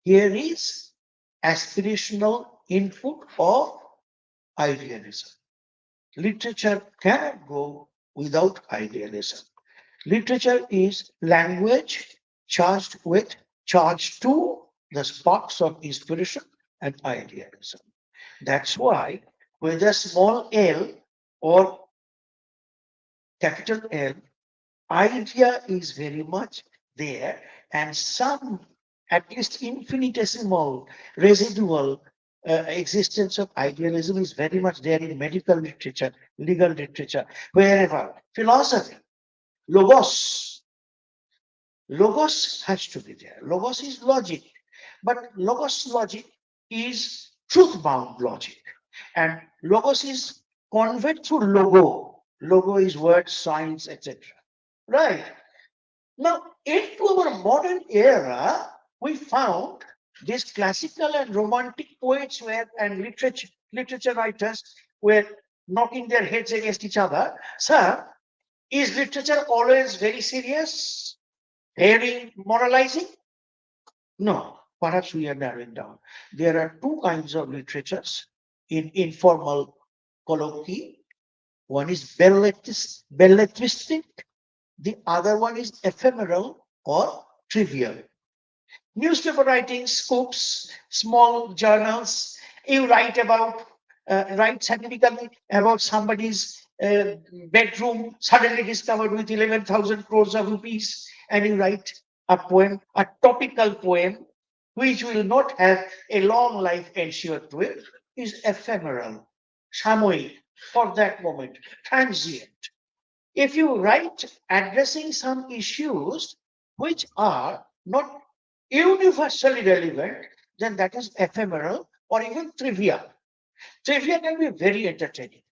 Here is aspirational input of idealism. Literature cannot go without idealism. Literature is language charged to the sparks of inspiration and idealism. That's why whether small l or capital L, idea is very much there, and some, at least infinitesimal, residual existence of idealism is very much there in medical literature, legal literature, wherever. Philosophy, logos. Logos has to be there. Logos is logic, but logos logic is truth-bound logic, and logos is conveyed through logo. Logo is word, signs, etc. Right. Now, into our modern era, we found these classical and romantic poets were and literature writers were knocking their heads against each other. Sir, is literature always very serious, very moralizing? No, perhaps we are narrowing down. There are two kinds of literatures in informal colloquy. One is belletristic, the other one is ephemeral or trivial. Newspaper writing, scoops, small journals. You write scientifically about somebody's bedroom suddenly discovered with 11,000 crores of rupees, and you write a poem, a topical poem, which will not have a long life ensured to it, is ephemeral, samoic, for that moment, transient. If you write addressing some issues which are not universally relevant, then that is ephemeral or even trivial. Trivia can be very entertaining.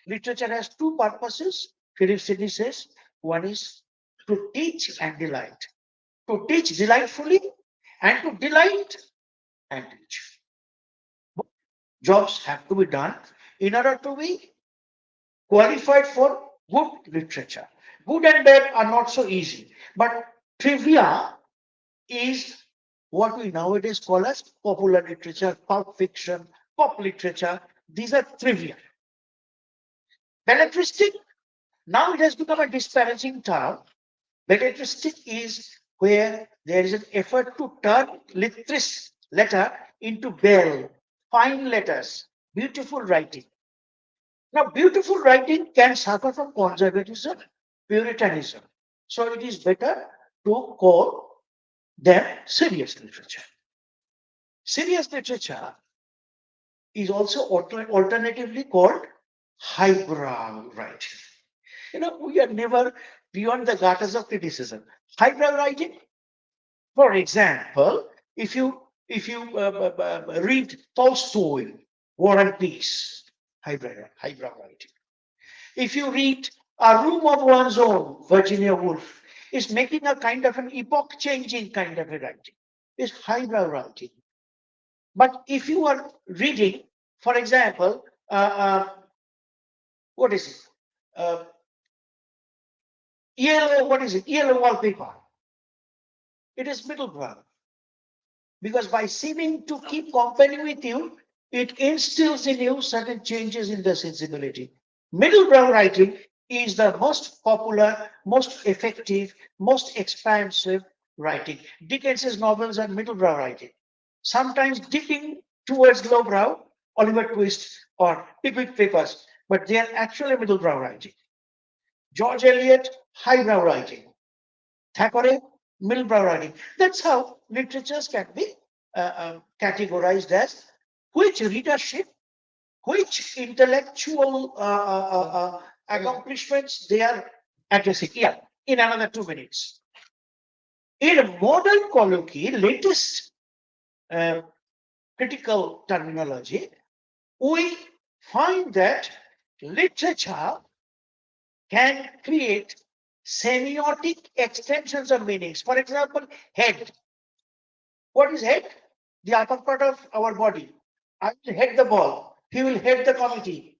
Literature has two purposes, Philip Sidney says one is to teach and delight. To teach delightfully and to delight and teach. Jobs have to be done in order to be qualified for good literature. Good and bad are not so easy, but trivia is what we nowadays call as popular literature, pulp fiction, pop literature. These are trivia. Belletristic, now it has become a disparaging term. Belletristic is where there is an effort to turn litris letter into bell, fine letters, beautiful writing. Now, beautiful writing can suffer from conservatism, puritanism. So it is better to call them serious literature. Serious literature is also alternatively called highbrow writing. We are never beyond the gutters of criticism. Highbrow writing, for example, if you read Tolstoy, War and Peace, highbrow writing. If you read A Room of One's Own, Virginia Woolf, is making a kind of an epoch-changing kind of a writing. It's highbrow writing. But if you are reading, for example, what is it? Yellow wallpaper. It is middle brow. Because by seeming to keep company with you, it instills in you certain changes in the sensibility. Middle brow writing is the most popular, most effective, most expansive writing. Dickens's novels are middle brow writing. Sometimes dipping towards low brow, Oliver Twist or Pickwick Papers, but they are actually middle brow writing. George Eliot, highbrow writing. Thackeray, middle brow writing. That's how literatures can be categorized as which readership, which intellectual accomplishments they are addressing. Yeah, in another 2 minutes. In modern colloquy, latest critical terminology, we find that literature can create semiotic extensions of meanings. For example, head. What is head? The upper part of our body. I will head the ball. He will head the committee.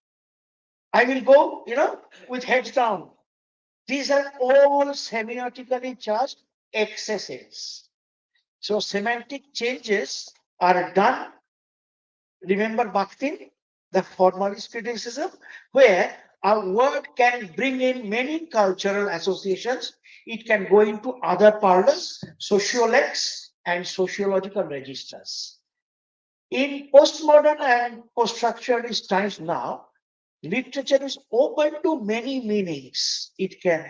I will go, with heads down. These are all semiotically charged excesses. So semantic changes are done. Remember Bakhtin, the formalist criticism, where a word can bring in many cultural associations. It can go into other parlors, sociolex, and sociological registers. In postmodern and post-structuralist times now, literature is open to many meanings. It can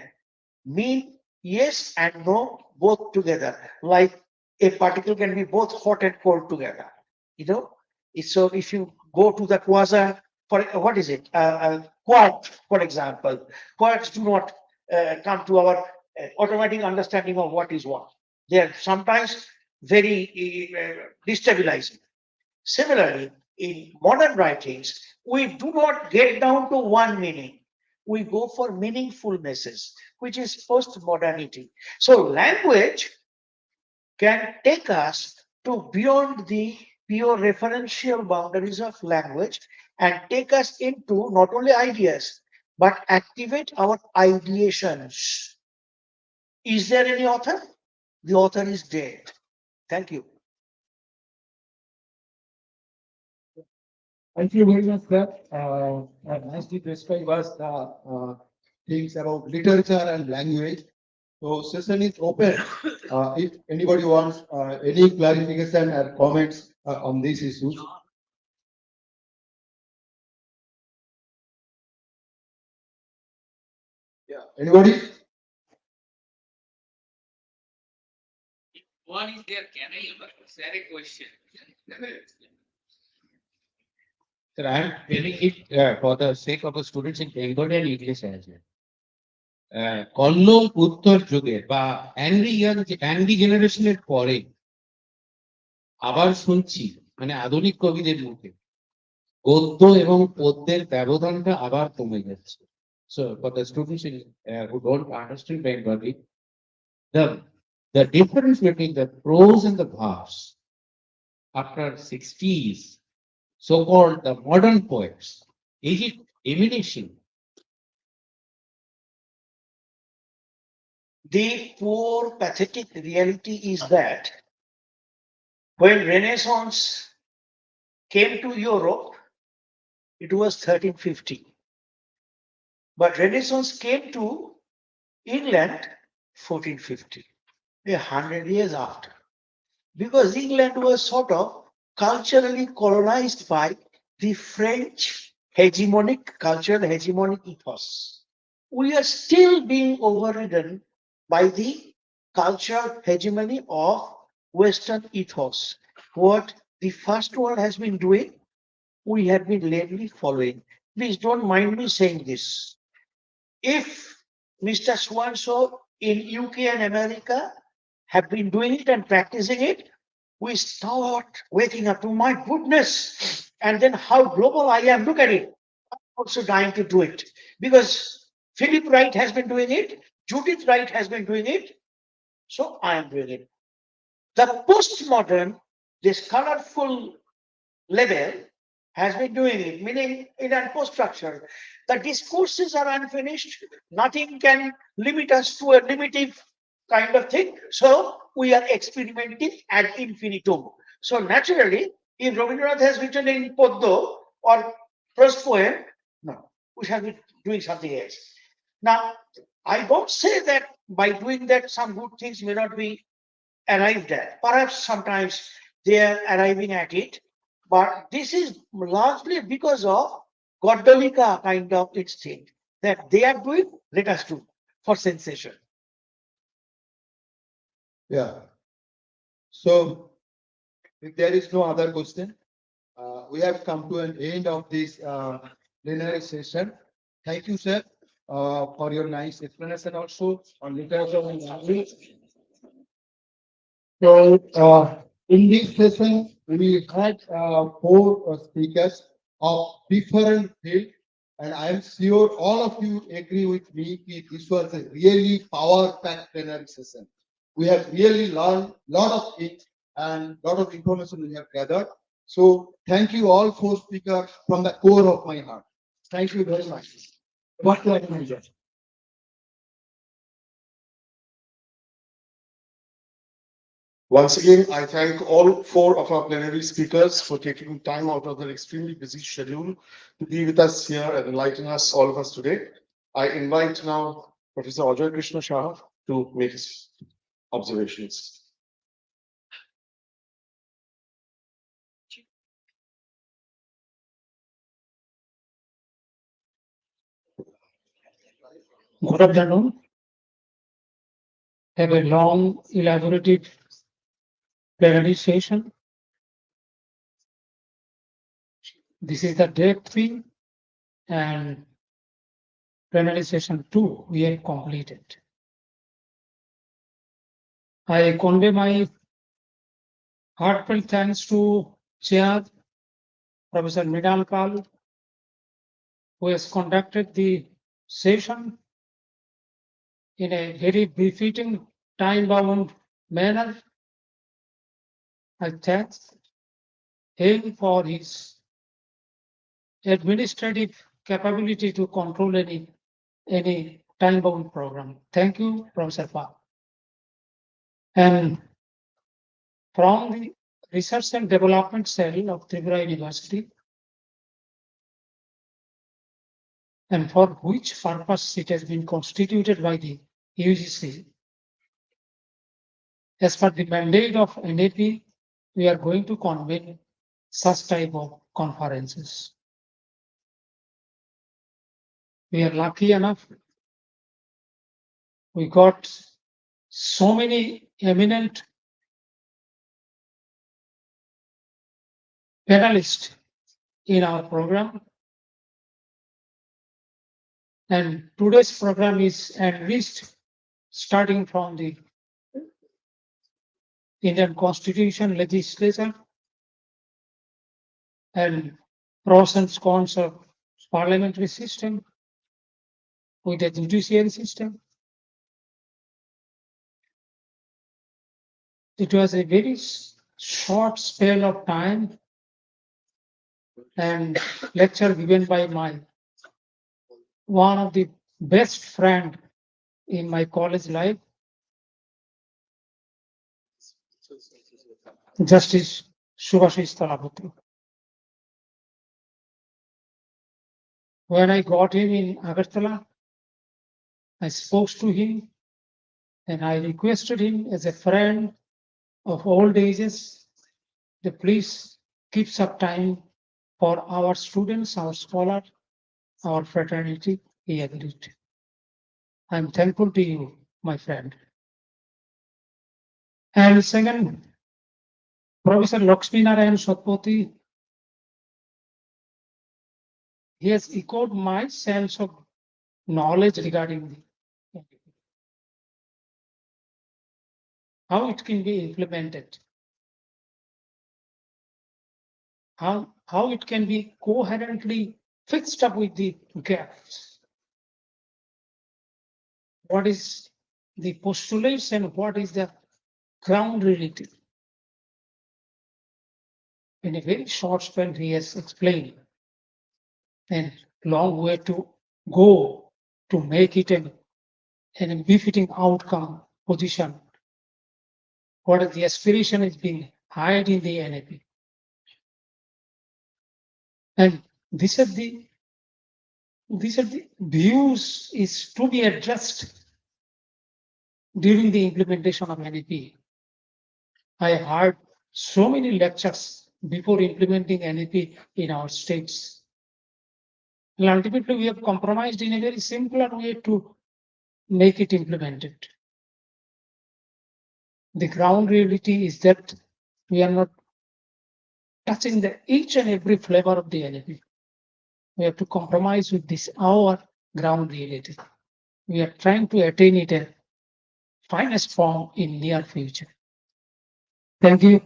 mean yes and no both together, like a particle can be both hot and cold together. So if you go to the quasar, for what is it? Quark, for example. Quarks do not come to our automatic understanding of what is what. They are sometimes very destabilizing. Similarly, in modern writings, we do not get down to one meaning. We go for meaningfulnesses, which is post-modernity. So language can take us to beyond the pure referential boundaries of language and take us into not only ideas, but activate our ideations. Is there any author? The author is dead. Thank you. Thank you very much, sir. Nicely described was the things about literature and language. So session is open. If anybody wants any clarification or comments on these issues. Yeah, anybody? One is there, can I share a question? Sir, I am telling it for the sake of the students in Bengali and English as well. Kallol উত্তর যুগের বা angry জেনারেশনের পরে আবার শুনছি মানে আধুনিক কবিদের মুখে গদ্য এবং পদ্যের ব্যবধানটা আবার কমে যাচ্ছে। So for the students who don't understand Bengali, the the difference between the prose and the verse after 60s, so-called the modern poets, is it diminishing? The poor pathetic reality is that when Renaissance came to Europe, it was 1350. But Renaissance came to England 1450, 100 years after. Because England was sort of culturally colonized by the French cultural hegemonic ethos. We are still being overridden by the cultural hegemony of Western ethos. What the first world has been doing, we have been lately following. Please don't mind me saying this. If Mr. Swanso in UK and America have been doing it and practicing it, we start waking up to my goodness. And then how global I am. Look at it. I'm also dying to do it because Philip Wright has been doing it, Judith Wright has been doing it, so I am doing it. The postmodern, this colorful level has been doing it, meaning in a post structure. The discourses are unfinished. Nothing can limit us to a limited kind of thing. So we are experimenting ad infinitum. So naturally, if Rabindranath has written in Poddo or prose poem, no, we shall be doing something else. Now, I don't say that by doing that, some good things may not be arrived at. Perhaps sometimes they are arriving at it, but this is largely because of Goddalika kind of instinct that they are doing, let us do for sensation. Yeah. So if there is no other question, we have come to an end of this plenary session. Thank you, sir, for your nice explanation also on literature and language. So, in this session, we had four speakers of different field, and I am sure all of you agree with me that this was a really power-packed plenary session. We have really learned a lot of it and lot of information we have gathered. So, thank you all four speakers from the core of my heart. Thank you very much. What like manager? Once again, I thank all four of our plenary speakers for taking time out of their extremely busy schedule to be with us here and enlighten us, all of us today. I invite now Professor Ajay Krishna Shah to make his observations. Good afternoon. Have a long, elaborative plenary session. This is the day 3 and plenary session 2 we have completed. I convey my heartfelt thanks to Chair Professor Mridal Pal, who has conducted the session in a very befitting time-bound manner. I thank him for his administrative capability to control any time-bound program. Thank you, Professor Pal. And from the Research and Development Cell of Tripura University, and for which purpose it has been constituted by the UGC. As per the mandate of NAP, we are going to convene such type of conferences. We are lucky enough. We got so many eminent panelists in our program. And today's program is enriched starting from the Indian Constitution legislature and pros and cons of parliamentary system, with the judiciary system. It was a very short spell of time and lecture given by my one of the best friend in my college life, Justice Subhashish Talapati. When I got him in Agartala, I spoke to him and I requested him as a friend of old ages to please keep some time for our students, our scholars, our fraternity. He agreed. I'm thankful to you, my friend. And second, Professor Lakshmi Narayan Satpathy, he has echoed my sense of knowledge regarding the, how it can be implemented, how it can be coherently fixed up with the gaps. What is the postulates and what is the ground reality? In a very short span, he has explained and long way to go to make it an befitting outcome position. What is the aspiration is being hide in the NAP. And these are the views is to be addressed during the implementation of NAP. I heard so many lectures before implementing NAP in our states. And ultimately, we have compromised in a very simpler way to make it implemented. The ground reality is that we are not touching the each and every flavor of the NAP. We have to compromise with this our ground reality. We are trying to attain it in finest form in near future. Thank you,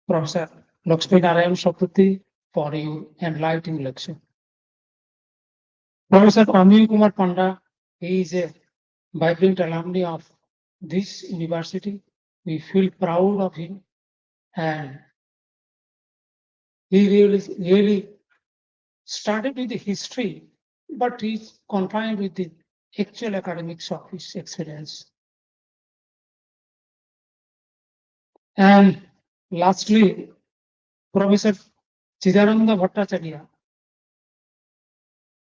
Professor Lakshmi Narayan Sapruti, for your enlightening lecture. Professor Amir Kumar Panda, he is a vibrant alumni of this university. We feel proud of him and he really started with the history, but he's confined with the actual academics of his experience. And lastly, Professor Chidananda Bhattacharya.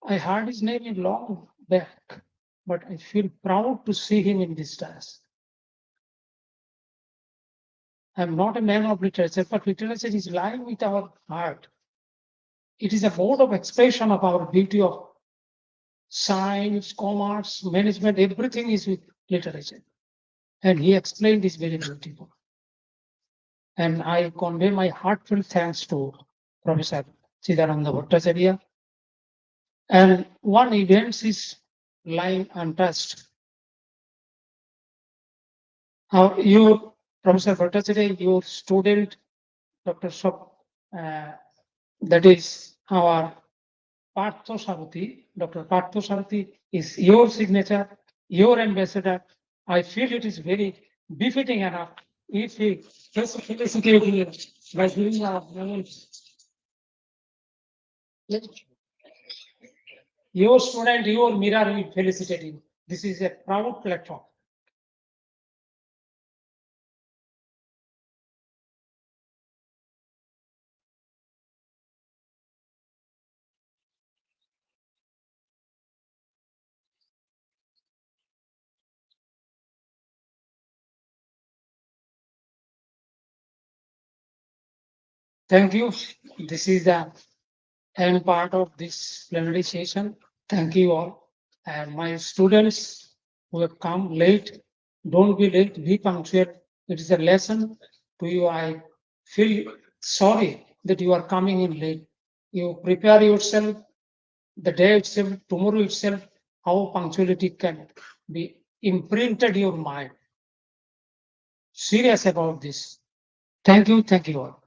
I heard his name in long back, but I feel proud to see him in this task. I'm not a man of literature, but literature is lying with our heart. It is a mode of expression of our beauty of science, commerce, management, everything is with literature. And he explained this very beautiful. And I convey my heartfelt thanks to Professor Chidananda Bhattacharya. And one event is lying untouched. You, Professor Bhattacharya, your student, Dr. Shop, that is our Partho Saruthi, Dr. Partho Saruthi is your signature, your ambassador. I feel it is very befitting enough if he felicitate you by giving our names. Your student, your mirror will felicitate you. This is a proud platform. Thank you. This is the end part of this plenary session. Thank you all. And my students who have come late, don't be late, be punctual. It is a lesson to you. I feel sorry that you are coming in late. You prepare yourself the day itself, tomorrow itself, how punctuality can be imprinted your mind. Serious about this. Thank you all.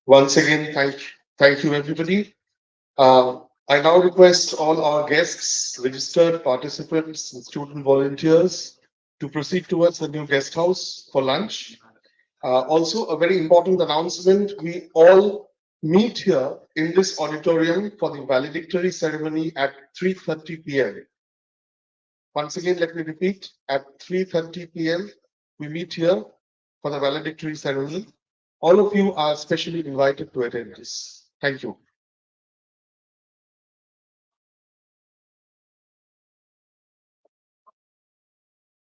Once again, thank you, everybody. I now request all our guests, registered participants, and student volunteers to proceed towards the new guest house for lunch. Also, a very important announcement, we all meet here in this auditorium for the valedictory ceremony at 3:30 p.m. Once again, let me repeat, at 3:30 p.m., we meet here for the valedictory ceremony. All of you are specially invited to attend this. Thank you.